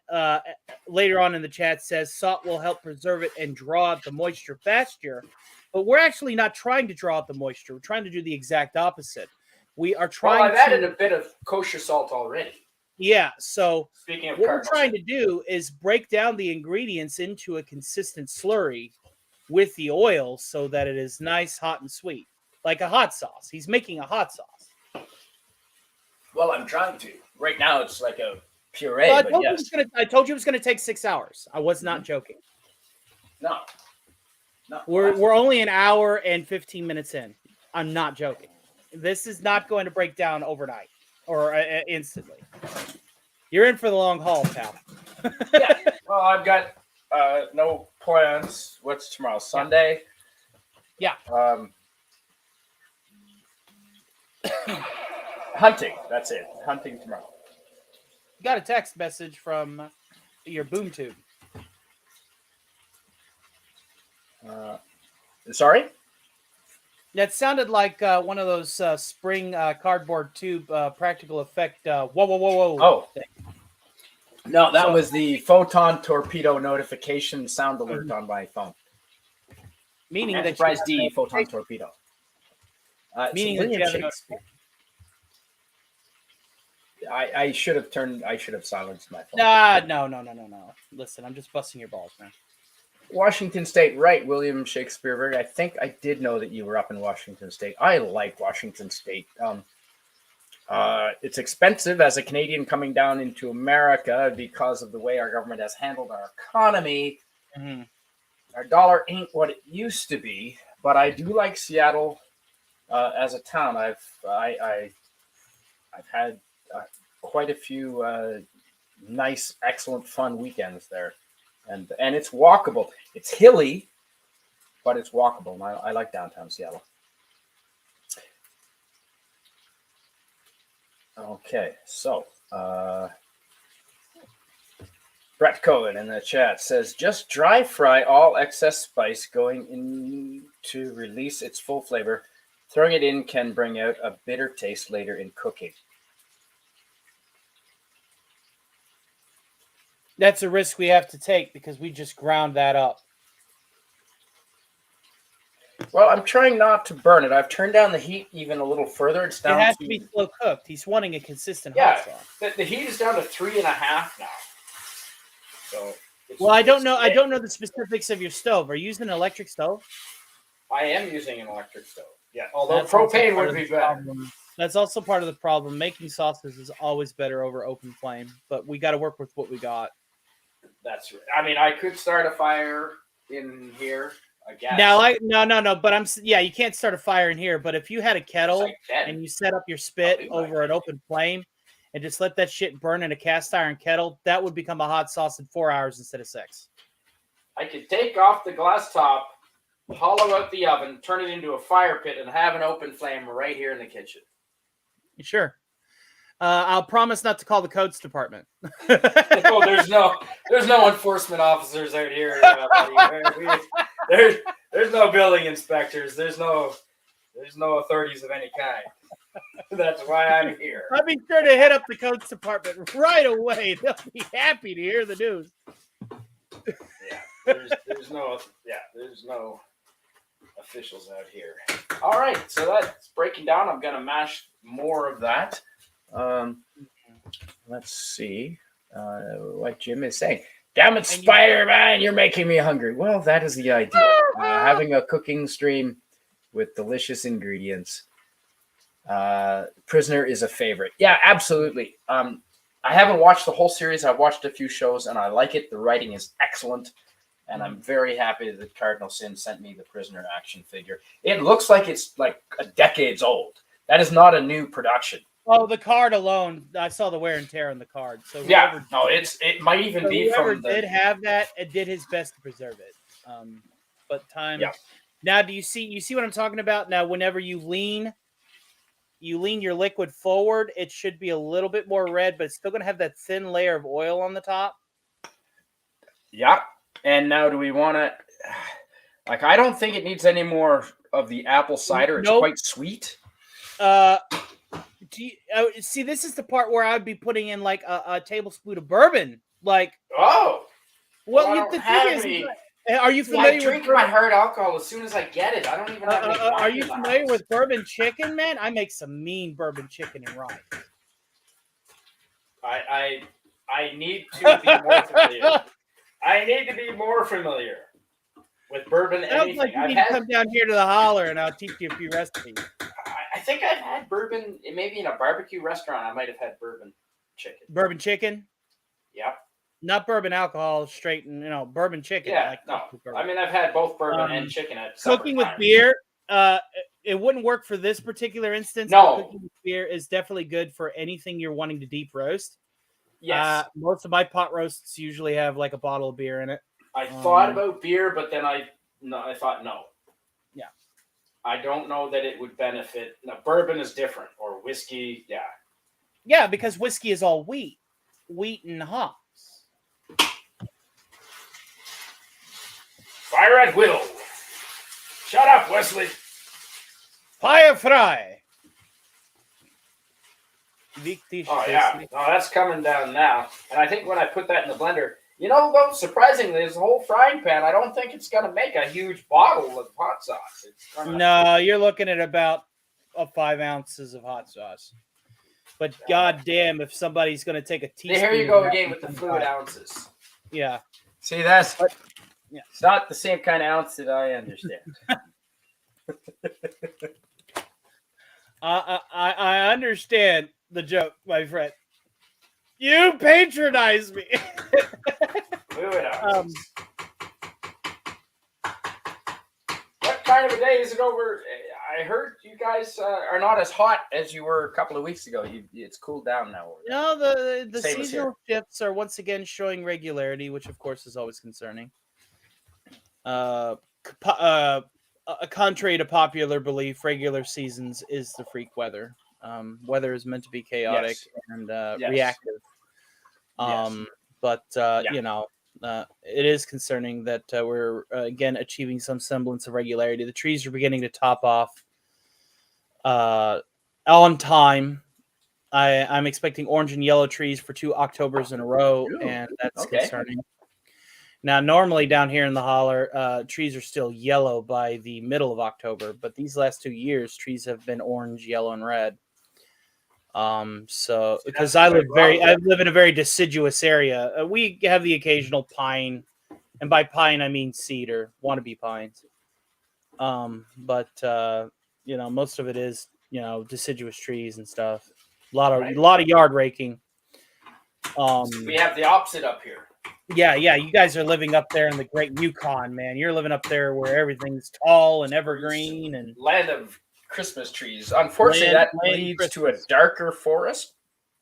later on in the chat says salt will help preserve it and draw out the moisture faster. But we're actually not trying to draw out the moisture. We're trying to do the exact opposite. We are trying Well, I've added to. a bit of kosher salt already. Yeah. So Speaking of what we're cardinal trying sin. to do is break down the ingredients into a consistent slurry with the oil so that it is nice, hot, and sweet. Like a hot sauce. He's making a hot sauce. Well, I'm trying to. Right now, it's like a puree, Well, but yes. I told you it was going to take 6 hours. I was not joking. No. We're only an hour and 15 minutes in. I'm not joking. This is not going to break down overnight or instantly. You're in for the long haul, pal. Yeah. Well, I've got no plans. What's tomorrow? Sunday? Yeah. Hunting. That's it. Hunting tomorrow. You got a text message from your boom tube. Sorry? That sounded like one of those spring cardboard tube practical effect. Whoa, whoa, whoa, whoa. Oh. thing. No, that So- was the photon torpedo notification sound alert on my phone. Meaning that Enterprise you D have photon torpedo. Meaning so that you William have Shakespeare. I should have silenced my phone. No. Listen, I'm just busting your balls, man. Washington State, right? William Shakespeare. I think I did know that you were up in Washington State. I like Washington State. It's expensive as a Canadian coming down into America because of the way our government has handled our economy. Mm-hmm. Our dollar ain't what it used to be, but I do like Seattle as a town. I've had quite a few nice, excellent, fun weekends there, and it's walkable. It's hilly, but it's walkable. And I like downtown Seattle. Okay, so Brett Cohen in the chat says, just dry fry all excess spice going in to release its full flavor. Throwing it in can bring out a bitter taste later in cooking. That's a risk we have to take because we just ground that up. Well, I'm trying not to burn it. I've turned down the heat even a little further. It's It down has to be slow cooked. He's wanting a consistent Yeah, hot sauce. the heat is down to 3.5 now. So Well, I don't know. I don't know the specifics of your stove. Are you using an electric stove? I am using an electric stove. Yeah, although That's also propane part would of be the better. problem. That's also part of the problem. Making sauces is always better over open flame, but we got to work with what we got. That's right. I mean, I could start a fire in here, I guess. Now, no. But you can't start a fire in here. But if you had a kettle and you set up your spit over an open flame and just let that shit burn in a cast iron kettle, that would become a hot sauce in 4 hours instead of 6. I could take off the glass top, hollow out the oven, turn it into a fire pit, and have an open flame right here in the kitchen. Sure. I'll promise not to call the codes department. Oh, there's no enforcement officers out here. There's no building inspectors. There's no authorities of any kind. That's why I'm here. I'll be sure to hit up the codes department right away. They'll be happy to hear the news. Yeah, there's no officials out here. All right, so that's breaking down. I'm gonna mash more of that. Let's see what Jim is saying. Damn it, Spider-Man, you're making me hungry. Well, that is the idea. Having a cooking stream with delicious ingredients. Prisoner is a favorite. Yeah, absolutely. I haven't watched the whole series. I've watched a few shows, and I like it. The writing is excellent, and I'm very happy that Cardinal Sin sent me the Prisoner action figure. It looks like it's like a decades old. That is not a new production. Oh, the card alone, I saw the wear and tear on the card. So yeah, no, it might even be whoever from the... did have that, it did his best to preserve it. But time. Yeah. Now, do you see what I'm talking about? Now, whenever you lean your liquid forward, it should be a little bit more red, but it's still going to have that thin layer of oil on the top. Yeah. And now, do we want to? Like, I don't think it needs any more of the apple cider. It's quite sweet. See, this is the part where I'd be putting in like a tablespoon of bourbon. Like, oh, well, the thing is, are you familiar? I drink my hard alcohol as soon as I get it. I don't even have any. Are you familiar with bourbon chicken, man? I make some mean bourbon chicken and rice. I need to be more familiar. I need to be more familiar with bourbon. Sounds like you need to come down here to the holler, and I'll teach you a few recipes. I think I've had bourbon, maybe in a barbecue restaurant. I might have had bourbon chicken. Bourbon chicken? Yep. Not bourbon alcohol, straight and bourbon chicken. Yeah, I mean, I've had both bourbon and chicken at cooking with beer. It wouldn't work for this particular instance. No, cooking with beer is definitely good for anything you're wanting to deep roast. Yes. Most of my pot roasts usually have like a bottle of beer in it. I thought about beer, but then I thought no. Yeah. I don't know that it would benefit. No, bourbon is different, or whiskey. Yeah. Yeah, because whiskey is all wheat and hops. Fire at will. Shut up, Wesley. Fire fry. Oh yeah, no, that's coming down now. And I think when I put that in the blender, though, surprisingly, this whole frying pan, I don't think it's going to make a huge bottle of hot sauce. No, you're looking at about 5 ounces of hot sauce. But goddamn, if somebody's going to take a teaspoon. Here you go again with the fluid ounces. Yeah. See, it's not the same kind of ounce that I understand. I understand the joke, my friend. You patronize me. Fluid ounces. What kind of a day is it over? I heard you guys are not as hot as you were a couple of weeks ago. It's cooled down now. No, the seasonal shifts are once again showing regularity, which of course is always concerning. Contrary to popular belief, regular seasons is the freak weather. Weather is meant to be chaotic Yes. and Yes. reactive. Yes. But Yeah. it is concerning that we're again achieving some semblance of regularity. The trees are beginning to top off on time. I'm expecting orange and yellow trees for 2 Octobers in a row, Ooh, and that's okay. concerning. Now, normally down here in the holler, trees are still yellow by the middle of October, but these last 2 years, trees have been orange, yellow, and red. So because I live in a very deciduous area, we have the occasional pine, and by pine I mean cedar, wannabe pines. But most of it is deciduous trees and stuff. A lot of yard raking. We have the opposite up here. Yeah, you guys are living up there in the Great Yukon, man. You're living up there where everything's tall and evergreen and land of Christmas trees. Unfortunately, Land that leads to a Christmas. darker forest.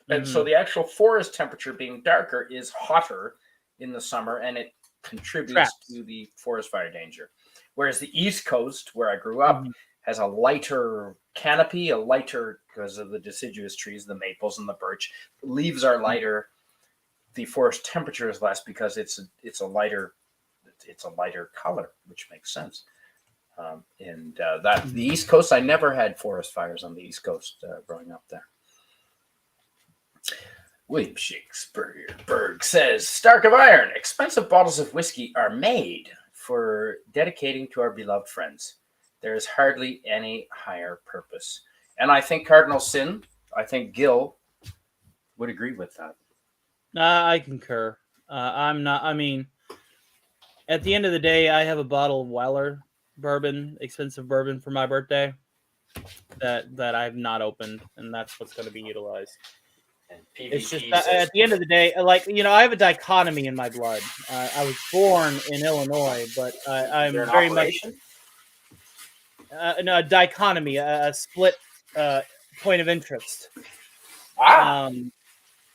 And so Mhm. the actual forest temperature being darker is hotter in the summer, and it contributes Traps. to the forest fire danger. Whereas the East Coast, where I grew up, Mhm. has a lighter canopy, because of the deciduous trees, the maples and the birch. The leaves are lighter. The forest temperature is less because it's a lighter color, which makes sense. The East Coast, I never had forest fires on the East Coast growing up there. William Shakespeare says, Stark of Iron, expensive bottles of whiskey are made for dedicating to our beloved friends. There is hardly any higher purpose. And I think Cardinal Sin, I think Gil would agree with that. I concur. At the end of the day, I have a bottle of Weller bourbon, expensive bourbon for my birthday that I've not opened, and that's what's going to be utilized. And It's just PvP says, at the end of the day, I have a dichotomy in my blood. I was born in Illinois, but I'm "Is there an very much operation?" no, a dichotomy, a split point of interest.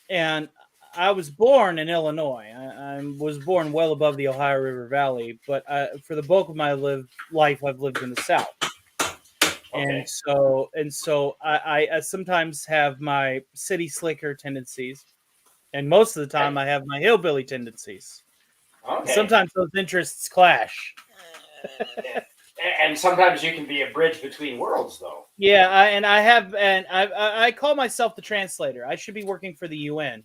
And I was born in Illinois. I was born well above the Ohio River Valley, but for the bulk of my life, I've lived in the South. Okay. And so I sometimes have my city slicker tendencies, and most of the time I have my hillbilly tendencies. Okay. Sometimes those interests clash. And sometimes you can be a bridge between worlds, though. Yeah, I call myself the translator. I should be working for the UN.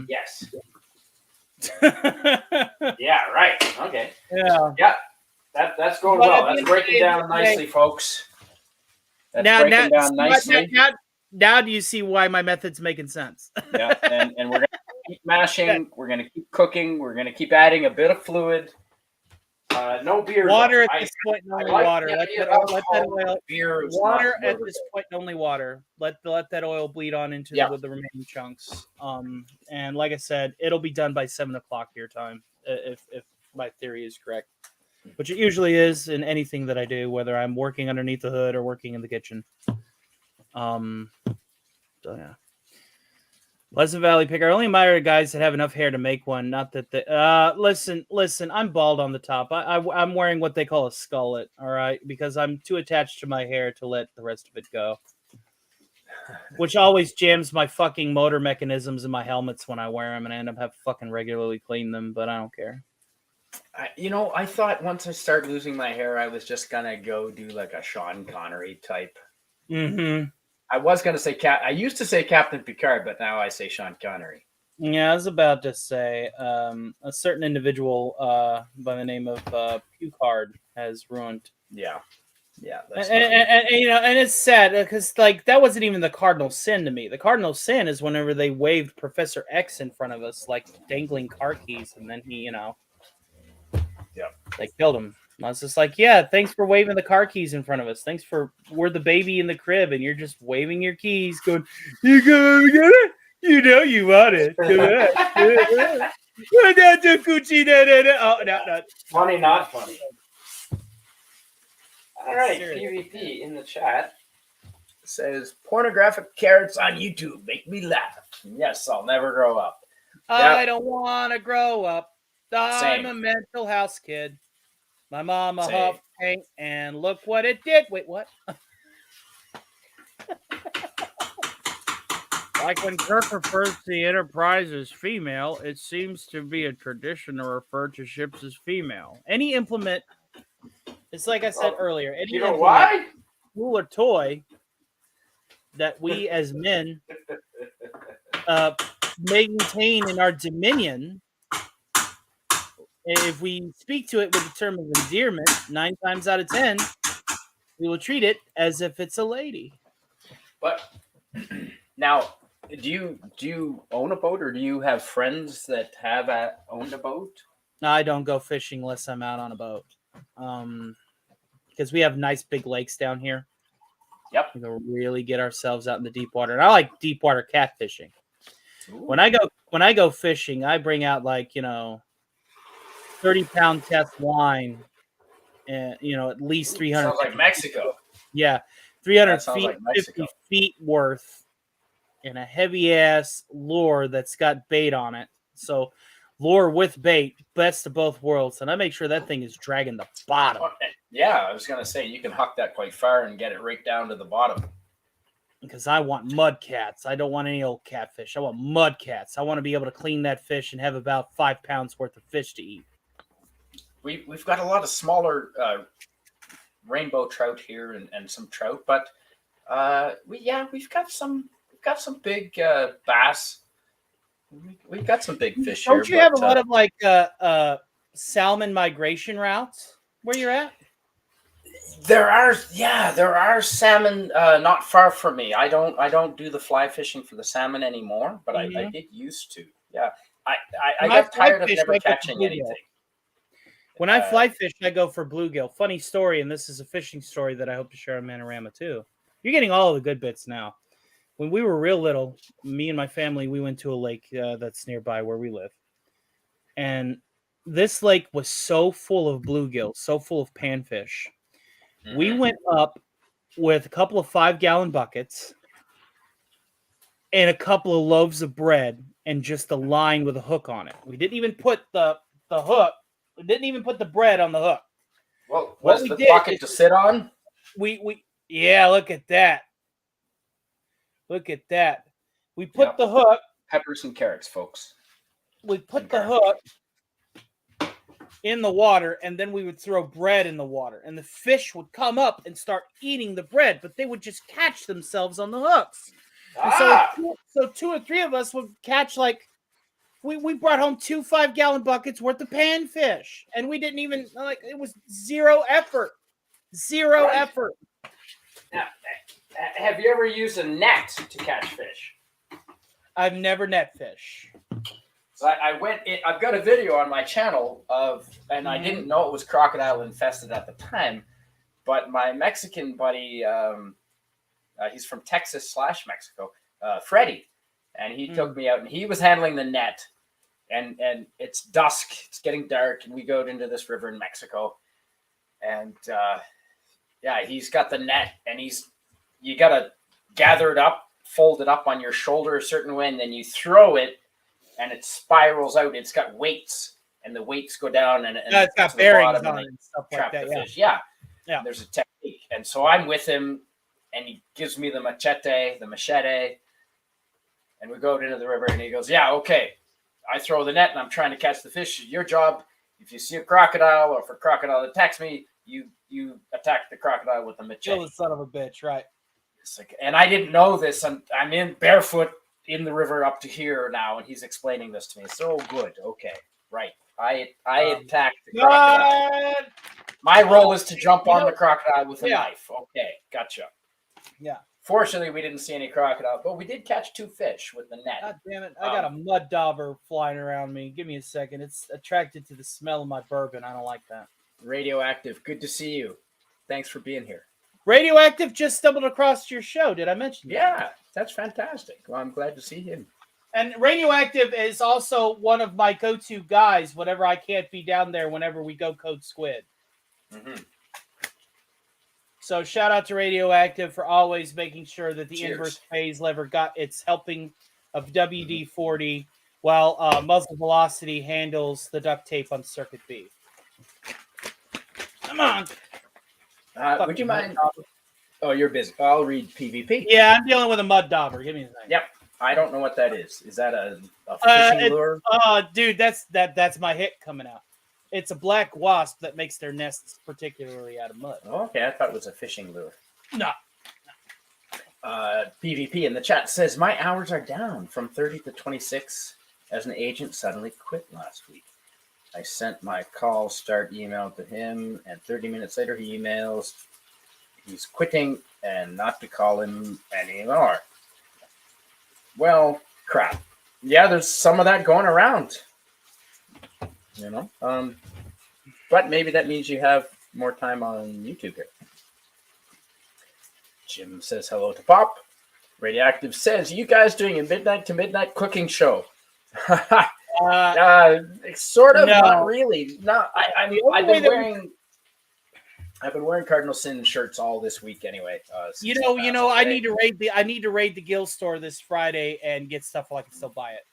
Yes. Yeah. Yeah, right. Okay. Yeah. That's going well. That's breaking down nicely, folks. That's breaking down nicely. Now do you see why my method's making sense? Yeah, and we're going to keep mashing. We're going to keep cooking. We're going to keep adding a bit of fluid. No beer. Water at this point, only water. Let that oil. Beer is Water not at this point, only water. Let that oil bleed on into with the remaining chunks. And like I said, it'll be done by 7 o'clock your time, if my theory is correct, which it usually is in anything that I do, whether I'm working underneath the hood or working in the kitchen. So yeah. Pleasant Valley picker. I only admire guys that have enough hair to make one. Not that they. Listen. I'm bald on the top. I'm wearing what they call a skullet. All right, because I'm too attached to my hair to let the rest of it go. Which always jams my fucking motor mechanisms in my helmets when I wear them, and I end up having to fucking regularly clean them. But I don't care. I thought once I start losing my hair, I was just gonna go do like a Sean Connery type. Mm-hmm. I was going to say I used to say Captain Picard, but now I say Sean Connery. Yeah, I was about to say a certain individual by the name of Pucard has ruined. Yeah. And it's sad because that wasn't even the cardinal sin to me. The cardinal sin is whenever they waved Professor X in front of us like dangling car keys, and then he, they killed him. I was just like, yeah, thanks for waving the car keys in front of us. We're the baby in the crib, and you're just waving your keys, going, you gonna get it? You know you want it. Oh, no. Funny, not funny. All right, PvP in the chat says, pornographic carrots on YouTube make me laugh. Yes, I'll never grow up. I don't want to grow up. I'm a mental house kid. My mama huffed paint, and look what it did. Wait, what? Like when Kirk refers to the Enterprise as female, it seems to be a tradition to refer to ships as female. Any implement, it's like I said earlier, any You know implement, why? tool or toy that we as men maintain in our dominion, if we speak to it with the term of endearment, 9 times out of 10, we will treat it as if it's a lady. But now, do you own a boat, or do you have friends that have owned a boat? No, I don't go fishing unless I'm out on a boat. Because we have nice big lakes down here. Yep. We can really get ourselves out in the deep water. And I like deep water catfishing. Ooh. When I go fishing, I bring out 30-pound test line and at least 300. Sounds like Mexico. Yeah, 300 That sounds feet, like Mexico. 50 feet worth, and a heavy ass lure that's got bait on it. So lure with bait, best of both worlds, and I make sure that thing is dragging the bottom. Yeah, I was gonna say you can huck that quite far and get it right down to the bottom. Because I want mud cats. I don't want any old catfish. I want mud cats. I want to be able to clean that fish and have about 5 pounds worth of fish to eat. We've got a lot of smaller rainbow trout here and some trout, but we've got some big bass. We've got some big fish here. Don't you have a lot of salmon migration routes where you're at? There are salmon not far from me. I don't do the fly fishing for the salmon anymore, but I did used to. Yeah, I got tired of never catching anything. When I fly fish, I go for bluegill. Funny story, and this is a fishing story that I hope to share on Manorama too. You're getting all of the good bits now. When we were real little, me and my family, we went to a lake that's nearby where we live. And this lake was so full of bluegill, so full of panfish. Mm-hmm. We went up with a couple of 5-gallon buckets and a couple of loaves of bread and just a line with a hook on it. We didn't even put the hook. We didn't even put the bread on the hook. Well, was the bucket to sit on? Yeah, look at that. Look at that. We put the hook. Peppers and carrots, folks. We put the hook in the water, and then we would throw bread in the water. And the fish would come up and start eating the bread, but they would just catch themselves on the hooks. And so 2 or 3 of us would catch we brought home 2 5-gallon buckets worth of panfish, and we didn't even it was zero effort. Zero effort. Now, have you ever used a net to catch fish? I've never net fish. So I went in, I've got a video on my channel and I didn't know it was crocodile infested at the time, but my Mexican buddy, he's from Texas / Mexico, Freddie, and he took me out and he was handling the net, and it's dusk, it's getting dark, and we go into this river in Mexico, and he's got the net, and you got to gather it up, fold it up on your shoulder a certain way, and then you throw it, and it spirals out. It's got weights, and the weights go down, and it's got bearings on it and stuff like that. Fish. Yeah. There's a technique, and so I'm with him, and he gives me the machete, and we go into the river, and he goes, "Yeah, okay." I throw the net, and I'm trying to catch the fish. Your job, if you see a crocodile, or if a crocodile attacks me, you attack the crocodile with the machete. Kill the son of a bitch, right? It's and I didn't know this. I'm in barefoot in the river up to here now, and he's explaining this to me. So good. Okay, right. I attacked the crocodile. My role is to jump on the crocodile with a knife. Okay, gotcha. Yeah. Fortunately, we didn't see any crocodile, but we did catch 2 fish with the net. God damn it. I got a mud dauber flying around me. Give me a second. It's attracted to the smell of my bourbon. I don't like that. Radioactive, good to see you. Thanks for being here. Radioactive just stumbled across your show. Did I mention that? Yeah, that's fantastic. Well, I'm glad to see him. And Radioactive is also one of my go-to guys whenever I can't be down there whenever we go Code Squid. Mm-hmm. So shout out to Radioactive for always making sure that the inverse phase lever got its helping of WD-40 while muzzle velocity handles the duct tape on circuit B. Come on. Would you mind? Oh, you're busy. I'll read PvP. Yeah, I'm dealing with a mud dauber. Give me a second. Yep. I don't know what that is. Is that a fishing lure? Oh, dude, that's my hit coming out. It's a black wasp that makes their nests particularly out of mud. Oh, okay, I thought it was a fishing lure. No. PvP in the chat says, my hours are down from 30 to 26 as an agent suddenly quit last week. I sent my call start email to him, and 30 minutes later he emails he's quitting and not to call him anymore. Well, crap. Yeah, there's some of that going around. You know? But maybe that means you have more time on YouTube here. Jim says hello to Pop. Radioactive says, you guys doing a midnight to midnight cooking show? Sort of, no. not really. No, I've been wearing Cardinal Sin shirts all this week anyway. I need to raid the Guild store this Friday and get stuff so I can still buy it.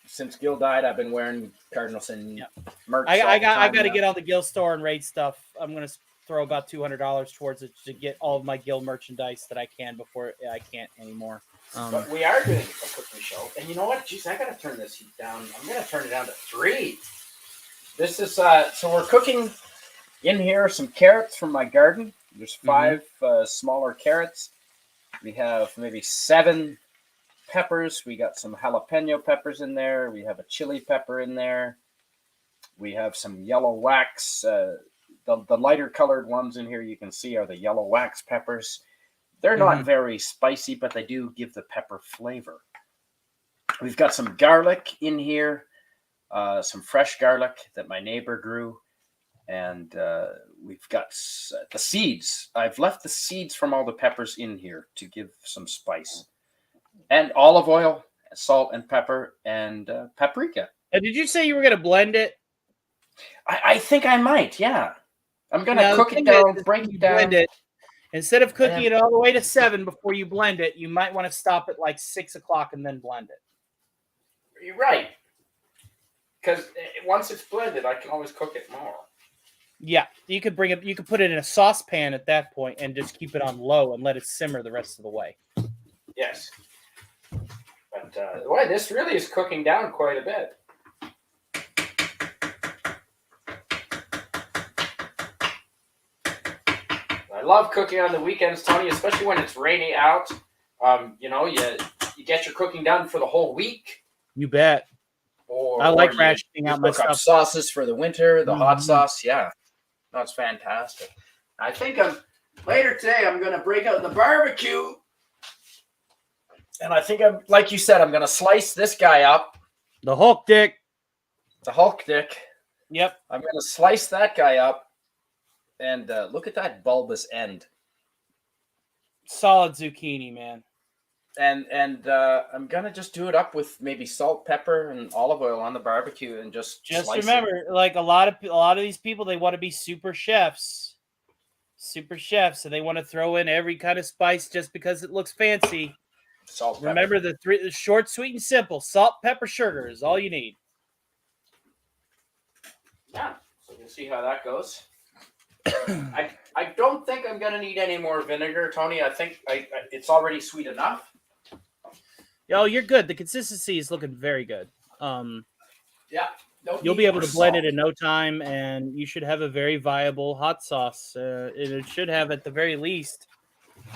Since Gil died, I've been wearing Cardinal Sin merch. I got to get on the Guild store and raid stuff. I'm gonna throw about $200 towards it to get all of my Guild merchandise that I can before I can't anymore. But we are doing a cooking show, and you know what? Jeez, I gotta turn this heat down. I'm gonna turn it down to 3. This is so we're cooking in here some carrots from my garden. There's 5 smaller carrots. We have maybe 7 peppers. We got some jalapeno peppers in there. We have a chili pepper in there. We have some yellow wax. The lighter colored ones in here you can see are the yellow wax peppers. They're not very spicy, but they do give the pepper flavor. We've got some garlic in here, some fresh garlic that my neighbor grew. And we've got the seeds. I've left the seeds from all the peppers in here to give some spice. And olive oil, salt and pepper, and paprika. Did you say you were going to blend it? I think I might, yeah. I'm going to cook it down, break it down. Blend it. Instead of cooking it all the way to 7 before you blend it, you might want to stop at like 6 o'clock and then blend it. You're right. Because once it's blended, I can always cook it more. Yeah, you could You could put it in a saucepan at that point and just keep it on low and let it simmer the rest of the way. Yes. But boy, this really is cooking down quite a bit. I love cooking on the weekends, Tony, especially when it's rainy out. You get your cooking done for the whole week. You bet. I like rationing out my stuff. Sauces for the winter, the hot sauce. Yeah, that's fantastic. I think later today I'm going to break out the barbecue. And I think like you said, I'm going to slice this guy up. The Hulk dick. The Hulk dick. Yep. I'm going to slice that guy up. And look at that bulbous end. Solid zucchini, man. And I'm gonna just do it up with maybe salt, pepper, and olive oil on the barbecue, and just remember, like a lot of these people, they want to be super chefs, so they want to throw in every kind of spice just because it looks fancy. Salt. Remember the short, sweet, and simple: salt, pepper, sugar is all you need. Yeah, so we'll see how that goes. I don't think I'm gonna need any more vinegar, Tony. I think it's already sweet enough. Yo, you're good. The consistency is looking very good. Yeah, you'll be able to blend it in no time, and you should have a very viable hot sauce. It should have, at the very least,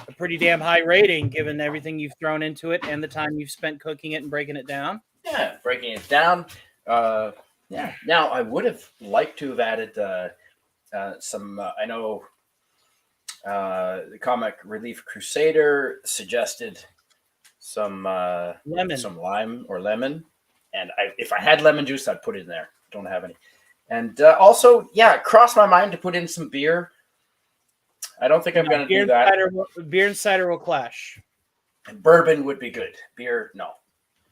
a pretty damn high rating, given everything you've thrown into it and the time you've spent cooking it and breaking it down. Yeah, breaking it down. Yeah. Now, I would have liked to have added some. I know the Comic Relief Crusader suggested some lemon, some lime or lemon, and if I had lemon juice, I'd put it in there. Don't have any, and also, yeah, it crossed my mind to put in some beer. I don't think I'm going to do that. Beer and cider will clash. And bourbon would be good. Beer, no,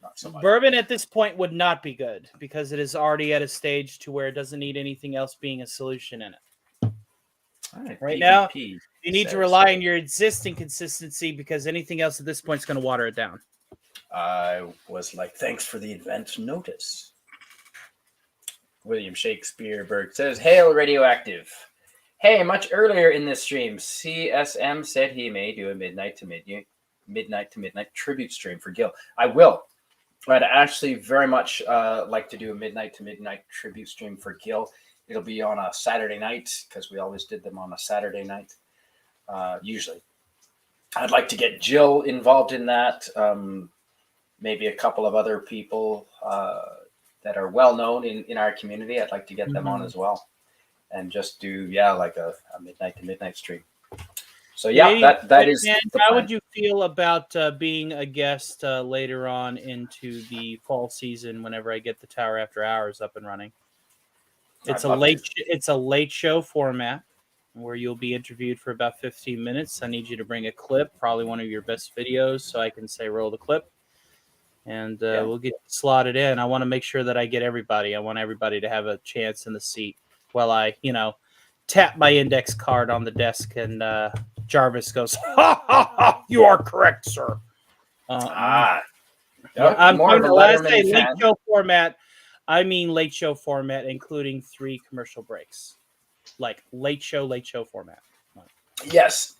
not so much. Bourbon at this point would not be good because it is already at a stage to where it doesn't need anything else being a solution in it. Right now, you need to rely on your existing consistency because anything else at this point is going to water it down. I was like, thanks for the advance notice. William Shakespeare says, Hail Radioactive. Hey, much earlier in this stream, CSM said he may do a midnight to midnight to midnight tribute stream for Gil. I will. I'd actually very much like to do a midnight to midnight tribute stream for Gil. It'll be on a Saturday night because we always did them on a Saturday night, usually. I'd like to get Jill involved in that. Maybe a couple of other people that are well known in our community. I'd like to get them on as well, and just do like a midnight to midnight stream. So that is. How would you feel about being a guest later on into the fall season whenever I get the Tower After Hours up and running? It's a late show format where you'll be interviewed for about 15 minutes. I need you to bring a clip, probably one of your best videos, so I can say roll the clip, and we'll get slotted in. I want to make sure that I get everybody. I want everybody to have a chance in the seat while I, tap my index card on the desk and Jarvis goes, "Ha ha ha! You are correct, sir." I'm more of a when I say Letterman late fan. show format, I mean late show format, including 3 commercial breaks, like late show format. Yes,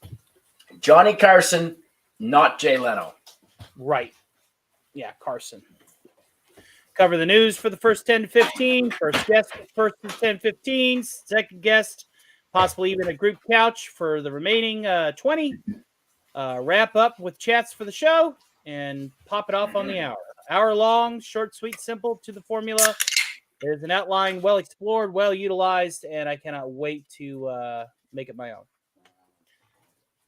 Johnny Carson, not Jay Leno. Right. Yeah, Carson. Cover the news for the first 10 to 15. First guest, first 10 15. Second guest, possibly even a group couch for the remaining 20. Wrap up with chats for the show and pop it off on the hour. Hour long, short, sweet, simple to the formula. There's an outline well explored, well utilized, and I cannot wait to make it my own.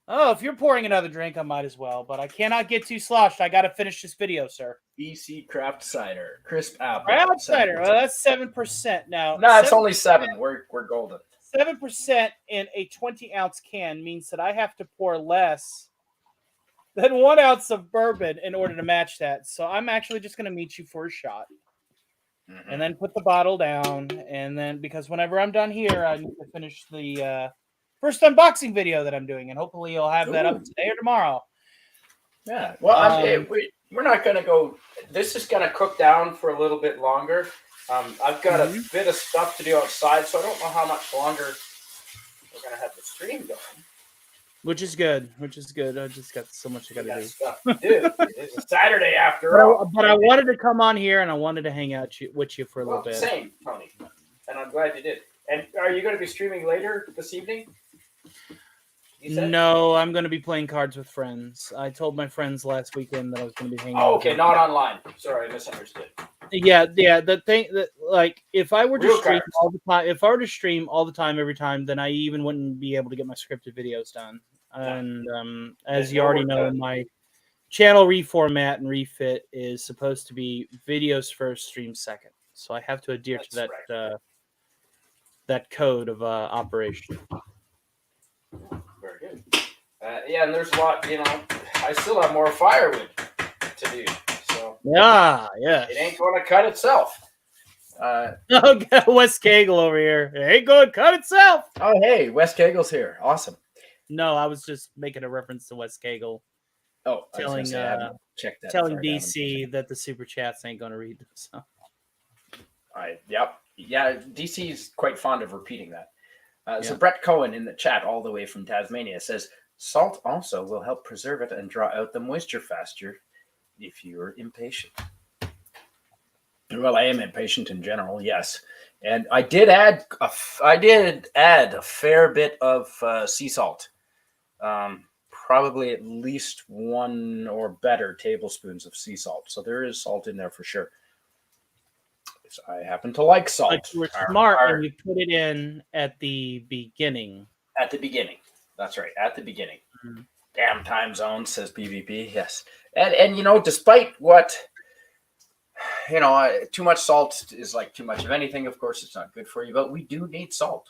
Oh, if you're pouring another drink, I might as well, but I cannot get too sloshed. I got to finish this video, sir. BC Craft Cider, crisp apple. Craft cider. Well, that's 7% now. No, it's only 7. We're golden. 7% in a 20-ounce can means that I have to pour less than 1 ounce of bourbon in order to match that. So I'm actually just going to meet you for a shot. And then put the bottle down. And then, because whenever I'm done here, I need to finish the first unboxing video that I'm doing. And hopefully you'll have that up today or tomorrow. Yeah. Well, we're not going to go. This is going to cook down for a little bit longer. I've got a bit of stuff to do outside, so I don't know how much longer we're going to have the stream going. Which is good. I just got so much I got to do. Stuff to do. It's a Saturday after all. But I wanted to come on here and I wanted to hang out with you for a little bit. Same, Tony. And I'm glad you did. And are you going to be streaming later this evening? No, I'm going to be playing cards with friends. I told my friends last weekend that I was going to be hanging out. Oh, okay, not online. Sorry, I misunderstood. Yeah. The thing that, like, if I were to Real stream cards. all the time, every time, then I even wouldn't be able to get my scripted videos done. And as you already know, my channel reformat and refit is supposed to be videos first, stream second. So I have to adhere to that that code of operation. Very good. And there's a lot, I still have more firewood to do. So Yeah. it ain't going to cut itself. Okay, Wes Cagle over here. It ain't going to cut itself. Oh, hey, Wes Cagle's here. Awesome. No, I was just making a reference to Wes Cagle. Oh, telling check that. telling DC that the super chats ain't going to read them. So. Yep. Yeah, DC is quite fond of repeating that. So Brett Cohen in the chat all the way from Tasmania says, salt also will help preserve it and draw out the moisture faster if you're impatient. Well, I am impatient in general, yes. And I did add a fair bit of sea salt. Probably at least 1 or better tablespoons of sea salt. So there is salt in there for sure. I happen to like salt. But you were smart and you put it in at the beginning. At the beginning. That's right. At the beginning. Mm-hmm. Damn time zone, says PvP. Yes. And despite what, too much salt is like too much of anything. Of course, it's not good for you, but we do need salt.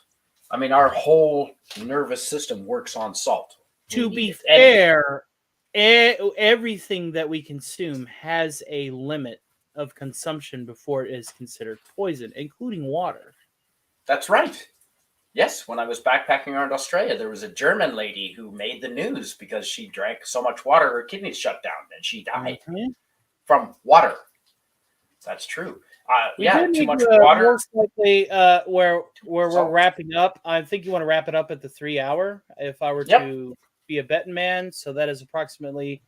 I mean, our whole nervous system works on salt. To be fair, everything that we consume has a limit of consumption before it is considered poison, including water. That's right. Yes, when I was backpacking around Australia, there was a German lady who made the news because she drank so much water, her kidneys shut down, and she died from water. That's true. Too much water. Most likely, where we're wrapping up, I think you want to wrap it up at the 3 hour. If I were to be a betting man, so that is approximately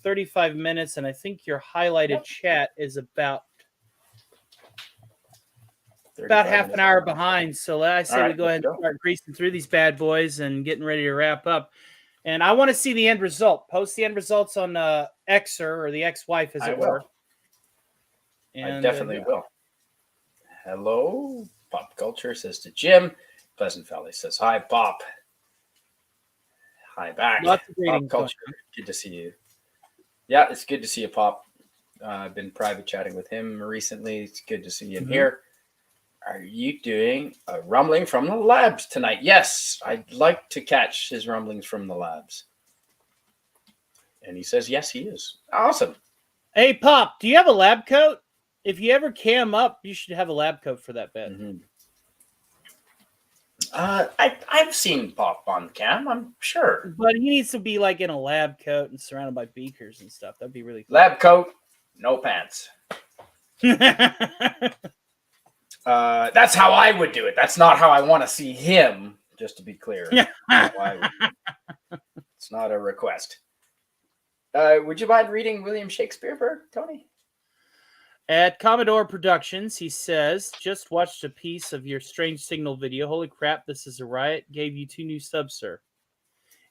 35 minutes, and I think your highlighted chat is about 35 half an minutes. hour behind. So I say All we right, go ahead let's and start greasing through these bad boys and getting ready to wrap up. And I want to see the end result. Post the end results on Xer, or the ex-wife, as I it will. were. I And definitely will. Hello, Pop Culture says to Jim. Pleasant Valley says hi, Pop. Hi back. Lots of Pop greetings Culture, good to see you. Yeah, it's good to see you, Pop. I've been private chatting with him recently. It's good to see you in here. Are you doing a rumbling from the labs tonight? Yes, I'd like to catch his rumblings from the labs. And he says, yes, he is. Awesome. Hey, Pop, do you have a lab coat? If you ever cam up, you should have a lab coat for that bed. Mm-hmm. I've seen Pop on cam, I'm sure. But he needs to be like in a lab coat and surrounded by beakers and stuff. That'd be really cool. Lab coat, no pants. That's how I would do it. That's not how I want to see him, just to be clear. It's not a request. Would you mind reading William Shakespeare, Tony? At Commodore Productions, he says, just watched a piece of your Strange Signal video. Holy crap, this is a riot. Gave you 2 new subs, sir.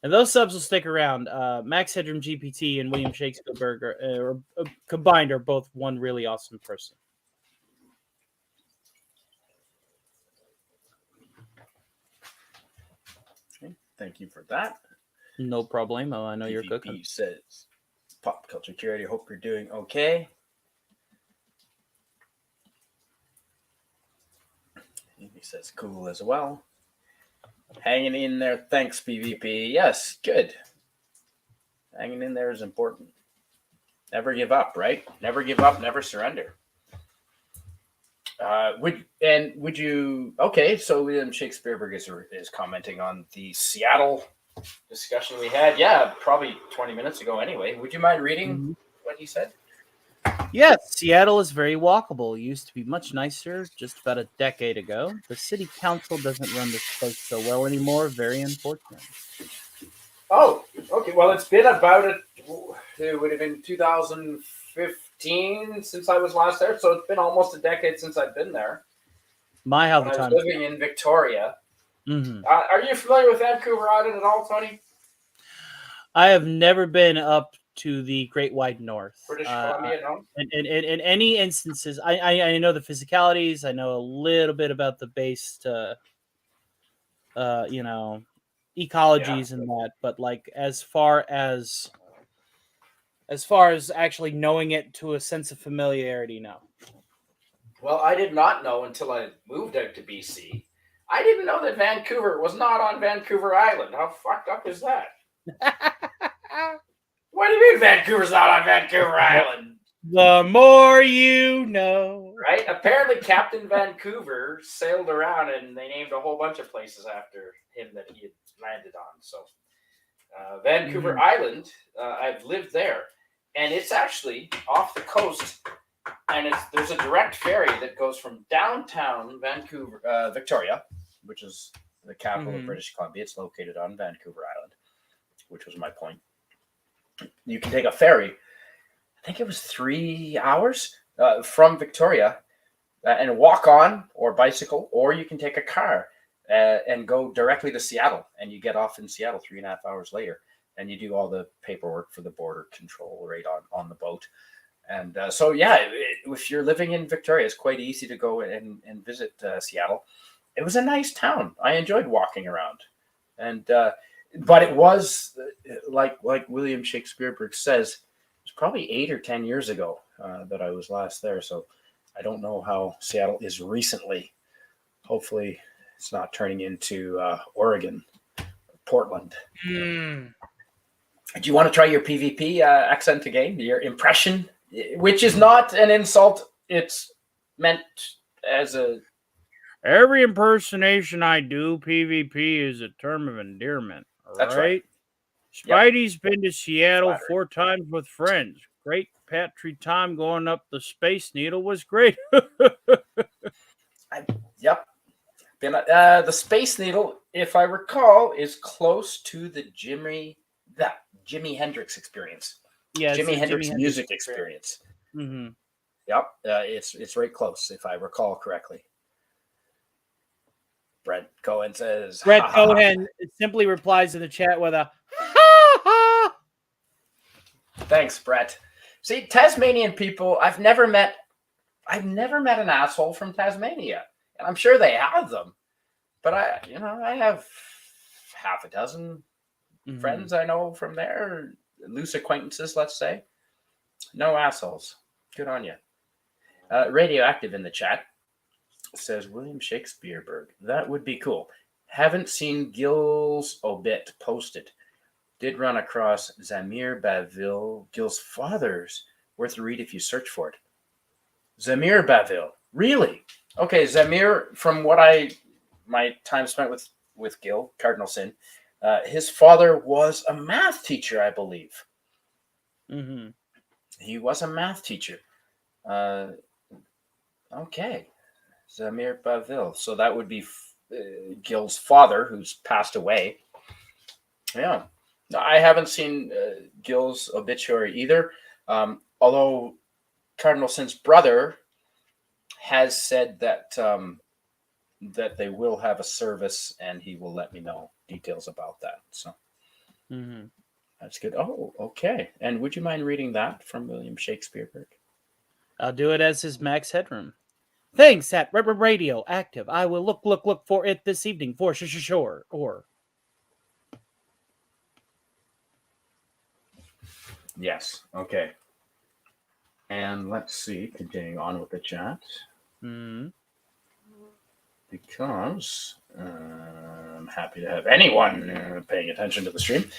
And those subs will stick around. Max Headroom GPT and William Shakespeare combined are both one really awesome person. Okay, thank you for that. No problemo. I know PvP you're cooking. Says, Pop Culture Curator, hope you're doing okay. He says cool as well. Hanging in there. Thanks, PvP. Yes, good. Hanging in there is important. Never give up, right? Never give up, never surrender. Would you? Okay, so William Shakespeare is commenting on the Seattle discussion we had. Yeah, probably 20 minutes ago. Anyway, would you mind reading what he said? Yes, Seattle is very walkable. It used to be much nicer just about a decade ago. The city council doesn't run this place so well anymore. Very unfortunate. Oh, okay. Well, it's been about it would have been 2015 since I was last there, so it's been almost a decade since I've been there. How when the I time was living in Victoria. Mm-hmm. Are you familiar with Vancouver Island at all, Tony? I have never been up to the Great Wide North. British Columbia, no? In any instances, I know the physicalities. I know a little bit about the based, ecologies and that. But like as far as actually knowing it to a sense of familiarity, no. Well, I did not know until I moved out to BC. I didn't know that Vancouver was not on Vancouver Island. How fucked up is that? What do you mean Vancouver's not on Vancouver Island? The more you know. Right? Apparently Captain Vancouver sailed around and they named a whole bunch of places after him that he had landed on. So Vancouver Island, I've lived there. And it's actually off the coast. And there's a direct ferry that goes from downtown Vancouver, Victoria, which is the capital of British Columbia. It's located on Vancouver Island, which was my point. You can take a ferry. I think it was 3 hours from Victoria and walk on or bicycle, or you can take a car and go directly to Seattle. And you get off in Seattle 3.5 hours later. And you do all the paperwork for the border control right on the boat. And if you're living in Victoria, it's quite easy to go and visit Seattle. It was a nice town. I enjoyed walking around. And but it was like William Shakespeare says, it was probably 8 or 10 years ago that I was last there. So I don't know how Seattle is recently. Hopefully it's not turning into Oregon, Portland. Do you want to try your PvP accent again? Your impression, which is not an insult. It's meant as a... Every impersonation I do, PvP, is a term of endearment. That's right. Spidey's been to Seattle Flattery. 4 times with friends. Great Patry time going up the Space Needle was great. Yep. The Space Needle, if I recall, is close to the Jimi Hendrix experience. Yeah, Jimi Hendrix Music Experience. Mm-hmm. Yep, it's right close, if I recall correctly. Brent Cohen says, Brett "Ha, ha, ha." Cohen simply replies in the chat with a ha ha. Thanks, Brett. See, Tasmanian people, I've never met an asshole from Tasmania, and I'm sure they have them. But I have half a dozen friends I know from there, loose acquaintances, let's say. No assholes. Good on you. Radioactive in the chat says William Shakespeareberg. That would be cool. Haven't seen Gil's obit posted. Did run across Zamir Bavil, Gil's father's. Worth a read if you search for it. Zamir Bavil. Really? Okay, Zamir, from what my time spent with Gil, Cardinal Sin, his father was a math teacher, I believe. Mm-hmm. He was a math teacher. Okay. Zamir Bavil. So that would be Gil's father, who's passed away. Yeah. I haven't seen Gil's obituary either. Although Cardinal Sin's brother has said that that they will have a service, and he will let me know details about that. So that's good. Oh, okay. And would you mind reading that from William Shakespeareberg? I'll do it as his Max Headroom. Thanks at Radio Active. I will look for it this evening for sure. Or yes. Okay. And let's see. Continuing on with the chat. Because I'm happy to have anyone paying attention to the stream.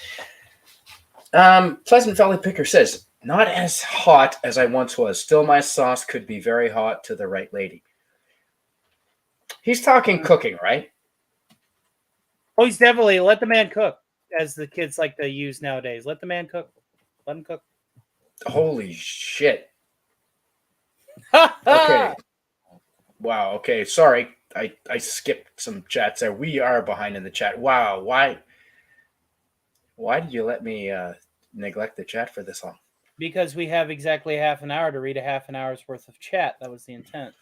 Pleasant Valley Picker says, not as hot as I once was. Still, my sauce could be very hot to the right lady. He's talking cooking, right? Oh, he's definitely let the man cook, as the kids like to use nowadays. Let the man cook. Let him cook. Holy shit. Okay. Wow. Okay. Sorry. I skipped some chats there. We are behind in the chat. Wow. Why did you let me neglect the chat for this long? Because we have exactly half an hour to read a half an hour's worth of chat. That was the intent.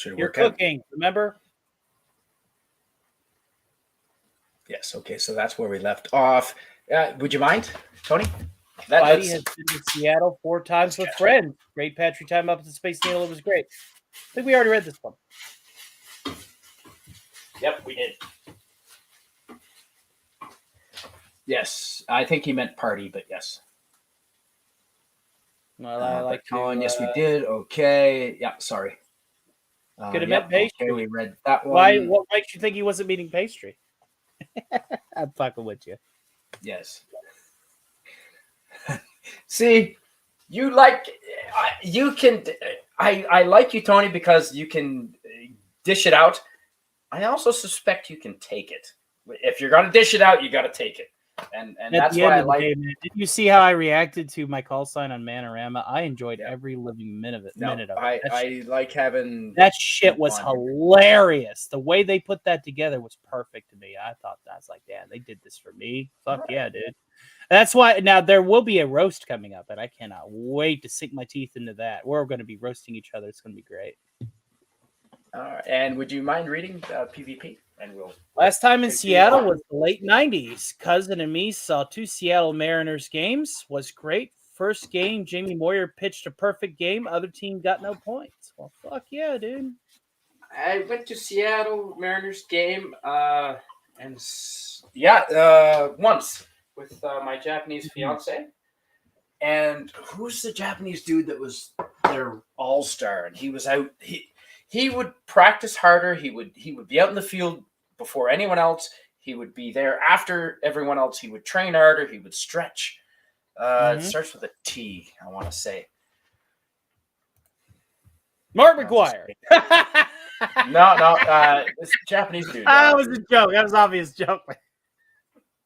You're cooking, remember? Yes. Okay. So that's where we left off. Would you mind, Tony? Spidey has been to Seattle 4 times with friends. Great Patrick time up at the Space Needle. It was great. I think we already read this one. Yep, we did. Yes, I think he meant party, but yes. Well, I like Colin, yes, we did. Okay. Yeah, sorry. Could have meant pastry. Okay, we read that one. What makes you think he wasn't meaning pastry? I'm fucking with you. Yes. See, you like, you can, I like you, Tony, because you can dish it out. I also suspect you can take it. If you're going to dish it out, you got to take it. And that's why I like it. Did you see how I reacted to my call sign on Manorama? I enjoyed every living minute of it. I like having that shit was hilarious. The way they put that together was perfect to me. I thought that's like, damn, they did this for me. Fuck yeah, dude. That's why now there will be a roast coming up, and I cannot wait to sink my teeth into that. We're going to be roasting each other. It's going to be great. And would you mind reading PvP? And we'll last time in Seattle was the late 90s. Cousin and me saw 2 Seattle Mariners games. Was great. First game, Jamie Moyer pitched a perfect game. Other team got no points. Well, fuck yeah, dude. I went to Seattle Mariners game, once with my Japanese fiance. And who's the Japanese dude that was their all-star? And he was out. He would practice harder. He would be out in the field before anyone else. He would be there after everyone else. He would train harder. He would stretch. It starts with a T, I want to say. Mark McGuire. No. It's a Japanese dude. That was a joke. That was an obvious joke.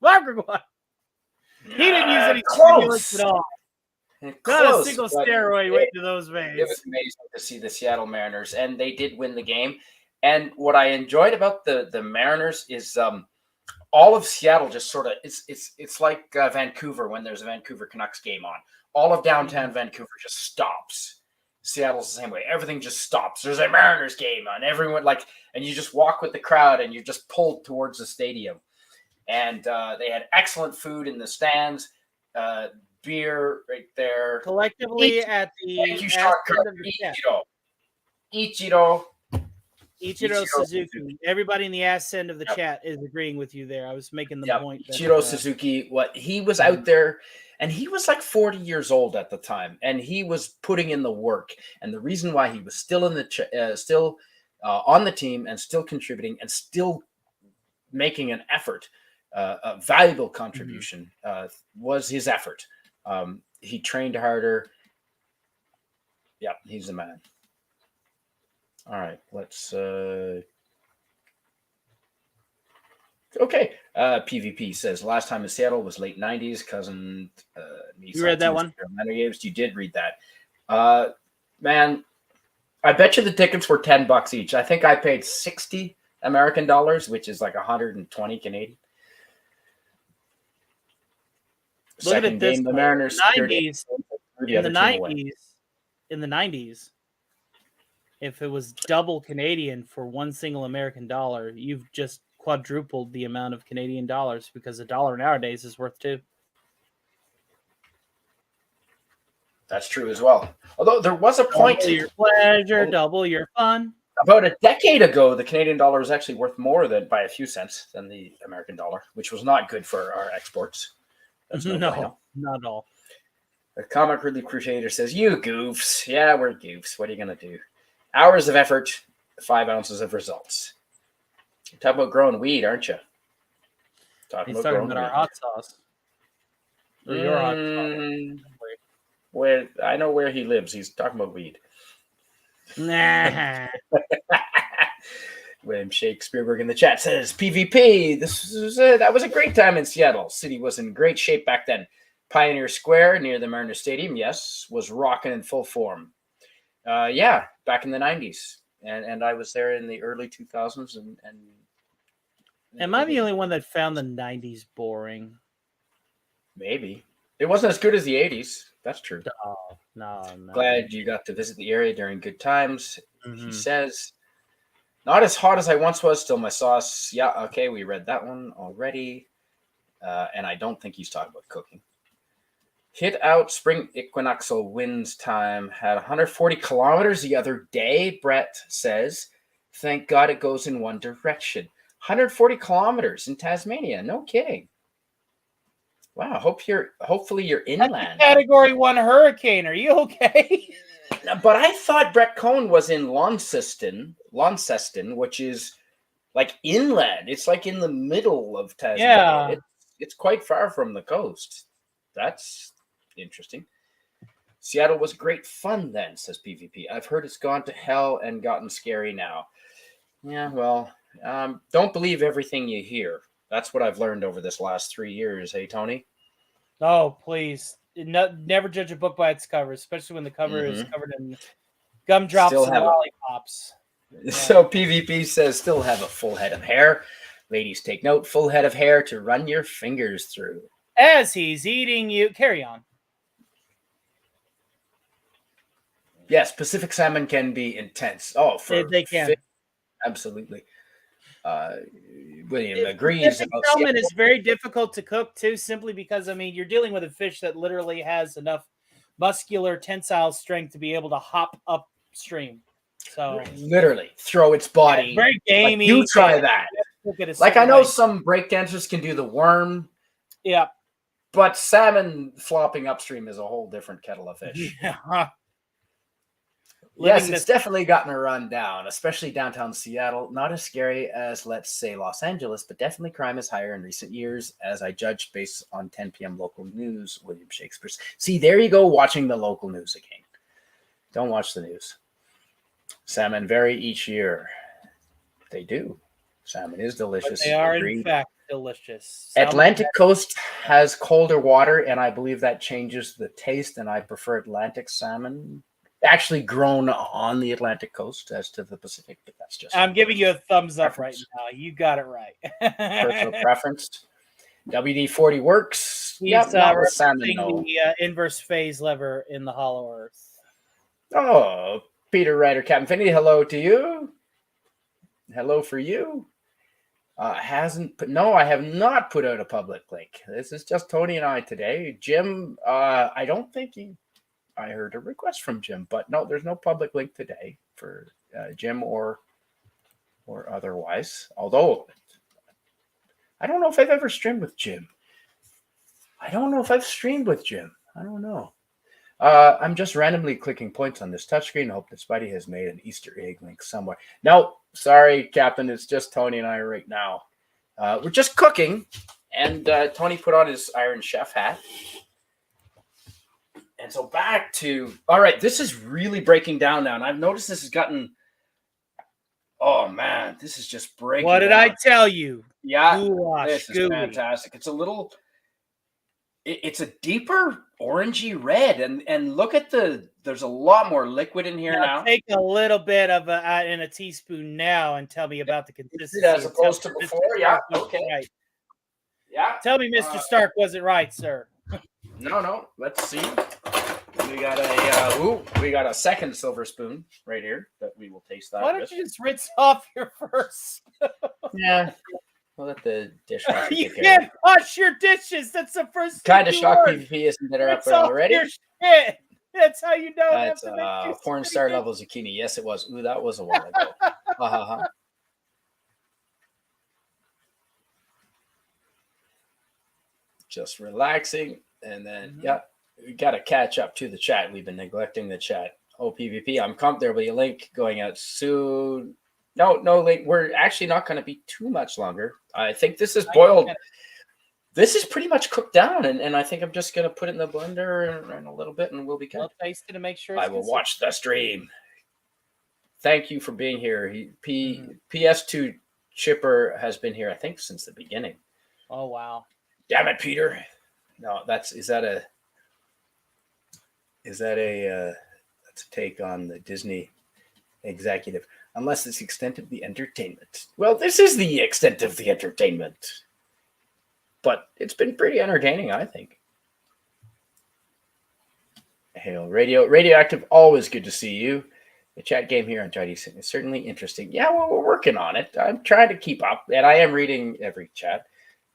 Mark McGuire. He didn't use any stimulants at all. Not a single steroid went to those veins. It was amazing to see the Seattle Mariners, and they did win the game. And what I enjoyed about the Mariners is all of Seattle just sort of it's like Vancouver when there's a Vancouver Canucks game on. All of downtown Vancouver just stops. Seattle's the same way. Everything just stops. There's a Mariners game on. Everyone and you just walk with the crowd and you're just pulled towards the stadium. And they had excellent food in the stands, beer right there. Collectively at the Thank you, ass Shotgun. end of the chat. Ichiro. Ichiro Ichiro Suzuki. Everybody in the ass end of the Yep. chat is agreeing with you there. I was making the Yep. point. that, Ichiro Suzuki, he was out there, and he was like 40 years old at the time, and he was putting in the work. And the reason why he was still in the on the team and still contributing and still making an effort, a valuable contribution, was his effort. He trained harder. Yeah, he's the man. All right, let's. Okay, PvP says last time in Seattle was late '90s. Cousin, You read that one? Games. You did read that, man. I bet you the tickets were $10 each. I think I paid 60 American dollars, which is like 120 Canadian. Look at Second it this game, the way. Mariners secured it. 90s. The In the other team away. 90s, in the 90s, if it was double Canadian for one single American dollar, you've just quadrupled the amount of Canadian dollars because a dollar nowadays is worth two. That's true as well. Although there was a point Double your pleasure, double your fun. about a decade ago, the Canadian dollar was actually worth more than by a few cents than the American dollar, which was not good for our exports. That's no bueno. No, not at all. The Comic Ridley Crusader says, "You goofs." Yeah, we're goofs. What are you going to do? Hours of effort, 5 ounces of results. You're talking about growing weed, aren't you? He's talking about our hot sauce. Or your hot sauce. Where I know where he lives. He's talking about weed. Nah. William Shakespeare in the chat says, "PvP. That was a great time in Seattle. City was in great shape back then. Pioneer Square near the Mariners Stadium, yes, was rocking in full form. Yeah, back in the 90s. And I was there in the early 2000s. And Am I the only one that found the 90s boring? Maybe. It wasn't as good as the 80s. That's true. Oh, no. Glad you got to visit the area during good times." Mhm. He says, "Not as hot as I once was, still my sauce." Yeah, okay, we read that one already. And I don't think he's talking about cooking. Hit out spring equinoxial winds time. Had 140 kilometers the other day, Brett says. Thank God it goes in one direction. 140 kilometers in Tasmania. No kidding. Wow, hopefully you're inland. Category 1 hurricane. Are you okay? But I thought Brett Cohn was in Launceston, which is like inland. It's like in the middle of Tasmania. Yeah. It's quite far from the coast. That's interesting. Seattle was great fun then, says PvP. I've heard it's gone to hell and gotten scary now. Yeah, well, don't believe everything you hear. That's what I've learned over this last 3 years. Hey, Tony? Oh, please. Never judge a book by its cover, especially when the cover is covered in gumdrops Still and have lollipops. So PvP says, still have a full head of hair. Ladies, take note, full head of hair to run your fingers through. As he's eating you. Carry on. Yes, Pacific salmon can be intense. Oh, They can. fish, absolutely. William agrees. Pacific salmon is very difficult to cook too, simply because you're dealing with a fish that literally has enough muscular tensile strength to be able to hop upstream. So literally throw its body. Very gamey. You try that. Like I know some breakdancers can do the worm. Yeah. But salmon flopping upstream is a whole different kettle of fish. Yeah. Yes, it's definitely gotten a run down, especially downtown Seattle. Not as scary as, let's say, Los Angeles, but definitely crime is higher in recent years, as I judge based on 10 p.m. local news, William Shakespeare. See, there you go, watching the local news again. Don't watch the news. Salmon vary each year. They do. Salmon is delicious. But they are, in fact, delicious. Atlantic coast has colder water, and I believe that changes the taste, and I prefer Atlantic salmon. actually grown on the Atlantic coast as to the Pacific, but that's just I'm giving you a thumbs up right Preference. now. You got it right. personal preference. WD-40 works. He's Yep, not with salmon, referencing no. the inverse phase lever in the Hollow Earth. Oh, Peter Ryder, Captain Finney, hello to you. Hello for you. No, I have not put out a public link. This is just Tony and I today. Jim, I don't think I heard a request from Jim, but no, there's no public link today for Jim or otherwise. Although I don't know if I've ever streamed with Jim. I don't know. I'm just randomly clicking points on this touchscreen. Hope that Spidey has made an Easter egg link somewhere. No, sorry, Captain. It's just Tony and I right now. We're just cooking, and Tony put on his Iron Chef hat. And so back to, all right, this is really breaking down now. And I've noticed this has gotten, oh man, this is just breaking What did down. I tell you? Yeah, Goulash, this is gooey. fantastic. It's a little, it's a deeper orangey red. And look at there's a lot more liquid in here now. Take a little bit of in a teaspoon now and tell me about the consistency. As opposed to Tell me Mr. before? Yeah, Stark wasn't okay. right. Yeah. Tell me Mr. Stark wasn't right, sir. No. Let's see. We got a second silver spoon right here that we will taste that. Why don't with. you just rinse off your first? Yeah. We'll let the dishwasher You take care of can't wash your dishes. That's the first thing Kind of you shock learn. PvP isn't that are up Rinse there off already. your shit. That's how you know. That's that to make porn juicy star chicken. level zucchini. Yes, it was. Ooh, that was a while ago. Ha ha ha. Just relaxing, and then yeah, we got to catch up to the chat. We've been neglecting the chat. Oh, PvP. There'll be a link going out soon. No link. We're actually not going to be too much longer. I think this is boiled. This is pretty much cooked down, and I think I'm just going to put it in the blender and a little bit, and we'll be good. I'll taste it to make sure. I will watch the stream. Thank you for being here. PS2 Chipper has been here, I think, since the beginning. Oh wow! Damn it, Peter. No, that's a take on the Disney executive. Unless it's the extent of the entertainment. Well, this is the extent of the entertainment. But it's been pretty entertaining, I think. Hail Radioactive, always good to see you. The chat game here on JD is certainly interesting. Yeah, well, we're working on it. I'm trying to keep up, and I am reading every chat.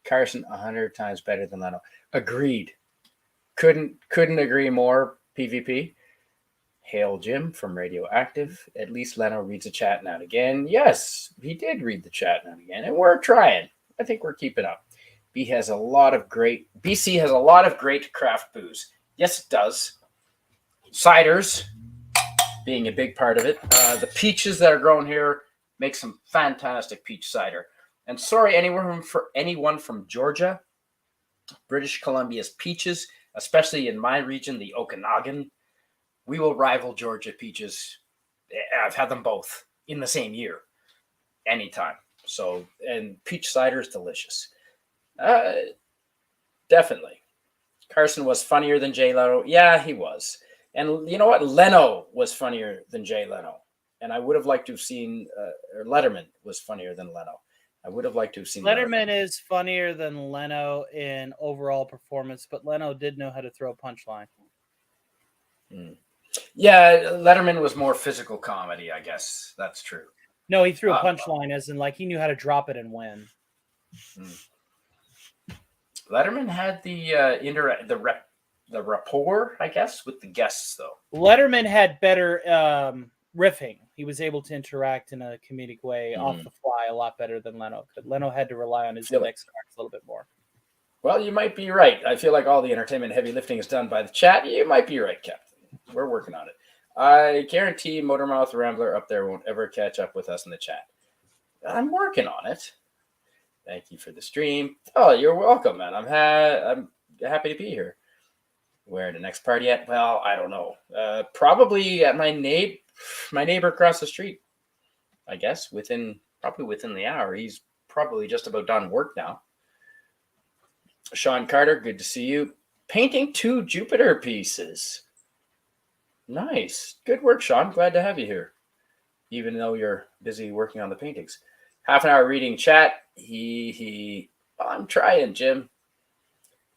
Carson, 100 times better than Leno. Agreed. Couldn't agree more, PvP. Hail Jim from Radioactive. At least Leno reads the chat now and again. Yes, he did read the chat now and again, and we're trying. I think we're keeping up. BC has a lot of great craft booze. Yes, it does. Ciders being a big part of it. The peaches that are grown here make some fantastic peach cider. And sorry, anyone from Georgia, British Columbia's peaches, especially in my region, the Okanagan, we will rival Georgia peaches. I've had them both in the same year, anytime. So, and peach cider is delicious. Definitely. Carson was funnier than Jay Leno. Yeah, he was. And you know what? Leno was funnier than Jay Leno. And I would have liked to have seen, or Letterman was funnier than Leno. I would have liked to have seen Letterman is funnier than Leno in overall performance, but Leno did know how to throw a punchline. Yeah, Letterman was more physical comedy, I guess. That's true. No, he threw a punchline as in like he knew how to drop it and win. Letterman had the rapport, I guess, with the guests, though. Letterman had better riffing. He was able to interact in a comedic way off the fly a lot better than Leno could. Leno had to rely on his index cards a little bit more. Well, you might be right. I feel like all the entertainment heavy lifting is done by the chat. You might be right, Captain. We're working on it. I guarantee Motormouth Rambler up there won't ever catch up with us in the chat. I'm working on it. Thank you for the stream. Oh, you're welcome, man. I'm happy to be here. Where the next party at? Well, I don't know. Probably at my neighbor across the street. I guess probably within the hour. He's probably just about done work now. Sean Carter, good to see you. Painting 2 Jupiter pieces. Nice. Good work, Sean. Glad to have you here, even though you're busy working on the paintings. Half an hour reading chat. I'm trying, Jim.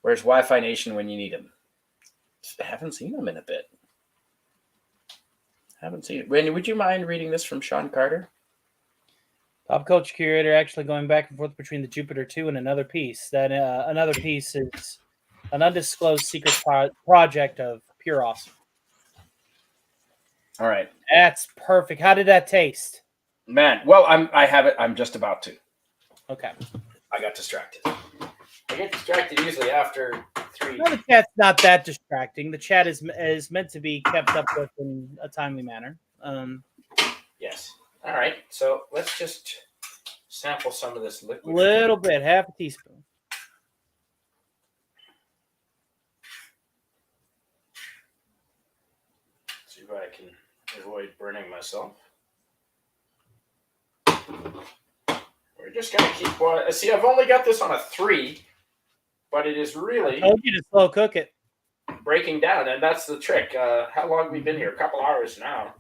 Where's Wi-Fi Nation when you need him? I haven't seen him in a bit. Haven't seen it. Wendy, would you mind reading this from Sean Carter? Pop culture curator actually going back and forth between the Jupiter 2 and another piece. That another piece is an undisclosed secret project of pure awesome. All right. That's perfect. How did that taste? Man, well, I have it. I'm just about to. Okay. I got distracted. I get distracted usually after 3. Well, the chat's not that distracting. The chat is meant to be kept up with in a timely manner. Yes. All right. So let's just sample some of this liquid. Little bit, half a teaspoon. See if I can avoid burning myself. We're just gonna keep. See, I've only got this on a 3, but it is really I told you to slow cook it. breaking down, and that's the trick. How long have we been here? A couple hours now.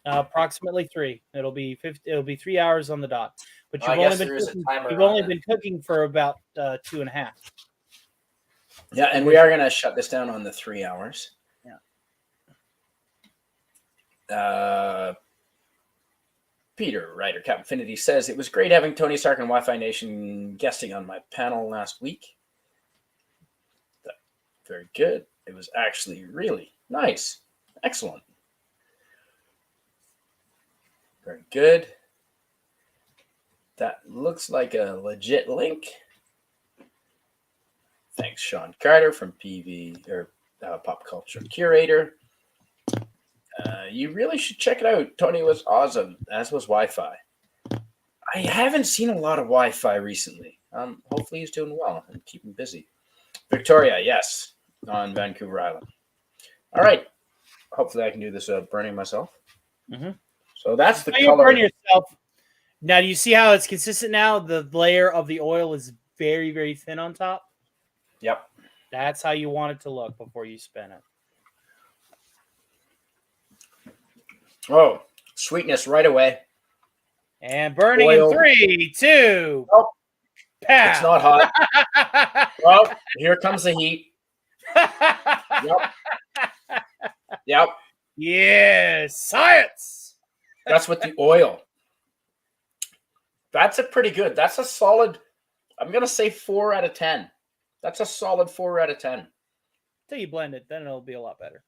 Approximately 3. It'll be 3 hours on the dot. But I you've guess only there is a timer you've on only it. been cooking for about 2.5. Yeah, and we are gonna shut this down on the 3 hours. Yeah. Peter, writer, Capinfinity says it was great having Tony Stark and Wi-Fi Nation guesting on my panel last week. Very good. It was actually really nice. Excellent. Very good. That looks like a legit link. Thanks, Sean Carter from PV or Pop Culture Curator. You really should check it out. Tony was awesome, as was Wi-Fi. I haven't seen a lot of Wi-Fi recently. Hopefully he's doing well and keep him busy. Victoria, yes, on Vancouver Island. All right. Hopefully I can do this burning myself. Mm-hmm. So that's the You color. burn yourself. Now, do you see how it's consistent now? The layer of the oil is very, very thin on top. Yep. That's how you want it to look before you spin it. Oh, sweetness right away. And burning Oil. in 3, 2. Oh, Pow. it's not hot. Well, here comes the heat. Yep. Yep. Yes, science. That's with the oil. That's a pretty good. That's a solid. I'm gonna say 4 out of 10. That's a solid 4 out of 10. Until you blend it, then it'll be a lot better.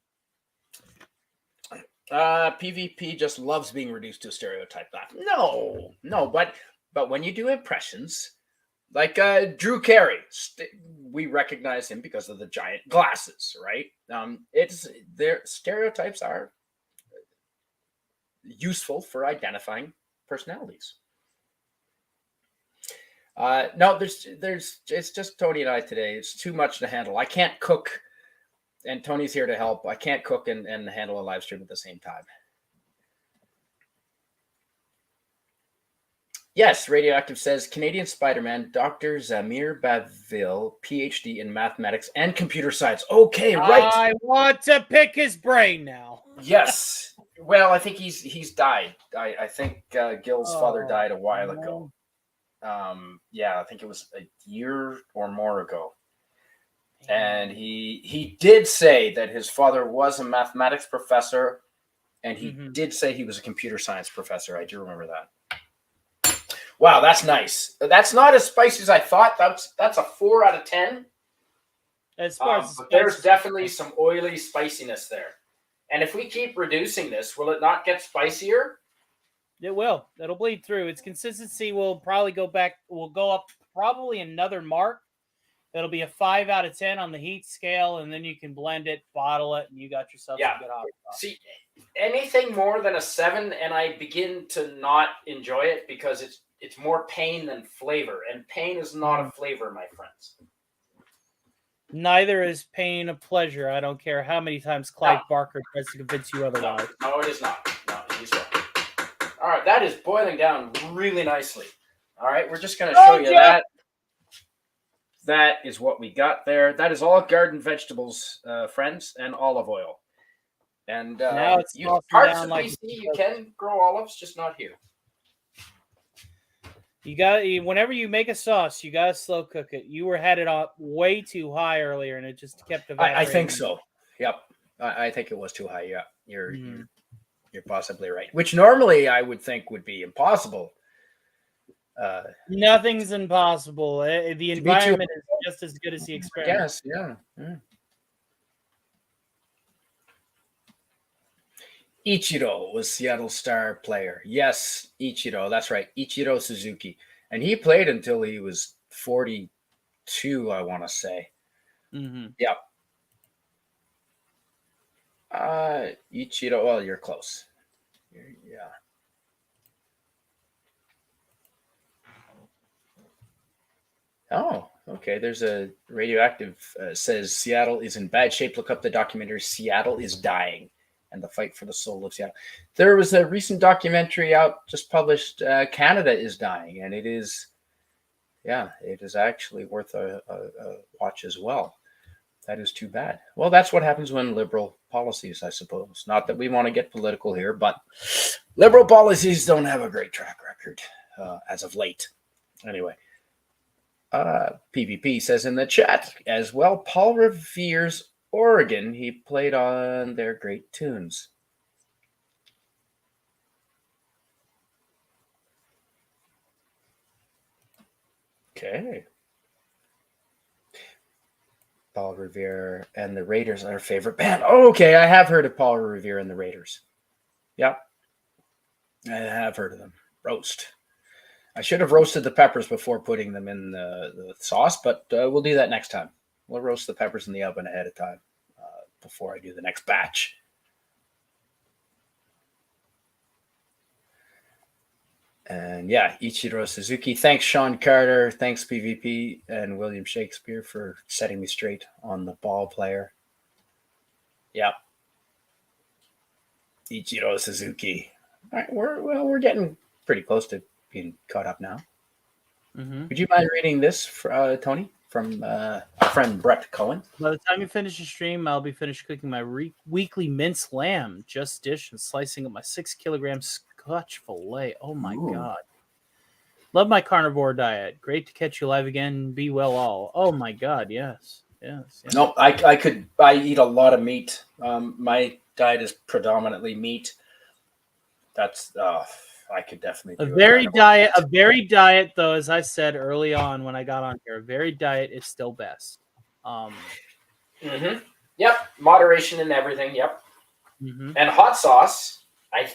PvP just loves being reduced to a stereotype. No, but when you do impressions, like Drew Carey, we recognize him because of the giant glasses, right? Their stereotypes are useful for identifying personalities. No, it's just Tony and I today. It's too much to handle. I can't cook, and Tony's here to help. I can't cook and handle a live stream at the same time. Yes, Radioactive says Canadian Spider-Man, Dr. Zamir Bavil, PhD in mathematics and computer science. Okay, right. I want to pick his brain now. Yes. Well, I think he's died. I think Gil's father died a while ago. Yeah, I think it was a year or more ago. And he did say that his father was a mathematics professor, and he did say he was a computer science professor. I do remember that. Wow, that's nice. That's not as spicy as I thought. That's a 4 out of 10. As far as but there's definitely some oily spiciness there. And if we keep reducing this, will it not get spicier? it will. It'll bleed through. Its consistency will probably go back. Will go up probably another mark. It'll be a 5 out of 10 on the heat scale, and then you can blend it, bottle it, and you got yourself some good hot sauce. See, anything more than a 7, and I begin to not enjoy it because it's more pain than flavor, and pain is not a flavor, my friends. Neither is pain a pleasure. I don't care how many times Clive Barker tries to convince you otherwise. No, it is not. No, he's right. All right, that is boiling down really nicely. All right, we're just going to show you that. That is what we got there. That is all garden vegetables, friends, and olive oil. And Now it's you tossing parts down of like BC, you can grow olives, just not here. you got. Whenever you make a sauce, you gotta slow cook it. You had it up way too high earlier, and it just kept evaporating. I think so. Yep, I think it was too high. Yeah, Mhm. you're possibly right. Which normally I would think would be impossible. Nothing's impossible. The be too- environment is just as good as the experiment. Yes, yeah. Ichiro was Seattle Star player. Yes, Ichiro. That's right, Ichiro Suzuki, and he played until he was 42. I want to say. Mm-hmm. Yep. Ichiro. Well, you're close. Yeah. Oh, okay. There's a radioactive says Seattle is in bad shape. Look up the documentary Seattle is Dying and the Fight for the Soul of Seattle. There was a recent documentary out just published, Canada is Dying, and it is actually worth a watch as well. That is too bad. Well, that's what happens when liberal policies, I suppose. Not that we want to get political here, but liberal policies don't have a great track record as of late. Anyway. PvP says in the chat as well, Paul Revere's Oregon, he played on their great tunes. Okay. Paul Revere and the Raiders are our favorite band. Oh, okay, I have heard of Paul Revere and the Raiders. Yep. I have heard of them. Roast. I should have roasted the peppers before putting them in the sauce, but we'll do that next time. We'll roast the peppers in the oven ahead of time before I do the next batch. And yeah, Ichiro Suzuki. Thanks, Sean Carter. Thanks, PvP and William Shakespeare for setting me straight on the ball player. Yep. Ichiro Suzuki. All right, we're getting pretty close to being caught up now. Mm-hmm. Would you mind reading this, Tony, from our friend Brett Cohen? By the time you finish the stream, I'll be finished cooking my weekly minced lamb, just dish, and slicing up my 6 kilogram Scotch fillet. Oh my God. Love my carnivore diet. Great to catch you live again. Be well all. Oh my God, yes. No, I eat a lot of meat. My diet is predominantly meat. That's I could definitely do a varied diet, though, as I said early on when I got on here, a varied diet is still best. Yep, moderation in everything. Yep, and hot sauce. I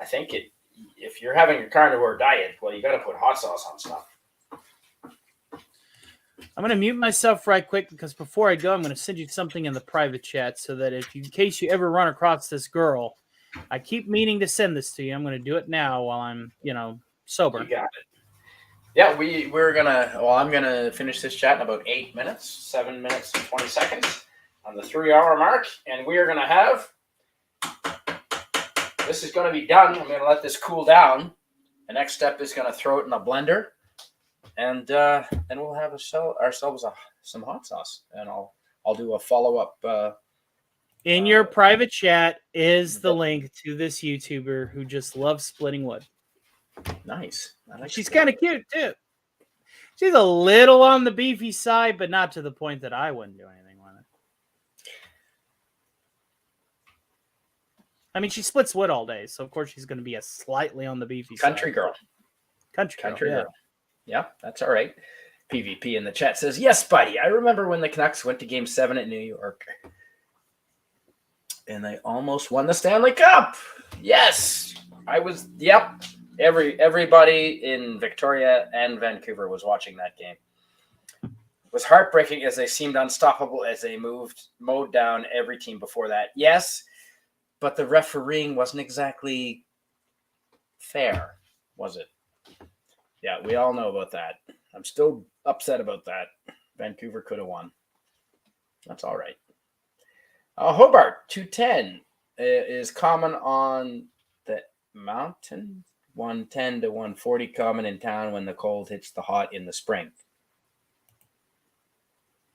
think it. If you're having a carnivore diet, well, you got to put hot sauce on stuff. I'm going to mute myself right quick because before I go, I'm going to send you something in the private chat so that in case you ever run across this girl, I keep meaning to send this to you. I'm going to do it now while I'm, sober. You got it. Yeah, I'm gonna finish this chat in about 8 minutes, 7 minutes and 20 seconds on the 3-hour mark, and we are gonna have. This is gonna be done. I'm gonna let this cool down. The next step is gonna throw it in a blender, and then we'll have ourselves some hot sauce, and I'll do a follow up. In your private chat is the link to this YouTuber who just loves splitting wood. Nice. She's kind of cute too. She's a little on the beefy side, but not to the point that I wouldn't do anything with it. I mean, she splits wood all day, so of course she's going to be a slightly on the beefy country side. Girl. Country girl. Yeah, that's all right. PvP in the chat says, yes, buddy. I remember when the Canucks went to Game 7 at New York. And they almost won the Stanley Cup. Yes. I was, yep. Everybody in Victoria and Vancouver was watching that game. It was heartbreaking as they seemed unstoppable as they mowed down every team before that. Yes, but the refereeing wasn't exactly fair, was it? Yeah, we all know about that. I'm still upset about that. Vancouver could have won. That's all right. Hobart 210 is common on the mountain. 110 to 140 common in town when the cold hits the hot in the spring.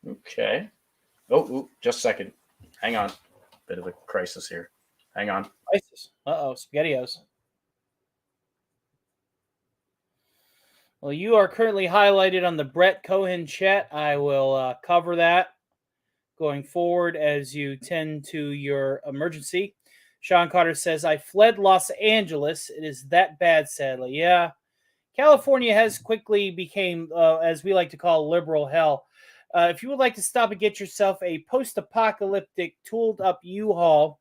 Okay. Oh, just a second. Hang on. Bit of a crisis here. Hang on. ISIS. SpaghettiOs. Well, you are currently highlighted on the Brett Cohen chat. I will cover that going forward as you tend to your emergency. Sean Carter says, I fled Los Angeles. It is that bad, sadly. Yeah. California has quickly became, as we like to call, liberal hell. If you would like to stop and get yourself a post-apocalyptic tooled-up U-Haul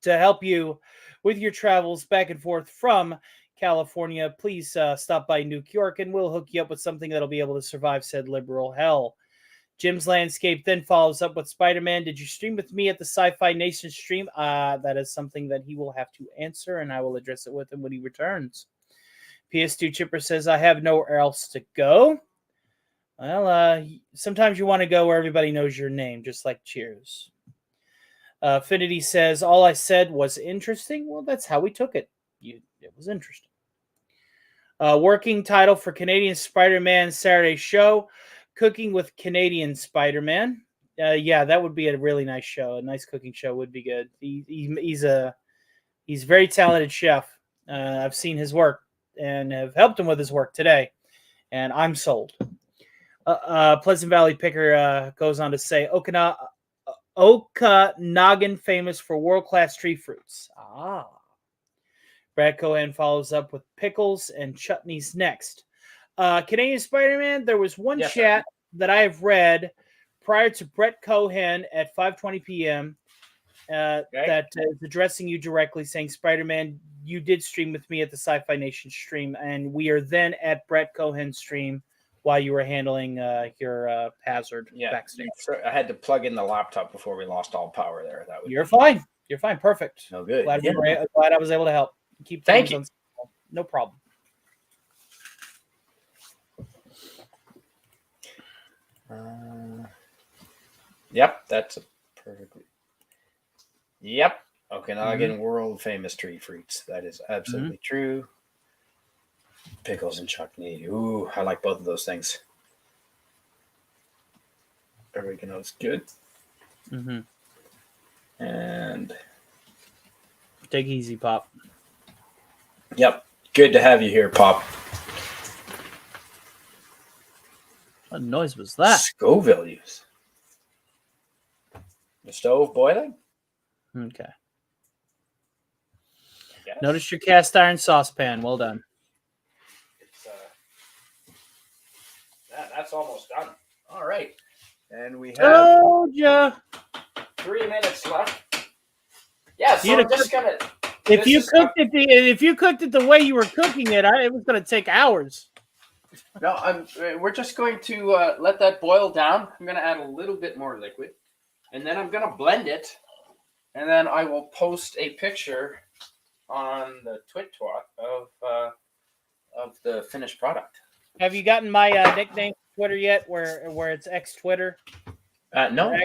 to help you with your travels back and forth from California, please stop by New York and we'll hook you up with something that'll be able to survive said liberal hell. Jim's Landscape then follows up with Spider-Man. Did you stream with me at the Sci-Fi Nation stream? That is something that he will have to answer, and I will address it with him when he returns. PS2 Chipper says, I have nowhere else to go. Well, sometimes you want to go where everybody knows your name, just like Cheers. Affinity says, all I said was interesting. Well, that's how we took it. It was interesting. Working title for Canadian Spider-Man Saturday show. Cooking with Canadian Spider-Man. Yeah, that would be a really nice show. A nice cooking show would be good. He's a very talented chef. I've seen his work and have helped him with his work today, and I'm sold. Pleasant Valley Picker goes on to say, Okanagan famous for world-class tree fruits. Brad Cohen follows up with pickles and chutneys next. Canadian Spider-Man, there was one chat that I have read prior to Brett Cohen at 5:20 p.m. That is addressing you directly, saying, Spider-Man, you did stream with me at the Sci-Fi Nation stream, and we are then at Brett Cohen's stream while you were handling your hazard backstage. I had to plug in the laptop before we lost all power there. You're fine. You're fine. Perfect. No good. Glad I was able to help. Thank you. No problem. Yep, that's a perfectly. Yep, Okanagan world famous tree fruits. That is absolutely true. Pickles and chutney. Ooh, I like both of those things. Oregano's good. And take it easy, Pop. Yep, good to have you here, Pop. What noise was that? Scoville use. The stove boiling? Okay. Yes. Notice your cast iron saucepan. Well done. It's, that's almost done. All right. And we have 3 minutes left. Yeah, so I'm just gonna. If you cooked it the way you were cooking it, it was gonna take hours. No, we're just going to let that boil down. I'm going to add a little bit more liquid, and then I'm going to blend it, and then I will post a picture on the TwitTwat of the finished product. Have you gotten my nickname for Twitter yet, where it's X-Twitter? No.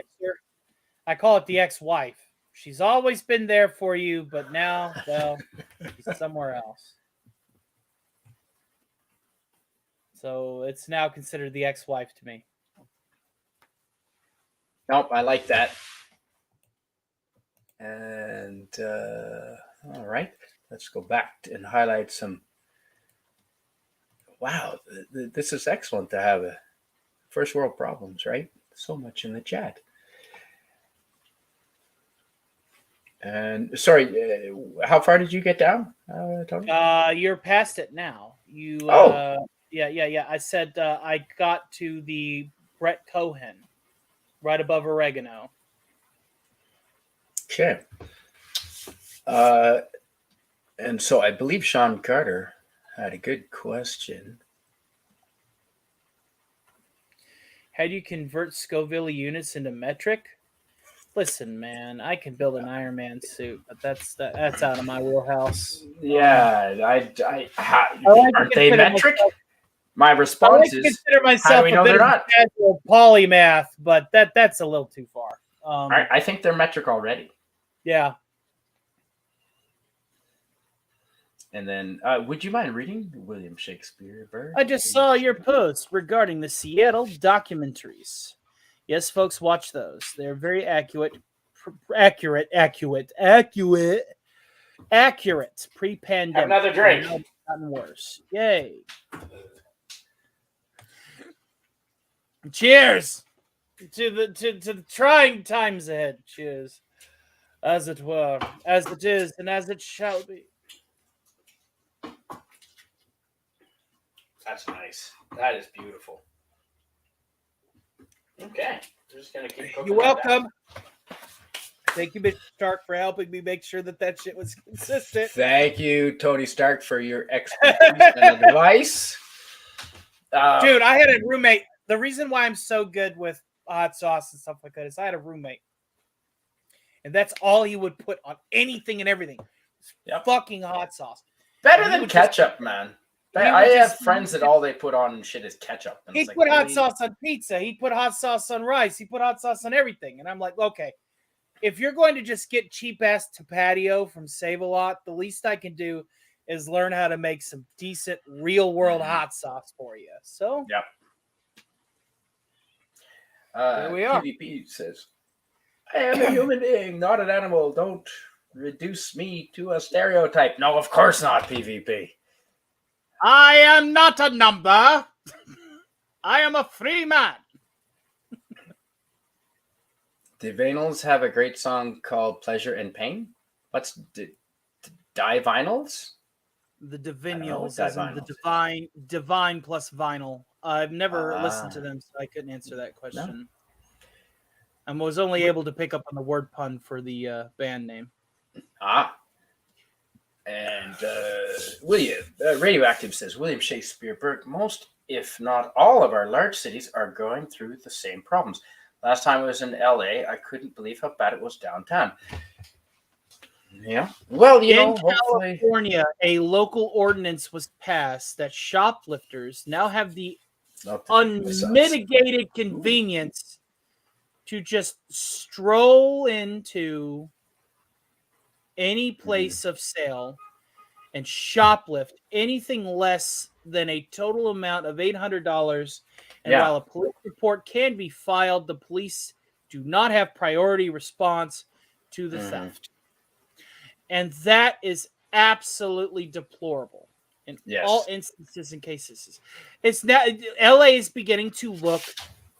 I call it the ex-wife. She's always been there for you, but now, well, she's somewhere else. So it's now considered the ex-wife to me. Nope, I like that. And all right, let's go back and highlight some. Wow, this is excellent to have a first world problems, right? So much in the chat. And sorry, how far did you get down, Tony? You're past it now. Yeah. I said I got to the Brett Cohen, right above oregano. Okay. And so I believe Sean Carter had a good question. How do you convert Scoville units into metric? Listen, man, I can build an Iron Man suit, but that's out of my wheelhouse. Yeah, aren't they metric? My response is, consider myself how do we know a bit they're of not? casual polymath, but that's a little too far. I think they're metric already. Yeah. And then, would you mind reading William Shakespeare Bird? I just saw your post regarding the Seattle documentaries. Yes, folks, watch those. They're very accurate, accurate. Pre-pandemic. Have another drink. Now it's gotten worse. Yay! Cheers to the trying times ahead. Cheers, as it were, as it is, and as it shall be. That's nice. That is beautiful. Okay. We're just going to keep cooking. You're welcome. Thank you, Mr. Stark, for helping me make sure that shit was consistent. Thank you, Tony Stark, for your expertise and advice. Dude, I had a roommate. The reason why I'm so good with hot sauce and stuff like that is I had a roommate. And that's all he would put on anything and everything. Yep. Fucking hot sauce. Better He than would ketchup, man. I have friends that all they put on shit is ketchup. And He'd it's like, put hot really? sauce on pizza. He'd put hot sauce on rice. He put hot sauce on everything. And I'm like, okay, if you're going to just get cheap-ass Tapatio from Save-A-Lot, the least I can do is learn how to make some decent real-world hot sauce for you. So, Yep. There we are. PvP says, I am a human being, not an animal. Don't reduce me to a stereotype. No, of course not, PvP. I am not a number. I am a free man. The Vinyls have a great song called Pleasure and Pain. What's Die Vinyls? The I don't know Divinyls, what as in the divine plus vinyl. I've never listened to them, so I couldn't answer that question. I was only able to pick up on the word pun for the band name. And Radioactive says, William Shakespeare Burke, most, if not all of our large cities are going through the same problems. Last time I was in LA, I couldn't believe how bad it was downtown. Yeah. Well, In hopefully. California, a local ordinance was passed that shoplifters now have the unmitigated convenience to just stroll into any place of sale and shoplift anything less than a total amount of $800. And while a police report can be filed, the police do not have priority response to the theft. And that is absolutely deplorable in all instances and cases. It's now LA is beginning to look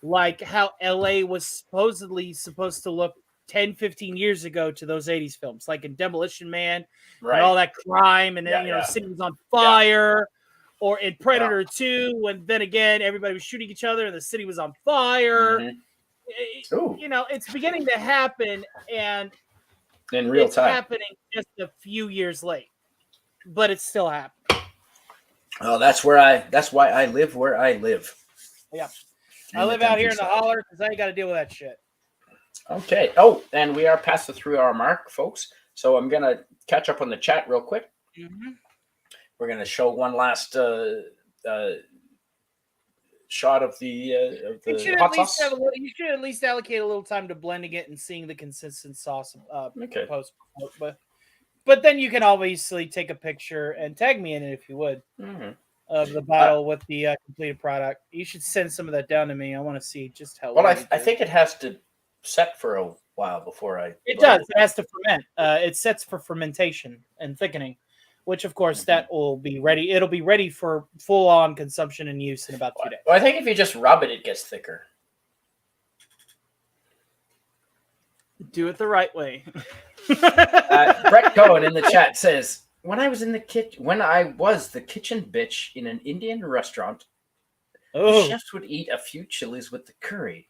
like how LA was supposed to look 10, 15 years ago to those 80s films, like in Demolition Man and all that crime, and then the city was on fire, or in Predator 2, when then again everybody was shooting each other and the city was on fire. It's beginning to happen, and in real time. It's happening just a few years late, but it's still happening. Oh, that's why I live where I live. Yeah. I live out here in the holler because I ain't got to deal with that shit. Okay. Oh, and we are past the 3-hour mark, folks. So I'm going to catch up on the chat real quick. Mm-hmm. We're going to show one last shot of the hot sauce. You should at least allocate a little time to blending it and seeing the consistent sauce post. But then you can obviously take a picture and tag me in it if you would. Mm-hmm. Of the bottle with the completed product. You should send some of that down to me. I want to see just how. Well, I think it has to set for a while before I. It does. It has to ferment. It sets for fermentation and thickening, which of course that will be ready. It'll be ready for full-on consumption and use in about 2 days. Well, I think if you just rub it, it gets thicker. Do it the right way. Brett Cohen in the chat says, When I was the kitchen bitch in an Indian restaurant, the chefs would eat a few chilies with the curry.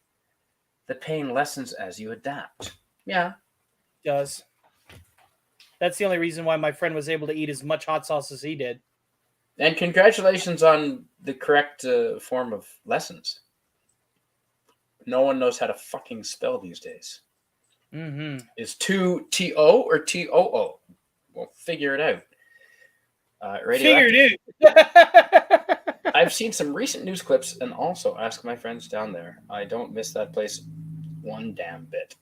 The pain lessens as you adapt. Yeah. It does. That's the only reason why my friend was able to eat as much hot sauce as he did. And congratulations on the correct form of lessons. No one knows how to fucking spell these days. Mm-hmm. Is 2 T-O or T-O-O? We'll figure it out. Figured it. I've seen some recent news clips and also ask my friends down there. I don't miss that place one damn bit.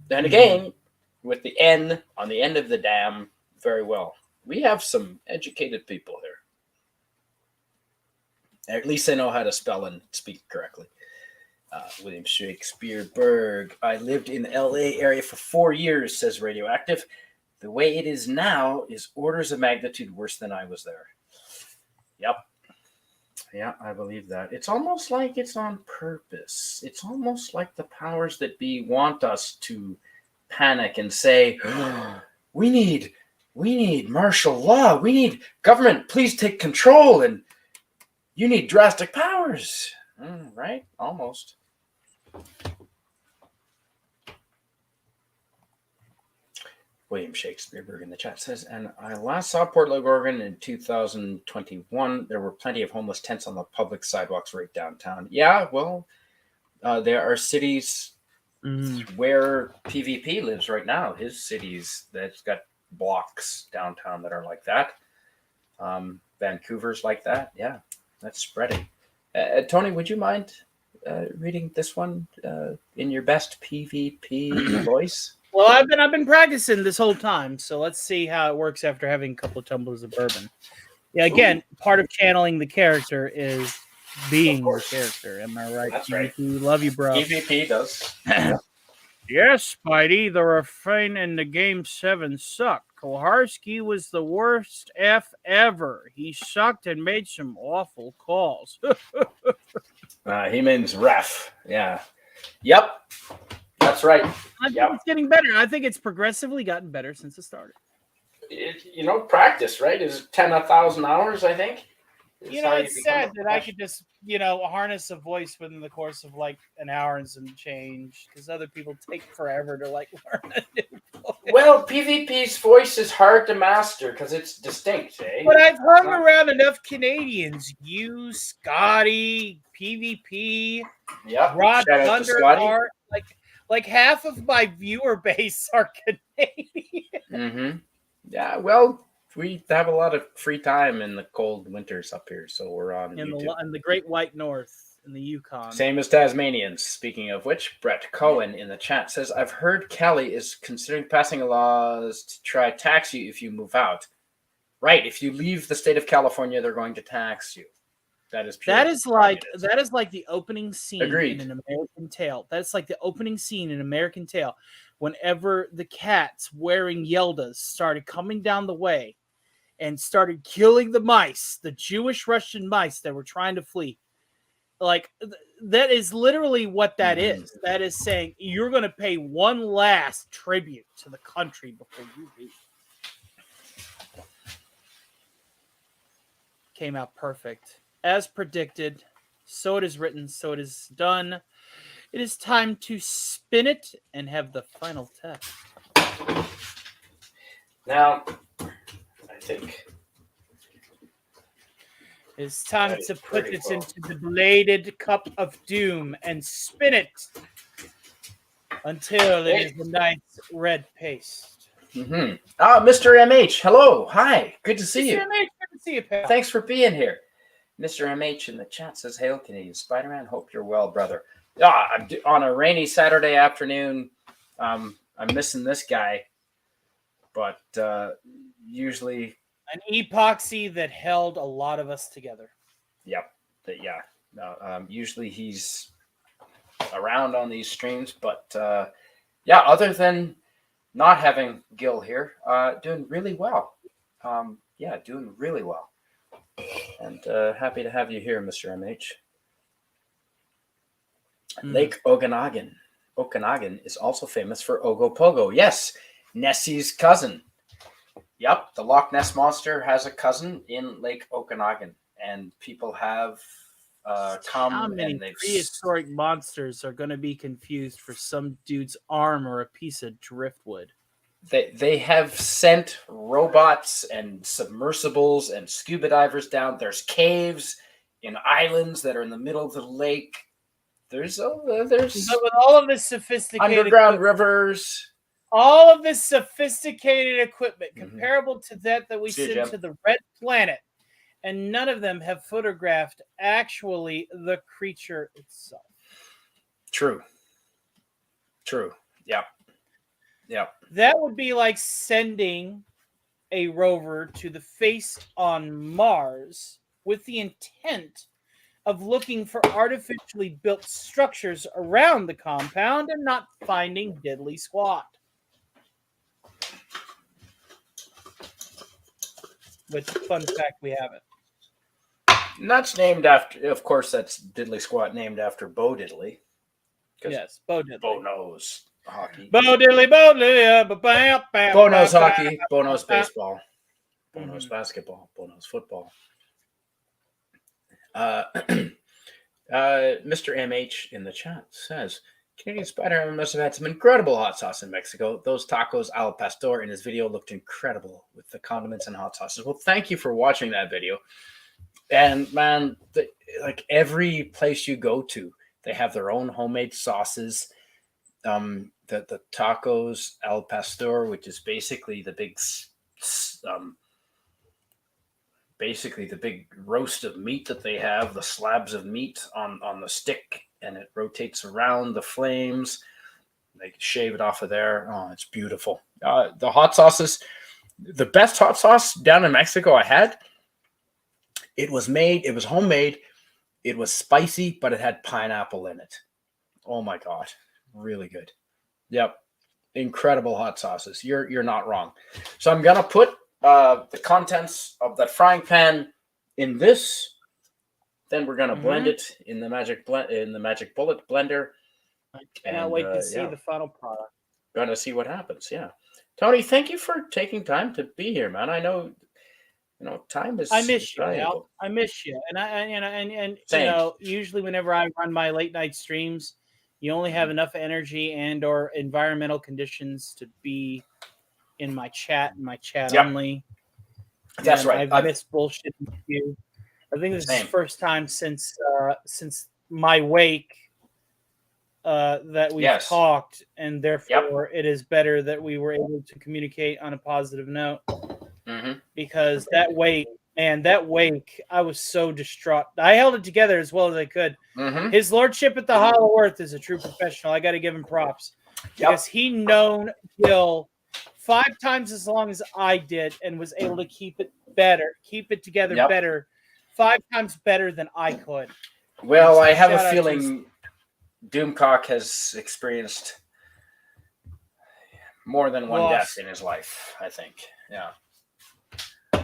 Then again, with the N on the end of the damn, very well. We have some educated people here. At least they know how to spell and speak correctly. William Shakespeare Berg. I lived in the LA area for 4 years, says Radioactive. The way it is now is orders of magnitude worse than I was there. Yep. Yeah, I believe that. It's almost like it's on purpose. It's almost like the powers that be want us to panic and say, oh, we need martial law. We need government. Please take control. And you need drastic powers. Right? Almost. William Shakespeare in the chat says, and I last saw Portland, Oregon in 2021. There were plenty of homeless tents on the public sidewalks right downtown. Yeah, well, there are cities where PvP lives right now. His cities that's got blocks downtown that are like that. Vancouver's like that. Yeah, that's spreading. Tony, would you mind reading this one in your best PvP voice? Well, I've been practicing this whole time, so let's see how it works after having a couple of tumblers of bourbon. Yeah, again, part of channeling the character is being the character. Am I right? That's PvP? right. Love you, bro. PvP does. Yes, Spidey, the refrain in the Game 7 sucked. Koharski was the worst F ever. He sucked and made some awful calls. He means ref. Yeah. Yep. That's right. I think it's getting better. I think it's progressively gotten better since it started. Practice, right? Is 10,000 hours, I think. It's sad that I could just, harness a voice within the course of like an hour and some change, because other people take forever to like learn a new voice. Well, PvP's voice is hard to master because it's distinct, eh? But I've hung around enough Canadians. You, Scotty, PvP, Yep. Rod Shout out to Scotty. Thunderheart. Like half of my viewer base are Canadian. Mm-hmm. Yeah, well, we have a lot of free time in the cold winters up here, so we're on YouTube. In the Great White North, in the Yukon. Same as Tasmanians. Speaking of which, Brett Cohen in the chat says, I've heard Kelly is considering passing laws to try tax you if you move out. Right, if you leave the state of California, they're going to tax you. That is like the opening scene in an American Tale. That's like the opening scene in American Tale. Whenever the cats wearing Yeldas started coming down the way and started killing the mice, the Jewish Russian mice that were trying to flee. Like that is literally what that is. That is saying you're going to pay one last tribute to the country before you leave. Came out perfect. As predicted, so it is written, so it is done. It is time to spin it and have the final test. Now, I think it's time to put this into the bladed cup of doom and spin it until it is a nice red paste. Mm-hmm. Mr. MH, hello. Hi. Good to see you. Mr. MH, good to see you, pal. Thanks for being here. Mr. MH in the chat says, Hail Canadian Spider-Man. Hope you're well, brother. On a rainy Saturday afternoon, I'm missing this guy, but usually an epoxy that held a lot of us together. Yep. Usually he's around on these streams, but other than not having Gil here, doing really well. Doing really well. And happy to have you here, Mr. MH. Lake Okanagan. Okanagan is also famous for Ogopogo. Yes, Nessie's cousin. Yep, the Loch Ness Monster has a cousin in Lake Okanagan. And people have come How many and they've... prehistoric monsters are going to be confused for some dude's arm or a piece of driftwood? They have sent robots and submersibles and scuba divers down. There's caves in islands that are in the middle of the lake. There's with all of this sophisticated underground rivers. All of this sophisticated equipment comparable to that we sent to the Red Planet, and none of them have photographed actually the creature itself. True. Yeah. That would be like sending a rover to the face on Mars with the intent of looking for artificially built structures around the compound and not finding diddly squat. Which, fun fact, we haven't. And that's named after, of course, that's Diddley Squat named after Bo Diddley. 'Cause Yes, Bo Diddley. Bo knows hockey. Bo Diddley, Bo Diddley. Bo knows hockey. Bo knows baseball. Bo knows Mhm. basketball. Bo knows football. Mr. MH in the chat says, Canadian Spider must have had some incredible hot sauce in Mexico. Those tacos al pastor in his video looked incredible with the condiments and hot sauces. Well, thank you for watching that video. And man, like every place you go to, they have their own homemade sauces. The tacos al pastor, which is basically the big roast of meat that they have, the slabs of meat on the stick, and it rotates around the flames. They shave it off of there. Oh, it's beautiful. The hot sauces, the best hot sauce down in Mexico I had, it was homemade. It was spicy, but it had pineapple in it. Oh my God. Really good. Yep. Incredible hot sauces. You're not wrong. So I'm going to put the contents of that frying pan in this. Then we're going to blend it in the Magic Bullet blender. I cannot wait to see the final product. Going to see what happens. Yeah. Tony, thank you for taking time to be here, man. I know, time is. I miss you, valuable. Al. I miss you, and Same. usually whenever I run my late night streams, you only have enough energy and or environmental conditions to be in my chat Yep. only. That's And right. I've missed bullshit with you. I think this is Same. the first time since my wake that we've Yes. talked, and therefore it is better that we were able to communicate on a positive note. Mhm. Because that wake, I was so distraught. I held it together as well as I could. Mhm. His lordship at the Hollow Earth is a true professional. I got to give him props because he known Gil 5 times as long as I did and was able to keep it together Yep. better, 5 times better than I could. Well, I have Shout a out to feeling Doomcock has experienced more than one Loss. death in his life, I think. Yeah.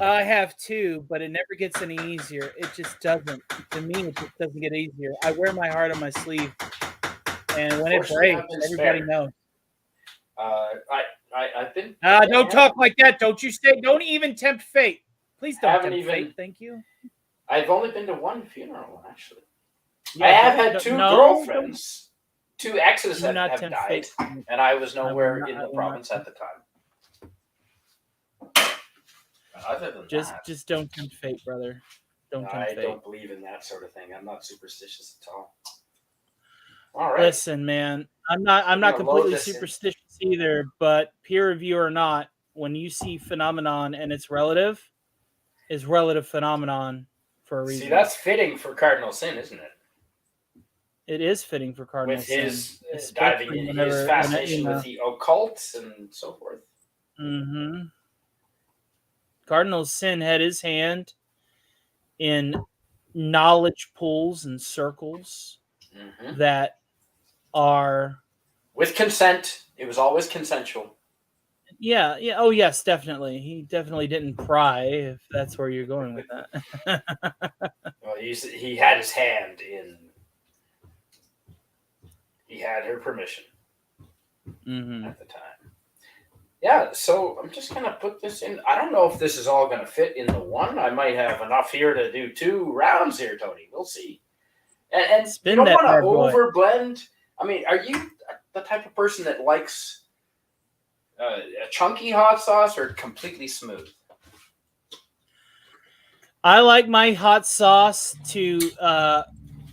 I have too, but it never gets any easier. It just doesn't. To me, it just doesn't get easier. I wear my heart on my sleeve, and when it Fortunately, breaks, I've been everybody spared. knows. I've been. Don't talk like that. Don't even tempt fate. Please don't Haven't tempt even- fate. Thank you. I've only been to one funeral, actually. Yeah, I have don't- had 2 no, girlfriends, 2 exes do that not have tempt died, fate. and I was nowhere not- in I the will province not- at the time. Other than that, Just don't tempt fate, brother. Don't I tempt fate. don't believe in that sort of thing. I'm not superstitious at all. All right. Listen, man, I'm not gonna load completely this in. superstitious either, but peer review or not, when you see phenomenon and it's relative, is relative phenomenon for a reason. See, that's fitting for Cardinal Sin, isn't it? It is fitting for Cardinal With Sin, his especially diving in whenever- his fascination with the occult and so forth. Mm-hmm. Cardinal Sin had his hand in knowledge pools and circles Mhm. that are With consent. It was always consensual. yeah. Oh yes, definitely. He definitely didn't pry, if that's where you're going with that. Well, he had his hand in. He had her permission Mm-hmm. at the time. Yeah, so I'm just gonna put this in. I don't know if this is all gonna fit in the one. I might have enough here to do 2 rounds here, Tony. We'll see. And Spin you don't that want to bad boy. overblend. I mean, are you the type of person that likes a chunky hot sauce or completely smooth? I like my hot sauce to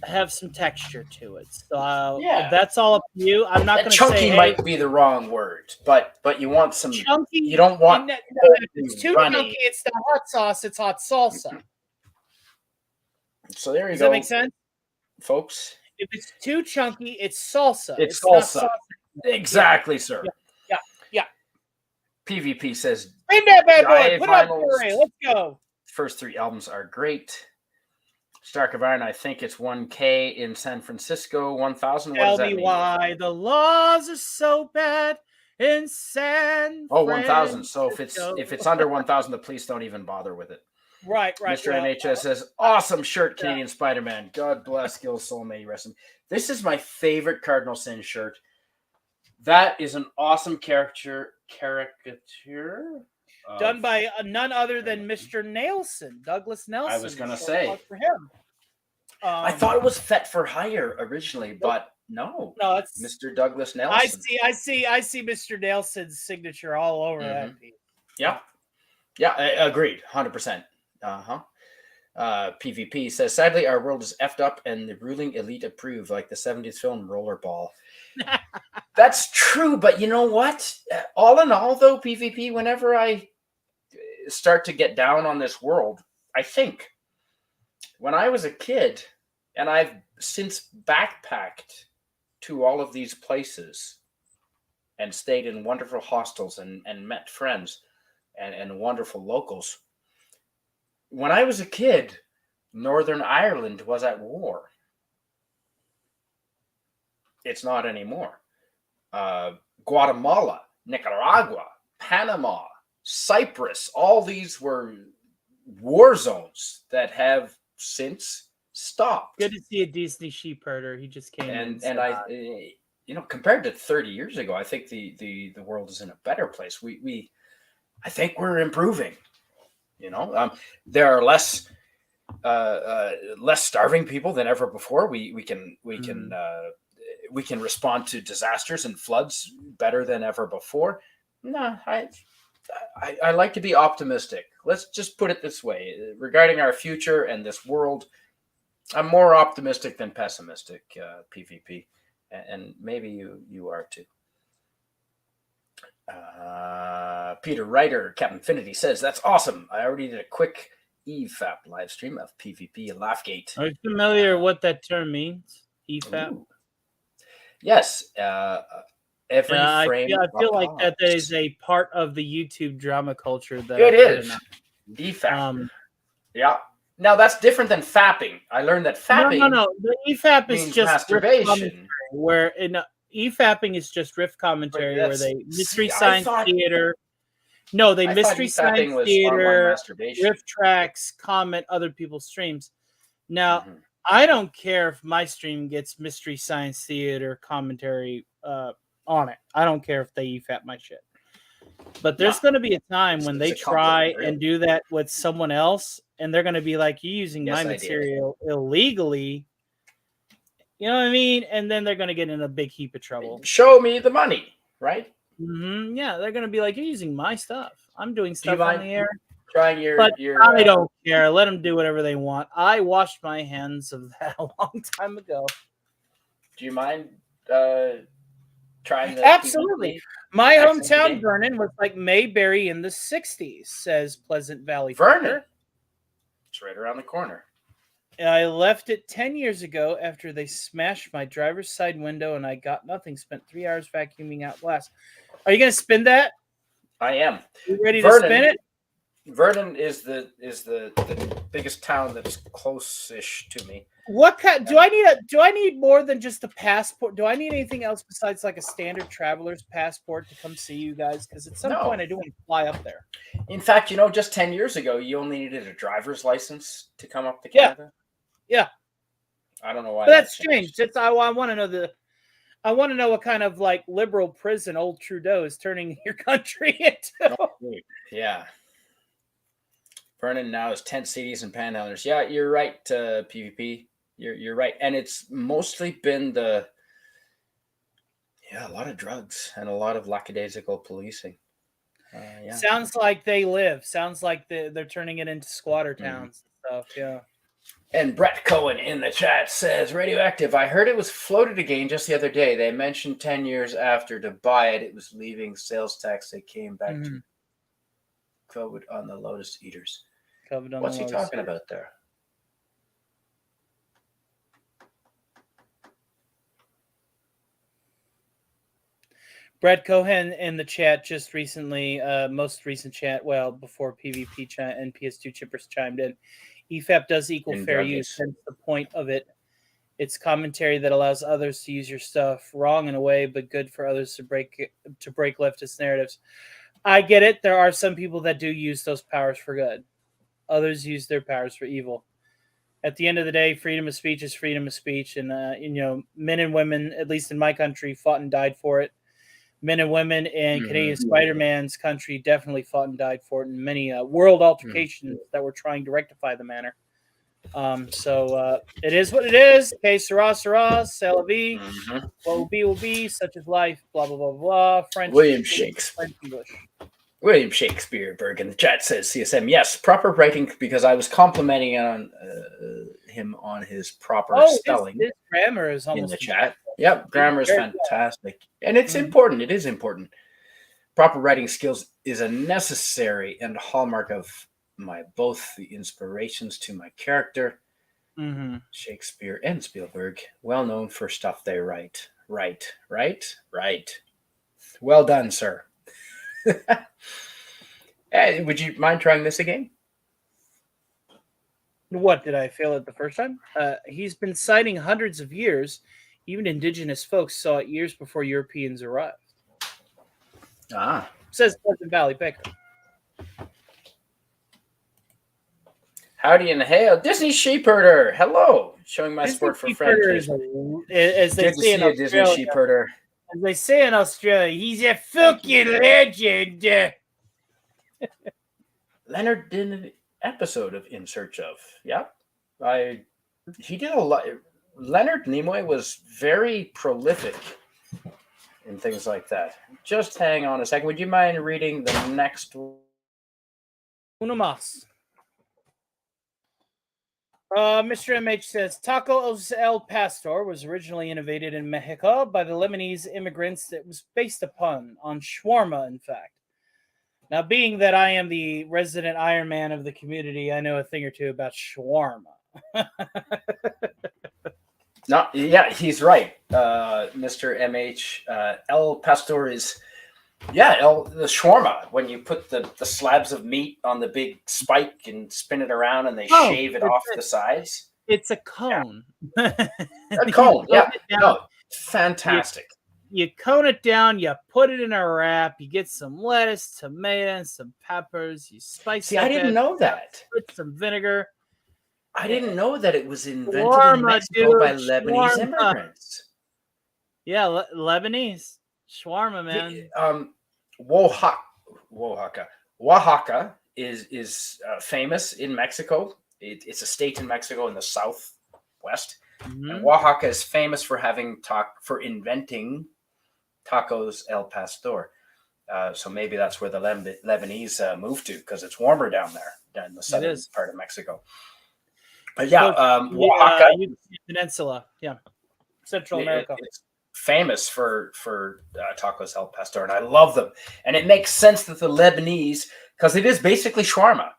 have some texture to it. So Yeah. that's all up to you. I'm not going to Chunky say hey, might be the wrong word, but you want some. chunky. You don't want if it's too runny. chunky, it's not hot sauce. It's hot salsa. So there you Does go, that make sense? folks. If it's too chunky, it's salsa. It's not salsa. sauce. Exactly, sir. Yeah. PvP says Bring that bad boy. Dive Put up Vinyls. Fury. Let's go. first 3 albums are great. Stark of Iron, I think it's 1K in San Francisco, 1,000. What Tell does that me mean? why the laws are so bad in San Oh, 1,000. So if Francisco. it's under 1,000, the police don't even bother with it. Right. Mr. Well, NHS says, awesome shirt, Canadian Spider-Man. God bless Gil Soul, may you rest in. This is my favorite Cardinal Sin shirt. That is an awesome caricature done by none other than Mr. Nelson, Douglas Nelson. I was gonna So say. fuck for him. I thought it was Fet for Hire originally, but no, it's Mr. Douglas Nelson. I see Mr. Nelson's signature all over that piece. Yeah, agreed, 100%. PvP says, sadly, our world is effed up and the ruling elite approve, like the 70s film Rollerball. That's true, but you know what? All in all, though, PvP, whenever I start to get down on this world, I think when I was a kid, and I've since backpacked to all of these places and stayed in wonderful hostels and met friends and wonderful locals. When I was a kid, Northern Ireland was at war. It's not anymore. Guatemala, Nicaragua, Panama, Cyprus, all these were war zones that have since stopped. Good to see a Disney sheep herder. He just came in. And I, compared to 30 years ago, I think the world is in a better place. I think we're improving. There are less starving people than ever before. We can respond to disasters and floods better than ever before. No, I like to be optimistic. Let's just put it this way. Regarding our future and this world, I'm more optimistic than pessimistic, PvP. And maybe you are too. Peter Ryder, Captain Infinity says, that's awesome. I already did a quick EFAP live stream of PvP and Laughgate. Are you familiar what that term means? EFAP? Ooh. Yes. Every frame. I feel like that is a part of the YouTube drama culture. That it is. EFAP. Yeah. Now that's different than fapping. I learned that fapping. No. The EFAP is just masturbation. Where EFAPing is just riff commentary, where they Mystery Science Theater. No, they Mystery Science Theater, riff tracks, comment other people's streams. Now, I don't care if my stream gets Mystery Science Theater commentary on it. I don't care if they EFAP my shit. But there's going to be a time when they try and do that with someone else, and they're going to be like, you're using my material illegally. You know what I mean? And then they're going to get in a big heap of trouble. Show me the money, right? Mm-hmm. Yeah, they're going to be like, you're using my stuff. I'm doing stuff on the air. Trying your, I don't care. Let them do whatever they want. I washed my hands of that a long time ago. Do you mind trying that? Absolutely. My hometown, Vernon, was like Mayberry in the 60s, says Pleasant Valley. Vernon? It's right around the corner. I left it 10 years ago after they smashed my driver's side window and I got nothing. Spent 3 hours vacuuming out glass. Are you going to spin that? I am. You ready to spin it? Vernon is the biggest town that's close-ish to me. What kind? Do I need more than just a passport? Do I need anything else besides like a standard traveler's passport to come see you guys? Because at some point I do want to fly up there. In fact, just 10 years ago, you only needed a driver's license to come up to Canada. Yeah. I don't know why. But that's changed. I want to know I want to know what kind of like liberal prison old Trudeau is turning your country into. Yeah. Vernon now is tent cities and panhandlers. Yeah, you're right, PvP. You're right. And it's mostly been a lot of drugs and a lot of lackadaisical policing. Sounds like they live. Sounds like they're turning it into squatter towns and stuff. Yeah. And Brett Cohen in the chat says, Radioactive, I heard it was floated again just the other day. They mentioned 10 years after to buy it, it was leaving sales tax. They came back to COVID on the Lotus Eaters. What's he talking about there? Brett Cohen in the chat just recently, most recent chat, before PvP and PS2 Chippers chimed in. EFAP does equal In fair drug use. use. That's the point of it. It's commentary that allows others to use your stuff wrong in a way, but good for others to break leftist narratives. I get it. There are some people that do use those powers for good. Others use their powers for evil. At the end of the day, freedom of speech is freedom of speech, and men and women, at least in my country, fought and died for it. Men and women in Canadian Spider-Man's country definitely fought and died for it, and many world altercations that were trying to rectify the matter. So it is what it is. Que sera, sera, c'est la vie. What will be, such is life. Blah blah blah blah. French. William Shakespeare. French English. William Shakespeare in the chat says CSM. Yes, proper writing, because I was complimenting on him on his proper spelling. His grammar is almost in the chat. Yep, grammar is fantastic, and it's important. It is important. Proper writing skills is a necessary and hallmark of both the inspirations to my character, Shakespeare and Spielberg, well known for stuff they write. Right. Well done, sir. Hey, would you mind trying this again? What, did I fail it the first time? He's been citing hundreds of years. Even indigenous folks saw it years before Europeans arrived. Says Pleasant Valley Baker. Howdy and hail, Disney Sheepherder. Hello, showing my support for Fred. As they say in Australia, Disney Sheepherder. As they say in Australia, he's a fucking legend. Leonard did an episode of In Search of. Yeah, he did a lot. Leonard Nimoy was very prolific in things like that. Just hang on a second. Would you mind reading the next one? Uno más. Mr. MH says, Tacos El Pastor was originally innovated in Mexico by the Lebanese immigrants that was based on shawarma, in fact. Now, being that I am the resident Iron Man of the community, I know a thing or two about shawarma. No, yeah, he's right, Mr. MH. El Pastor is, the shawarma, when you put the slabs of meat on the big spike and spin it around and they shave it off the sides. It's a cone. Yeah. A cone, yeah. No, fantastic. You cone it down, you put it in a wrap, you get some lettuce, tomato, and some peppers, you spice it. I didn't know that. Put some vinegar. I didn't know that it was invented in Mexico by Lebanese immigrants. Yeah, Lebanese. Shawarma, man. Oaxaca is famous in Mexico. It's a state in Mexico in the southwest. And Oaxaca is famous for inventing tacos El Pastor. So maybe that's where the Lebanese moved to, because it's warmer down in the southern part of Mexico. But Oaxaca, Peninsula, Central America. It's famous for tacos El Pastor, and I love them. And it makes sense that the Lebanese, because it is basically shawarma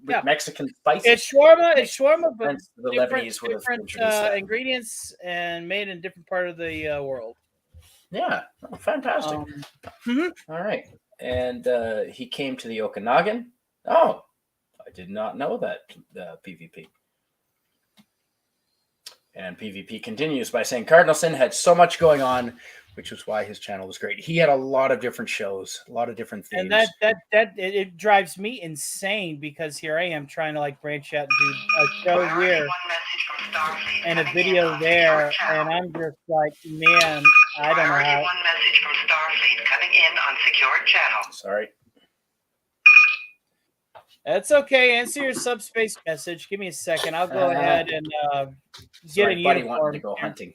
with Mexican spices. It's shawarma, but the Lebanese would have different ingredients and made in a different part of the world. Yeah, fantastic. All right, and he came to the Okanagan. Oh, I did not know that. PvP. And PvP continues by saying Cardinalson had so much going on, which was why his channel was great. He had a lot of different shows, a lot of different themes. And that it drives me insane, because here I am trying to branch out and do a show here and a video there, and I'm just like, man, I don't know how. One message from Starfleet coming in on secured channel. Sorry. That's okay. Answer your subspace message. Give me a second. I'll go ahead and get a buddy uniform. wanting to go hunting.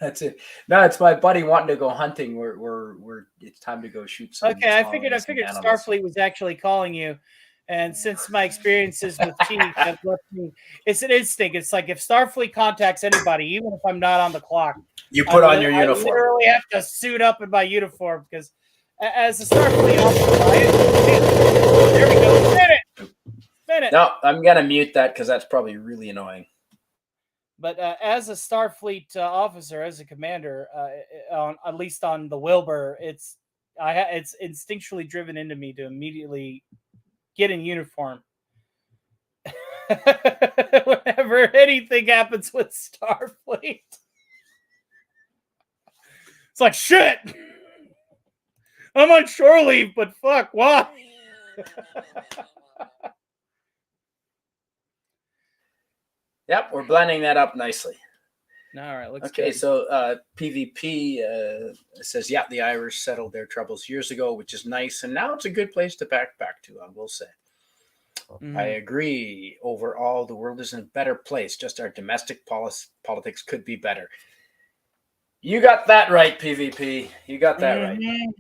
That's it. No, it's my buddy wanting to go hunting. We're it's time to go shoot some. Okay, I figured Starfleet was actually calling you, and since my experiences with Chief have left me, it's an instinct. It's like if Starfleet contacts anybody, even if I'm not on the clock, you put on your uniform. I literally have to suit up in my uniform, because as a Starfleet officer, there we go. Spin it. No, I'm gonna mute that because that's probably really annoying. But as a Starfleet officer, as a commander, at least on the Wilbur, it's instinctually driven into me to immediately get in uniform. Whenever anything happens with Starfleet, it's like shit. I'm on shore leave, but fuck, why? Yep, we're blending that up nicely. All right, looks Okay, good. so PvP says, yeah, the Irish settled their troubles years ago, which is nice, and now it's a good place to back to, I will say. Mhm. I agree. Overall, the world is in a better place. Just our domestic politics could be better. You got that right, PvP. You got that right. Mhm.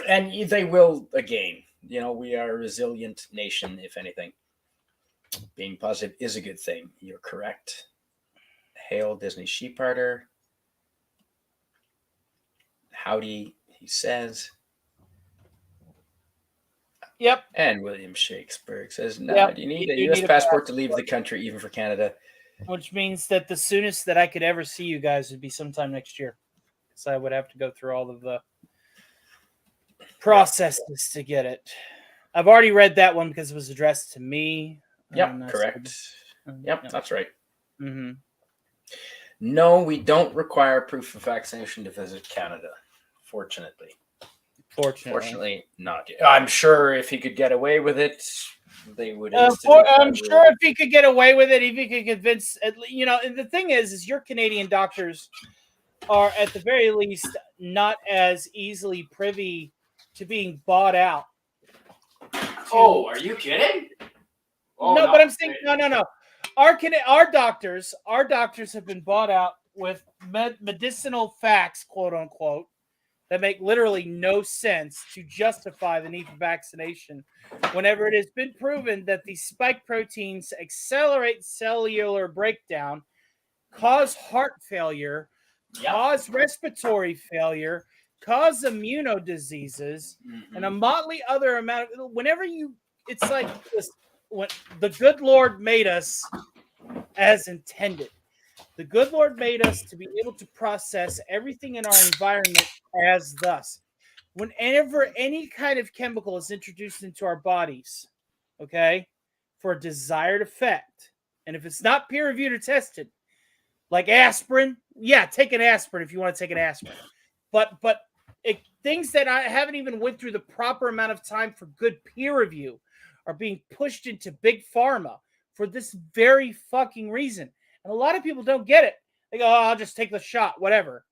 And they will again. You know, we are a resilient nation, if anything. Being positive is a good thing. You're correct. Hail Disney Sheepherder. Howdy, he says. Yep. And William Shakespeare says, no, Yep, do you need you a do U.S. need a passport to leave the country, even for Canada? Which means that the soonest that I could ever see you guys would be sometime next year. So I would have to go through all of the processes to get it. I've already read that one because it was addressed to me. Yep, correct. Yep, that's right. Mm-hmm. No, we don't require proof of vaccination to visit Canada, fortunately. Fortunately, not. I'm sure if he could get away with it, they would. I'm sure if he could get away with it, if he could convince, you know. And the thing is your Canadian doctors are at the very least not as easily privy to being bought out. Oh, are you kidding? Oh, no, but I'm saying no. Our doctors have been bought out with medicinal facts, quote unquote, that make literally no sense to justify the need for vaccination whenever it has been proven that these spike proteins accelerate cellular breakdown, cause heart failure, cause respiratory failure, cause immunodiseases, and a motley other amount of, it's like this, when the good Lord made us as intended. The good Lord made us to be able to process everything in our environment as thus. Whenever any kind of chemical is introduced into our bodies, okay, for a desired effect, and if it's not peer-reviewed or tested, like aspirin, yeah, take an aspirin if you want to take an aspirin. But things that I haven't even went through the proper amount of time for good peer review are being pushed into big pharma for this very fucking reason. And a lot of people don't get it. They go, oh, I'll just take the shot, whatever.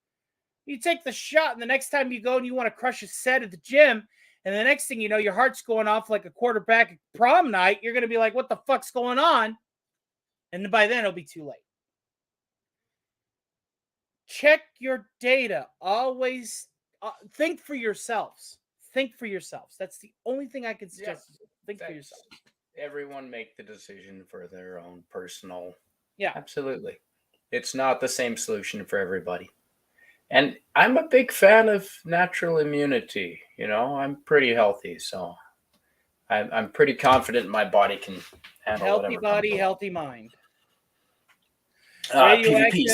You take the shot, and the next time you go and you want to crush a set at the gym, and the next thing you know, your heart's going off like a quarterback at prom night, you're going to be like, what the fuck's going on? And by then, it'll be too late. Check your data. Always think for yourselves. Think for yourselves. That's the only thing I can suggest. Yeah, think for yourselves. Everyone make the decision for their own personal. Yeah, absolutely. It's not the same solution for everybody. And I'm a big fan of natural immunity. You know, I'm pretty healthy, so I'm pretty confident my body can handle healthy whatever. Body, healthy mind. Radioactive,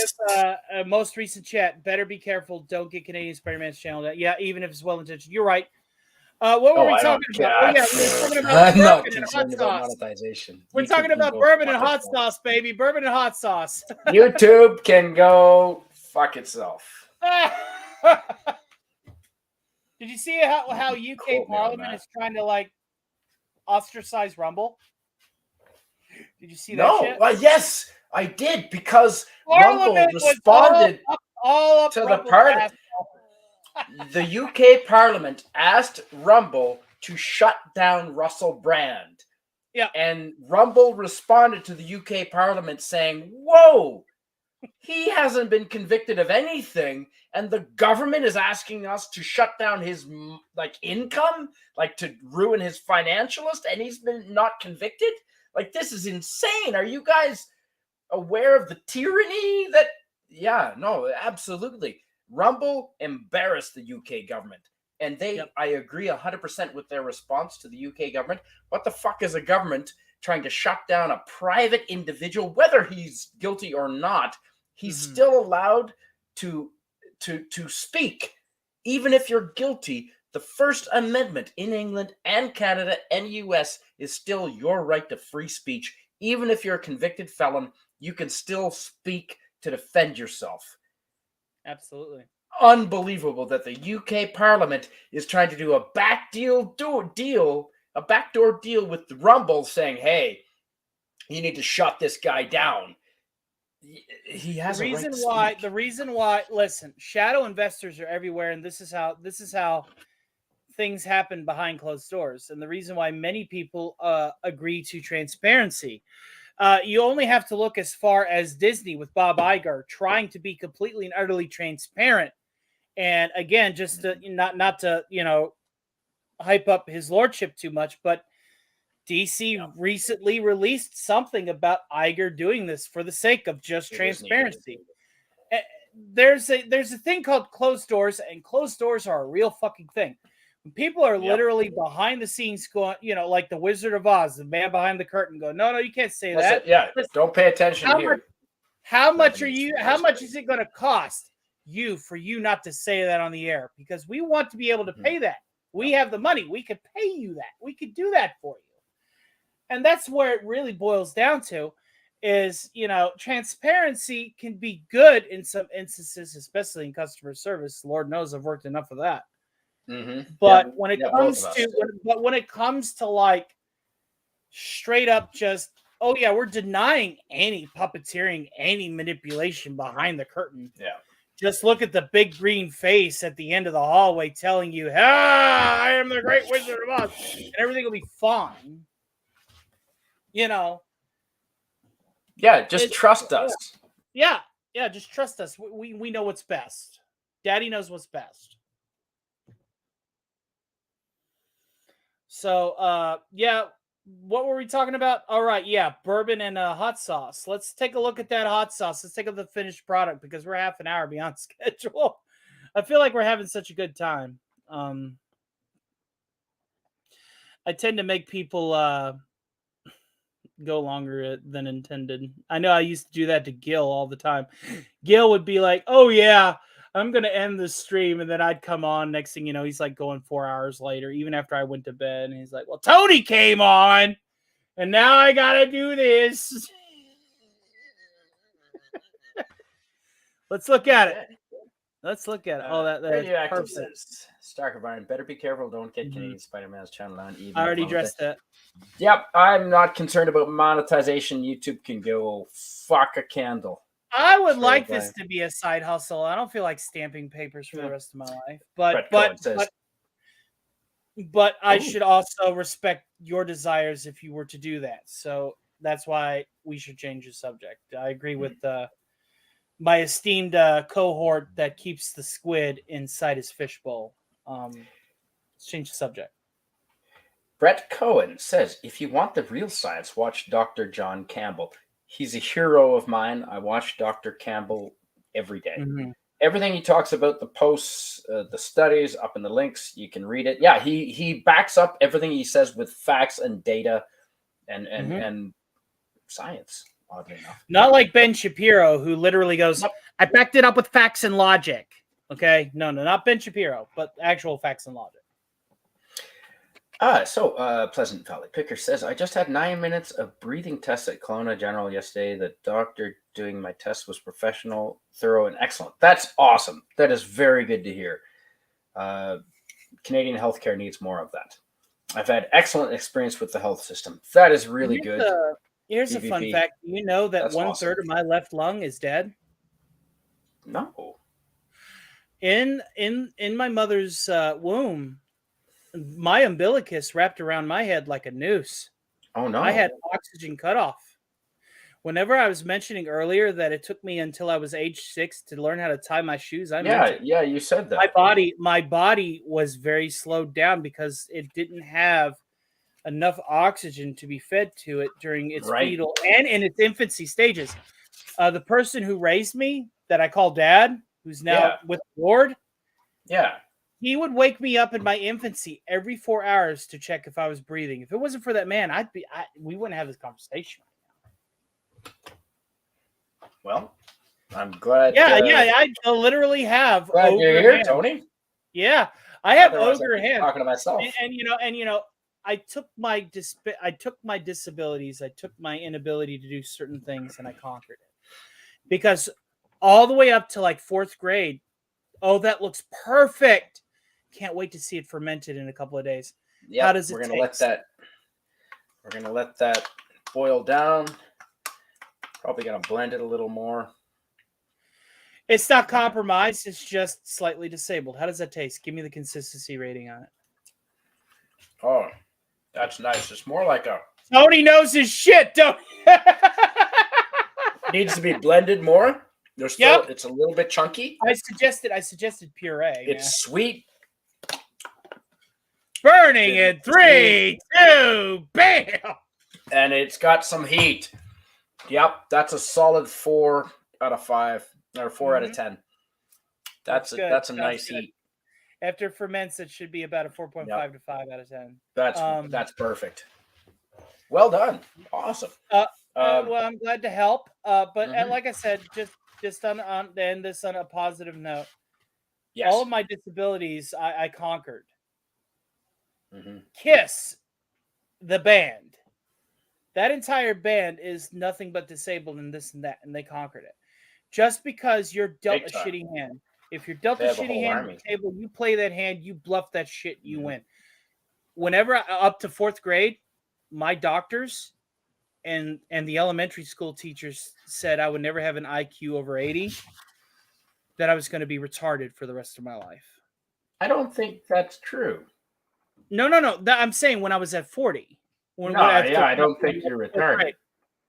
most recent chat. Better be careful. Don't get Canadian Spider-Man's channel. Yeah, even if it's well intentioned. You're right. What were we talking about? Oh yeah, we were talking about bourbon and hot sauce. Monetization. We're talking about bourbon and hot sauce, baby. Bourbon and hot sauce. YouTube can go fuck itself. Did you see how UK Parliament is trying to like ostracize Rumble? Did you see that? No, well, yes, I did, because Parliament Rumble responded all up to Rumble's the Parliament. The UK Parliament asked Rumble to shut down Russell Brand. Yeah. And Rumble responded to the UK Parliament saying, whoa, he hasn't been convicted of anything, and the government is asking us to shut down his income, like to ruin his financialist, and he's been not convicted? Like, this is insane. Are you guys aware of the tyranny that... Yeah, no, absolutely. Rumble embarrassed the UK government. And I agree 100% with their response to the UK government. What the fuck is a government trying to shut down a private individual, whether he's guilty or not? He's still allowed to speak. Even if you're guilty, the First Amendment in England and Canada and US is still your right to free speech, even if you're a convicted felon, you can still speak to defend yourself. Absolutely. Unbelievable that the UK Parliament is trying to do a backdoor deal with the Rumble, saying, "Hey, you need to shut this guy down." He has the a right reason to why speak. the reason why listen, shadow investors are everywhere, and this is how things happen behind closed doors, and the reason why many people agree to transparency. You only have to look as far as Disney with Bob Iger trying to be completely and utterly transparent. And again, just to not to hype up his lordship too much, but DC recently released something about Iger doing this for the sake of just transparency. There's a thing called closed doors, and closed doors are a real fucking thing. When people are literally behind the scenes going, like the Wizard of Oz, the man behind the curtain, go, no, you can't say that. Listen, don't pay attention here. How much is it going to cost you for you not to say that on the air? Because we want to be able to pay that. We have the money. We could pay you that. We could do that for you. And that's where it really boils down to is, transparency can be good in some instances, especially in customer service. Lord knows I've worked enough of that. Mm-hmm. But when it comes to like straight up just, oh yeah, we're denying any puppeteering, any manipulation behind the curtain. Yeah. Just look at the big green face at the end of the hallway telling you, I am the great Wizard of Oz, and everything will be fine. Yeah, just trust us. Yeah, just trust us. We know what's best. Daddy knows what's best. So, what were we talking about? All right, bourbon and hot sauce. Let's take a look at that hot sauce. Let's take a look at the finished product because we're half an hour beyond schedule. I feel like we're having such a good time. I tend to make people go longer than intended. I know I used to do that to Gil all the time. Gil would be like, "Oh yeah, I'm going to end the stream." And then I'd come on. Next thing you know, he's like going 4 hours later, even after I went to bed. And he's like, "Well, Tony came on and now I got to do this." Let's look at it. Oh, that's perfect. Starker Byron, better be careful. Don't get Canadian Spider-Man's channel on. Even I already addressed that. Yep, I'm not concerned about monetization. YouTube can go fuck a candle. I would like this to be a side hustle. I don't feel like stamping papers for the rest of my life. But I should also respect your desires if you were to do that. So that's why we should change the subject. I agree with my esteemed cohort that keeps the squid inside his fishbowl. Let's change the subject. Brett Cohen says, if you want the real science, watch Dr. John Campbell. He's a hero of mine. I watch Dr. Campbell every day. Mm-hmm. Everything he talks about, the posts, the studies, up in the links, you can read it. Yeah, he backs up everything he says with facts and data and science, oddly enough. Not like Ben Shapiro, who literally goes, I backed it up with facts and logic. Okay? No, not Ben Shapiro, but actual facts and logic. Pleasant Valley Picker says, I just had 9 minutes of breathing tests at Kelowna General yesterday. The doctor doing my test was professional, thorough, and excellent. That's awesome. That is very good to hear. Canadian healthcare needs more of that. I've had excellent experience with the health system. That is really good. Here's PvP. A fun fact. You know that that's 1/3 of my left lung is dead? No. In my mother's womb, my umbilicus wrapped around my head like a noose. Oh, no. I had oxygen cut off. Whenever I was mentioning earlier that it took me until I was age 6 to learn how to tie my shoes, you said that. My body was very slowed down because it didn't have enough oxygen to be fed to it during its fetal and in its infancy stages. The person who raised me, that I call Dad, who's now with the Lord, he would wake me up in my infancy every 4 hours to check if I was breathing. If it wasn't for that man, we wouldn't have this conversation. Well, I'm glad. I literally have. Glad you're here, Tony. Yeah, I have ogre hands. Talking to myself, and I took my disabilities, I took my inability to do certain things, and I conquered it. Because all the way up to like 4th grade, oh, that looks perfect. Can't wait to see it fermented in a couple of days. Yep, How does it we're gonna taste? let that boil down. Probably gonna blend it a little more. It's not compromised. It's just slightly disabled. How does that taste? Give me the consistency rating on it. Oh, that's nice. It's more like a Tony knows his shit, don't needs to be blended more. There's still, Yep. it's a little bit chunky. I suggested puree. It's sweet. Burning in 3, 2, bam! And it's got some heat. Yep, that's a solid 4 out of 5 or 4 out of 10. That's good. a Sounds nice good. heat. After it ferments, it should be about a 4.5 to 5 out of 10. That's perfect. Well done. Awesome. Well, I'm glad to help. But Mhm. like I said, just on to end this on a positive note. Yes. All of my disabilities, I conquered. Mhm. Kiss, the band. That entire band is nothing but disabled and this and that, and they conquered it. Just because you're dealt Big a time. shitty hand. If you're dealt They a have a shitty whole hand army. at the table, you play that hand, you bluff that shit, you Mhm. win. Whenever up to 4th grade, my doctors and the elementary school teachers said I would never have an IQ over 80, that I was going to be retarded for the rest of my life. I don't think that's true. No. I'm saying when I was at 40. I don't think you're retarded.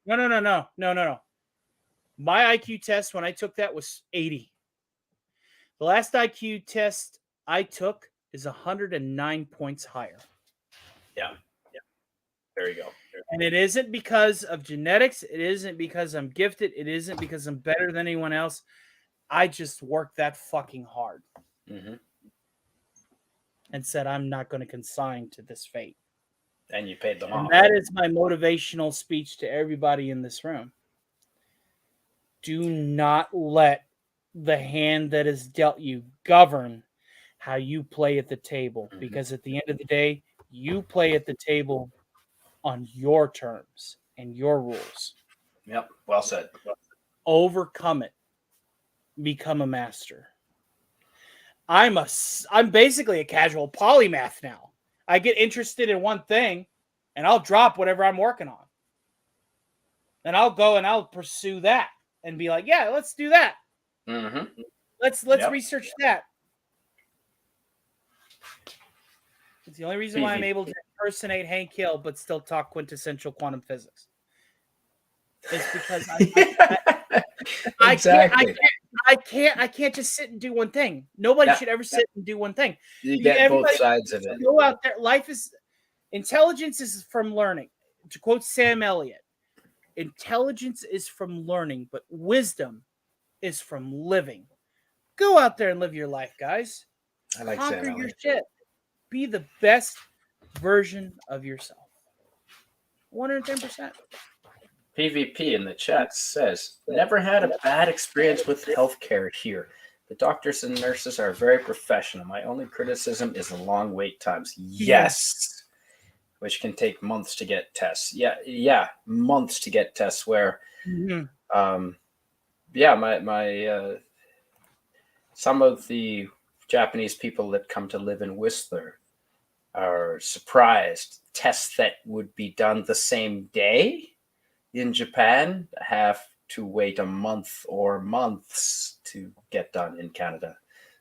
No. My IQ test when I took that was 80. The last IQ test I took is 109 points higher. Yeah. There you go. And it isn't because of genetics. It isn't because I'm gifted. It isn't because I'm better than anyone else. I just worked that fucking hard Mhm. and said, I'm not going to consign to this fate. And you paid them off. And that is my motivational speech to everybody in this room. Do not let the hand that is dealt you govern how you play at the table. Mhm. Because at the end of the day, you play at the table on your terms and your rules. Yep. Well said. Overcome it. Become a master. I'm basically a casual polymath now. I get interested in one thing and I'll drop whatever I'm working on. And I'll go and I'll pursue that and be like, yeah, let's do that. Mm-hmm. Let's Yep. research that. It's the only reason why I'm able to impersonate Hank Hill but still talk quintessential quantum physics. It's because Exactly. I can't just sit and do one thing. Nobody Yeah. should ever sit and do one thing. You get both Everybody sides of it. go out there. Intelligence is from learning. To quote Sam Elliott, intelligence is from learning, but wisdom is from living. Go out there and live your life, guys. I like Conquer Sam your Elliott. shit. Be the best version of yourself. 110%. PvP in the chat says, never had a bad experience with healthcare here. The doctors and nurses are very professional. My only criticism is the long wait times. Yes. Which can take months to get tests. Yeah, months to get tests where my some of the Japanese people that come to live in Whistler are surprised tests that would be done the same day in Japan have to wait a month or months to get done in Canada.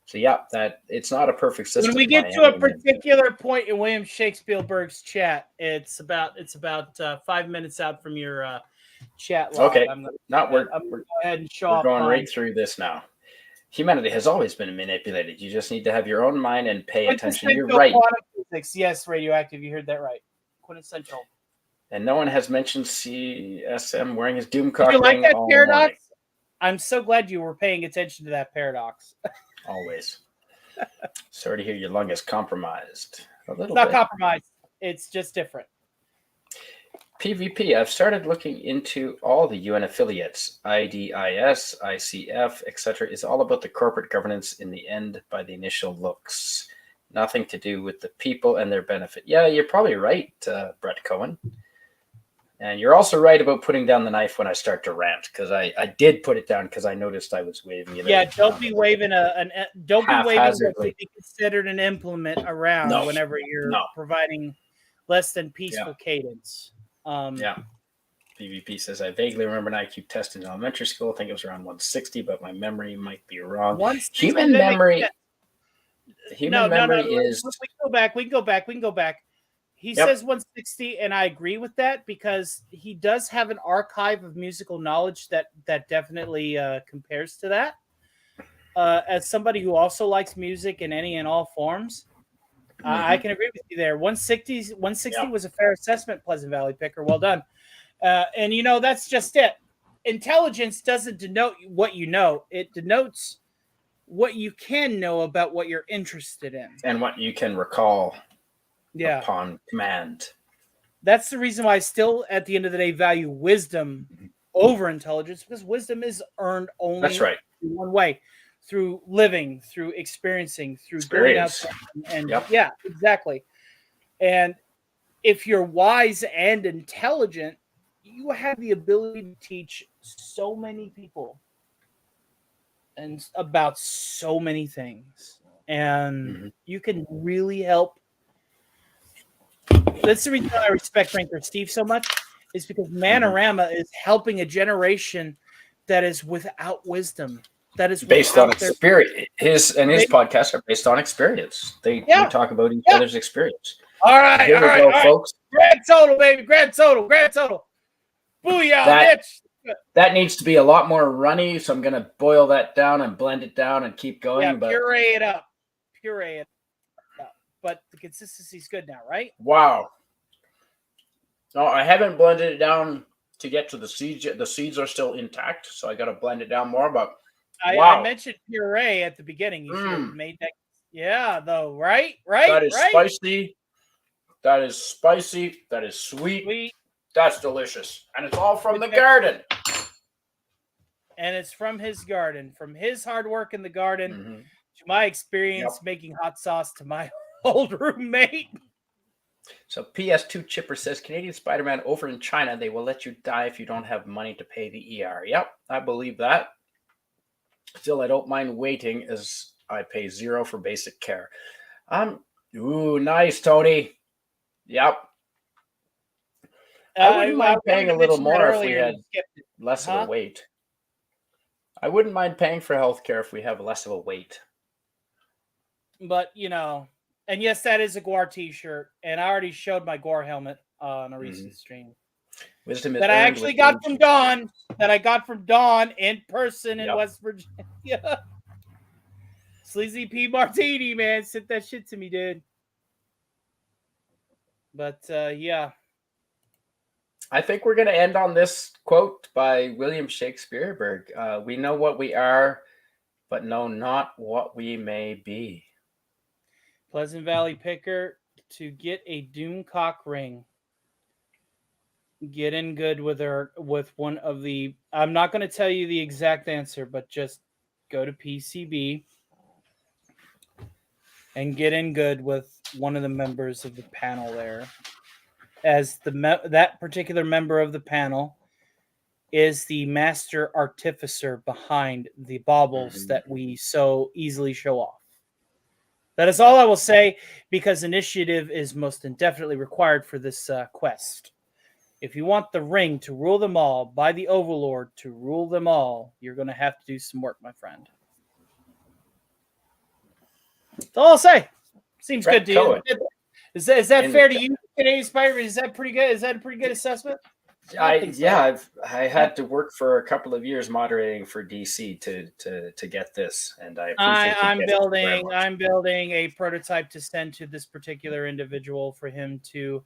So that it's not a perfect system. When we get to a particular point in William Shakespeare's chat, it's about 5 minutes out from your chat log. Okay, I'm we're go ahead and show we're off going mine. right through this now. Humanity has always been manipulated. You just need to have your own mind and pay attention. You're Quintessential right. quantum physics. Yes, radioactive. You heard that right. Quintessential. And no one has mentioned CSM wearing his Did Doomcock you like ring that all paradox? morning. I'm so glad you were paying attention to that paradox. Always. Sorry to hear your lung is compromised. A little It's not bit. compromised. It's just different. PvP, I've started looking into all the UN affiliates, IDIS, ICF, etc. It's all about the corporate governance in the end by the initial looks. Nothing to do with the people and their benefit. Yeah, you're probably right, Brett Cohen. And you're also right about putting down the knife when I start to rant, because I did put it down because I noticed I was waving it. Yeah, don't be waving don't be waving what haphazardly. would be considered an implement around No. whenever you're No. providing less than peaceful cadence. Yeah. PvP says, I vaguely remember an IQ test in elementary school. I think it was around 160, but my memory might be wrong. 160, Human that makes memory. sense. Human memory is. We can go back. He Yep. says 160, and I agree with that because he does have an archive of musical knowledge that definitely compares to that. As somebody who also likes music in any and all forms, I can agree with you there. 160 was a fair assessment, Pleasant Valley Picker. Well done. And that's just it. Intelligence doesn't denote what you know; it denotes what you can know about what you're interested in and what you can recall. Yeah. Upon command. That's the reason why I still, at the end of the day, value wisdom over intelligence, because wisdom is earned only That's right. one way, through living, through experiencing, through Experience. going out and Yep. yeah, exactly. And if you're wise and intelligent, you have the ability to teach so many people and about so many things, and you can really help. That's the reason I respect Ranker Steve so much, is because Manorama is helping a generation that is without wisdom, that is based on without experience. His podcasts are based on experience. They talk about each other's experience. All right, Here we go, folks. Grand total, baby. Grand total. Booyah, bitch. That needs to be a lot more runny, so I'm going to boil that down and blend it down and keep going. Yeah, but puree it up. But the consistency's good now, right? Wow. No, I haven't blended it down to get to the seeds yet. The seeds are still intact, so I got to blend it down more. But I mentioned puree at the beginning. You should have made that. Yeah, though, right? That is spicy. That is spicy. That is sweet. That's delicious. And it's all from the garden. And it's from his garden, from his hard work in the garden, to my experience making hot sauce to my old roommate. So PS2 Chipper says, Canadian Spider-Man over in China, they will let you die if you don't have money to pay the ER. Yep, I believe that. Still, I don't mind waiting as I pay $0 for basic care. Ooh, nice, Tony. Yep. I wouldn't mind paying a little more if we had less of a wait. I wouldn't mind paying for healthcare if we have less of a wait. But, and yes, that is a Guar t-shirt. And I already showed my Guar helmet on a recent stream. Wisdom that I actually got from Dawn. That I got from Dawn in person in West Virginia. Sleazy P Martini, man. Sent that shit to me, dude. But, yeah. I think we're going to end on this quote by William Shakespeare. We know what we are, but know not what we may be. Pleasant Valley Picker, to get a Doomcock ring, get in good with one of the. I'm not going to tell you the exact answer, but just go to PCB and get in good with one of the members of the panel there. As that particular member of the panel is the master artificer behind the baubles that we so easily show off. That is all I will say, because initiative is most indefinitely required for this quest. If you want the ring to rule them all, by the Overlord to rule them all, you're going to have to do some work, my friend. That's all I'll say. Seems good to you. Is that fair to you, Canadian Spider-Man? Is that pretty good? Is that a pretty good assessment? I had to work for a couple of years moderating for DC to get this, and I'm building a prototype to send to this particular individual for him to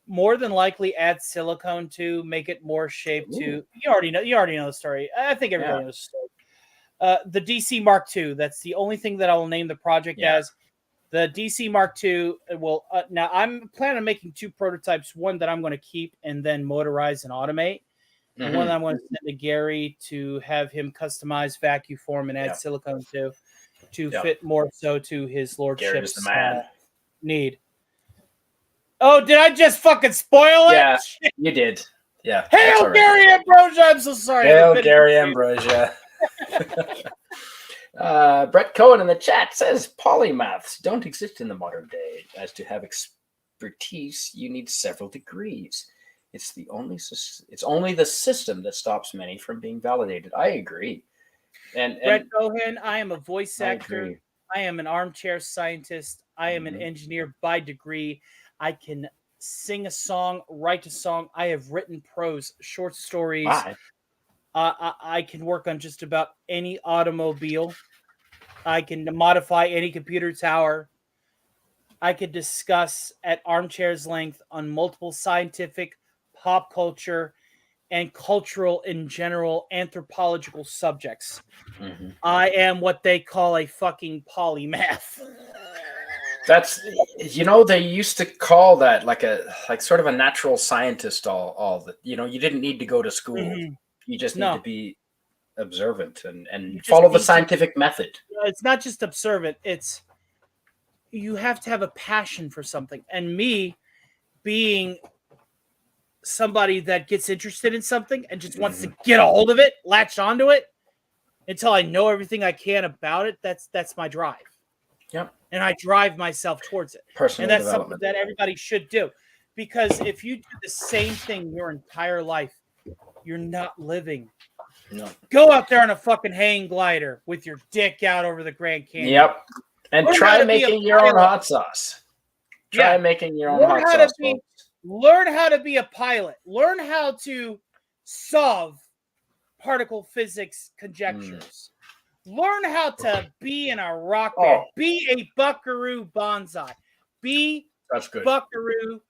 more than likely add silicone to, make it more shaped to. You already know the story. I think everybody knows the story. The DC Mark II. That's the only thing that I will name the project as. The DC Mark II will now. I'm planning on making 2 prototypes. One that I'm going to keep and then motorize and automate. And one that I'm going to send to Gary to have him customize, vacuum form, and add silicone to. to Yep. fit more so to his Garrett is lordship's the man. need. Oh, did I just fucking spoil it? Yeah, you did. Yeah. that's Hail all right. Gary Ambrosia! I'm so sorry. Hail I've been- Gary Ambrosia. Brett Cohen in the chat says polymaths don't exist in the modern day. As to have expertise, you need several degrees. It's only the system that stops many from being validated. I agree. And Brett Cohen, I am a voice I actor. agree. I am an armchair scientist. I am an Mhm. engineer by degree. I can sing a song, write a song. I have written prose, short stories. Why? I can work on just about any automobile. I can modify any computer tower. I could discuss at armchair's length on multiple scientific, pop culture, and cultural in general anthropological subjects. Mhm. I am what they call a fucking polymath. That's they used to call that like sort of a natural scientist. All that you didn't need to go to school. Mhm. You just need No. to be observant You and just follow the need to- scientific method. It's not just observant. It's you have to have a passion for something. And me being somebody that gets interested in something and just wants to get a hold of it, latch onto it until I know everything I can about it. That's my drive. Yep. And I drive myself towards it. Personal And that's something development. that everybody should do. Because if you do the same thing your entire life, you're not living. No. Go out there on a fucking hang glider with your dick out over the Grand Canyon. Yep. And Learn how try to be a making your own pilot. hot sauce. Try Yeah. making your own Learn hot how to sauce. be- folks. Learn how to be a pilot. Learn how to solve particle physics conjectures. Learn how to be in a rock band. Oh. Be a buckaroo bonsai. Be That's good. buckaroo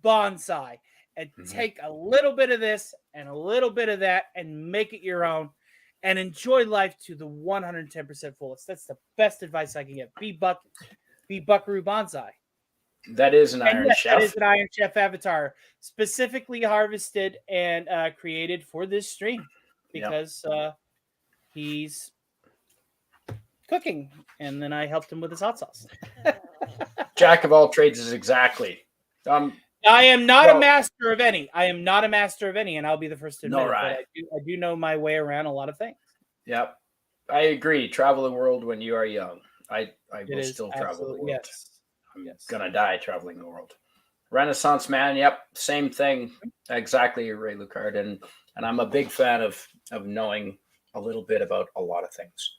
bonsai. And Mhm. take a little bit of this and a little bit of that and make it your own and enjoy life to the 110% fullest. That's the best advice I can give. Be buckaroo bonsai. That is an And Iron yes, Chef. that is an Iron Chef avatar, specifically harvested and created for this stream because he's cooking, and then I helped him with his hot sauce. Jack of all trades is exactly. I am not Well- a master of any. I am not a master of any, and I'll be the first to admit No, it. right. But I do know my way around a lot of things. Yep. I agree. Travel the world when you are young. I It will is still travel the absolutely- world. Yes. I'm Yes. gonna die traveling the world. Renaissance man, yep, same thing. Exactly, Ray Lucard. And I'm a big fan of knowing a little bit about a lot of things.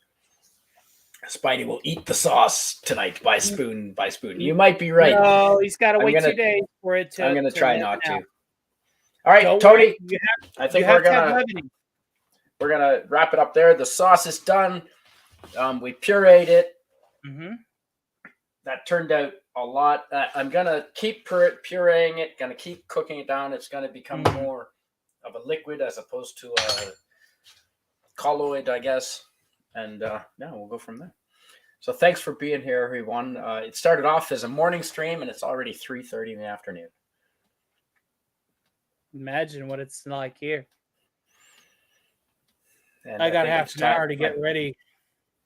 Spidey will eat the sauce tonight by spoon by spoon. You might be right. No, he's got to I'm wait gonna- 2 days for it to. I'm gonna try ripen not to. out. All right, Don't Tony. worry, you I think have we're to have gonna leavening. wrap it up there. The sauce is done. We pureed it. Mhm. That turned out a lot. I'm gonna keep pureeing it. Gonna keep cooking it down. It's gonna become Mhm. more of a liquid as opposed to a colloid, I guess. And we'll go from there. So thanks for being here, everyone. It started off as a morning stream, and it's already 3:30 in the afternoon. Imagine what it's like here. And I got think half it's an time- hour to get ready.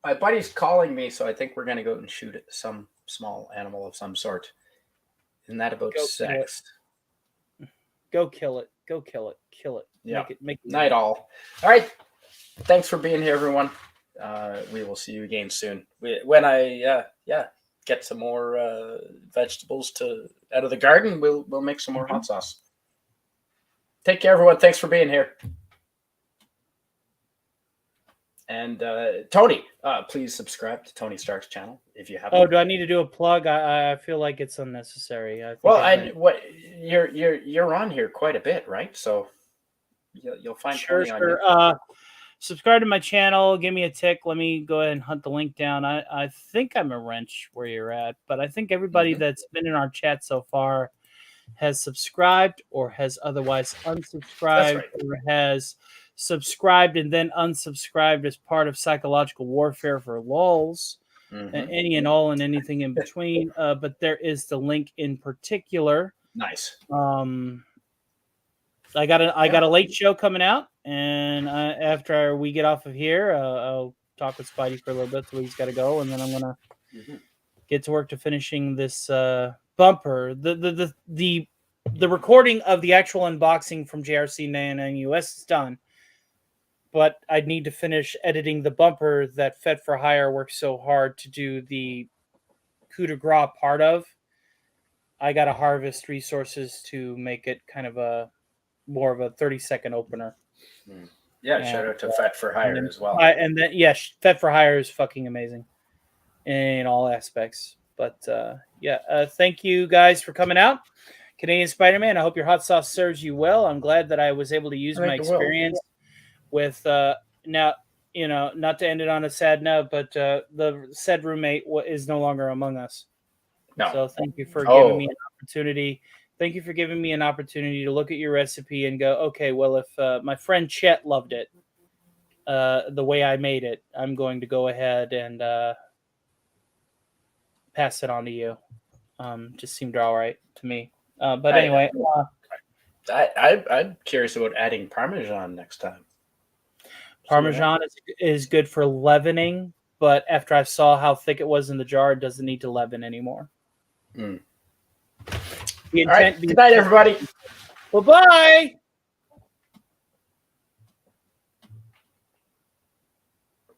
My buddy's calling me, so I think we're gonna go out and shoot at some small animal of some sort. Isn't that about Go for it. sex? Go kill it. Go kill it. Kill it. Yeah. Make it. Night all. All right. Thanks for being here, everyone. We will see you again soon. When I get some more vegetables out of the garden, we'll make some more hot sauce. Take care, everyone. Thanks for being here. And Tony, please subscribe to Tony Stark's channel if you haven't. Oh, do I need to do a plug? I feel like it's unnecessary. I think Well, I you're on here quite a bit, right? So you'll find sure, Tony on sure. YouTube. Subscribe to my channel. Give me a tick. Let me go ahead and hunt the link down. I think I'm a wrench where you're at, but I think everybody Mhm. that's been in our chat so far has subscribed or has otherwise unsubscribed right. or has subscribed and then unsubscribed as part of psychological warfare for lulz. Mhm. Any and all and anything in between. But there is the link in particular. Nice. I got a late show coming out, and after we get off of here, I'll talk with Spidey for a little bit till he's got to go, and then I'm gonna get to work to finishing this bumper. The recording of the actual unboxing from JRC 99US is done, but I need to finish editing the bumper that Fed for Hire worked so hard to do the coup de grace part of. I got to harvest resources to make it kind of a more of a 30-second opener. Yeah, Yeah. shout out to Fed for Hire as well. And then, yeah, Fed for Hire is fucking amazing in all aspects. But thank you guys for coming out. Canadian Spider-Man, I hope your hot sauce serves you well. I'm glad that I was able to use I my think it will. experience with now, not to end it on a sad note, but the said roommate is no longer among us. No. So thank you for giving me an opportunity. Thank you for giving me an opportunity to look at your recipe and go, okay, well, if my friend Chet loved it the way I made it, I'm going to go ahead and pass it on to you. Just seemed all right to me. But anyway. I'm curious about adding Parmesan next time. Parmesan is good for leavening, but after I saw how thick it was in the jar, it doesn't need to leaven anymore. All right. Good night, everybody. Bye-bye.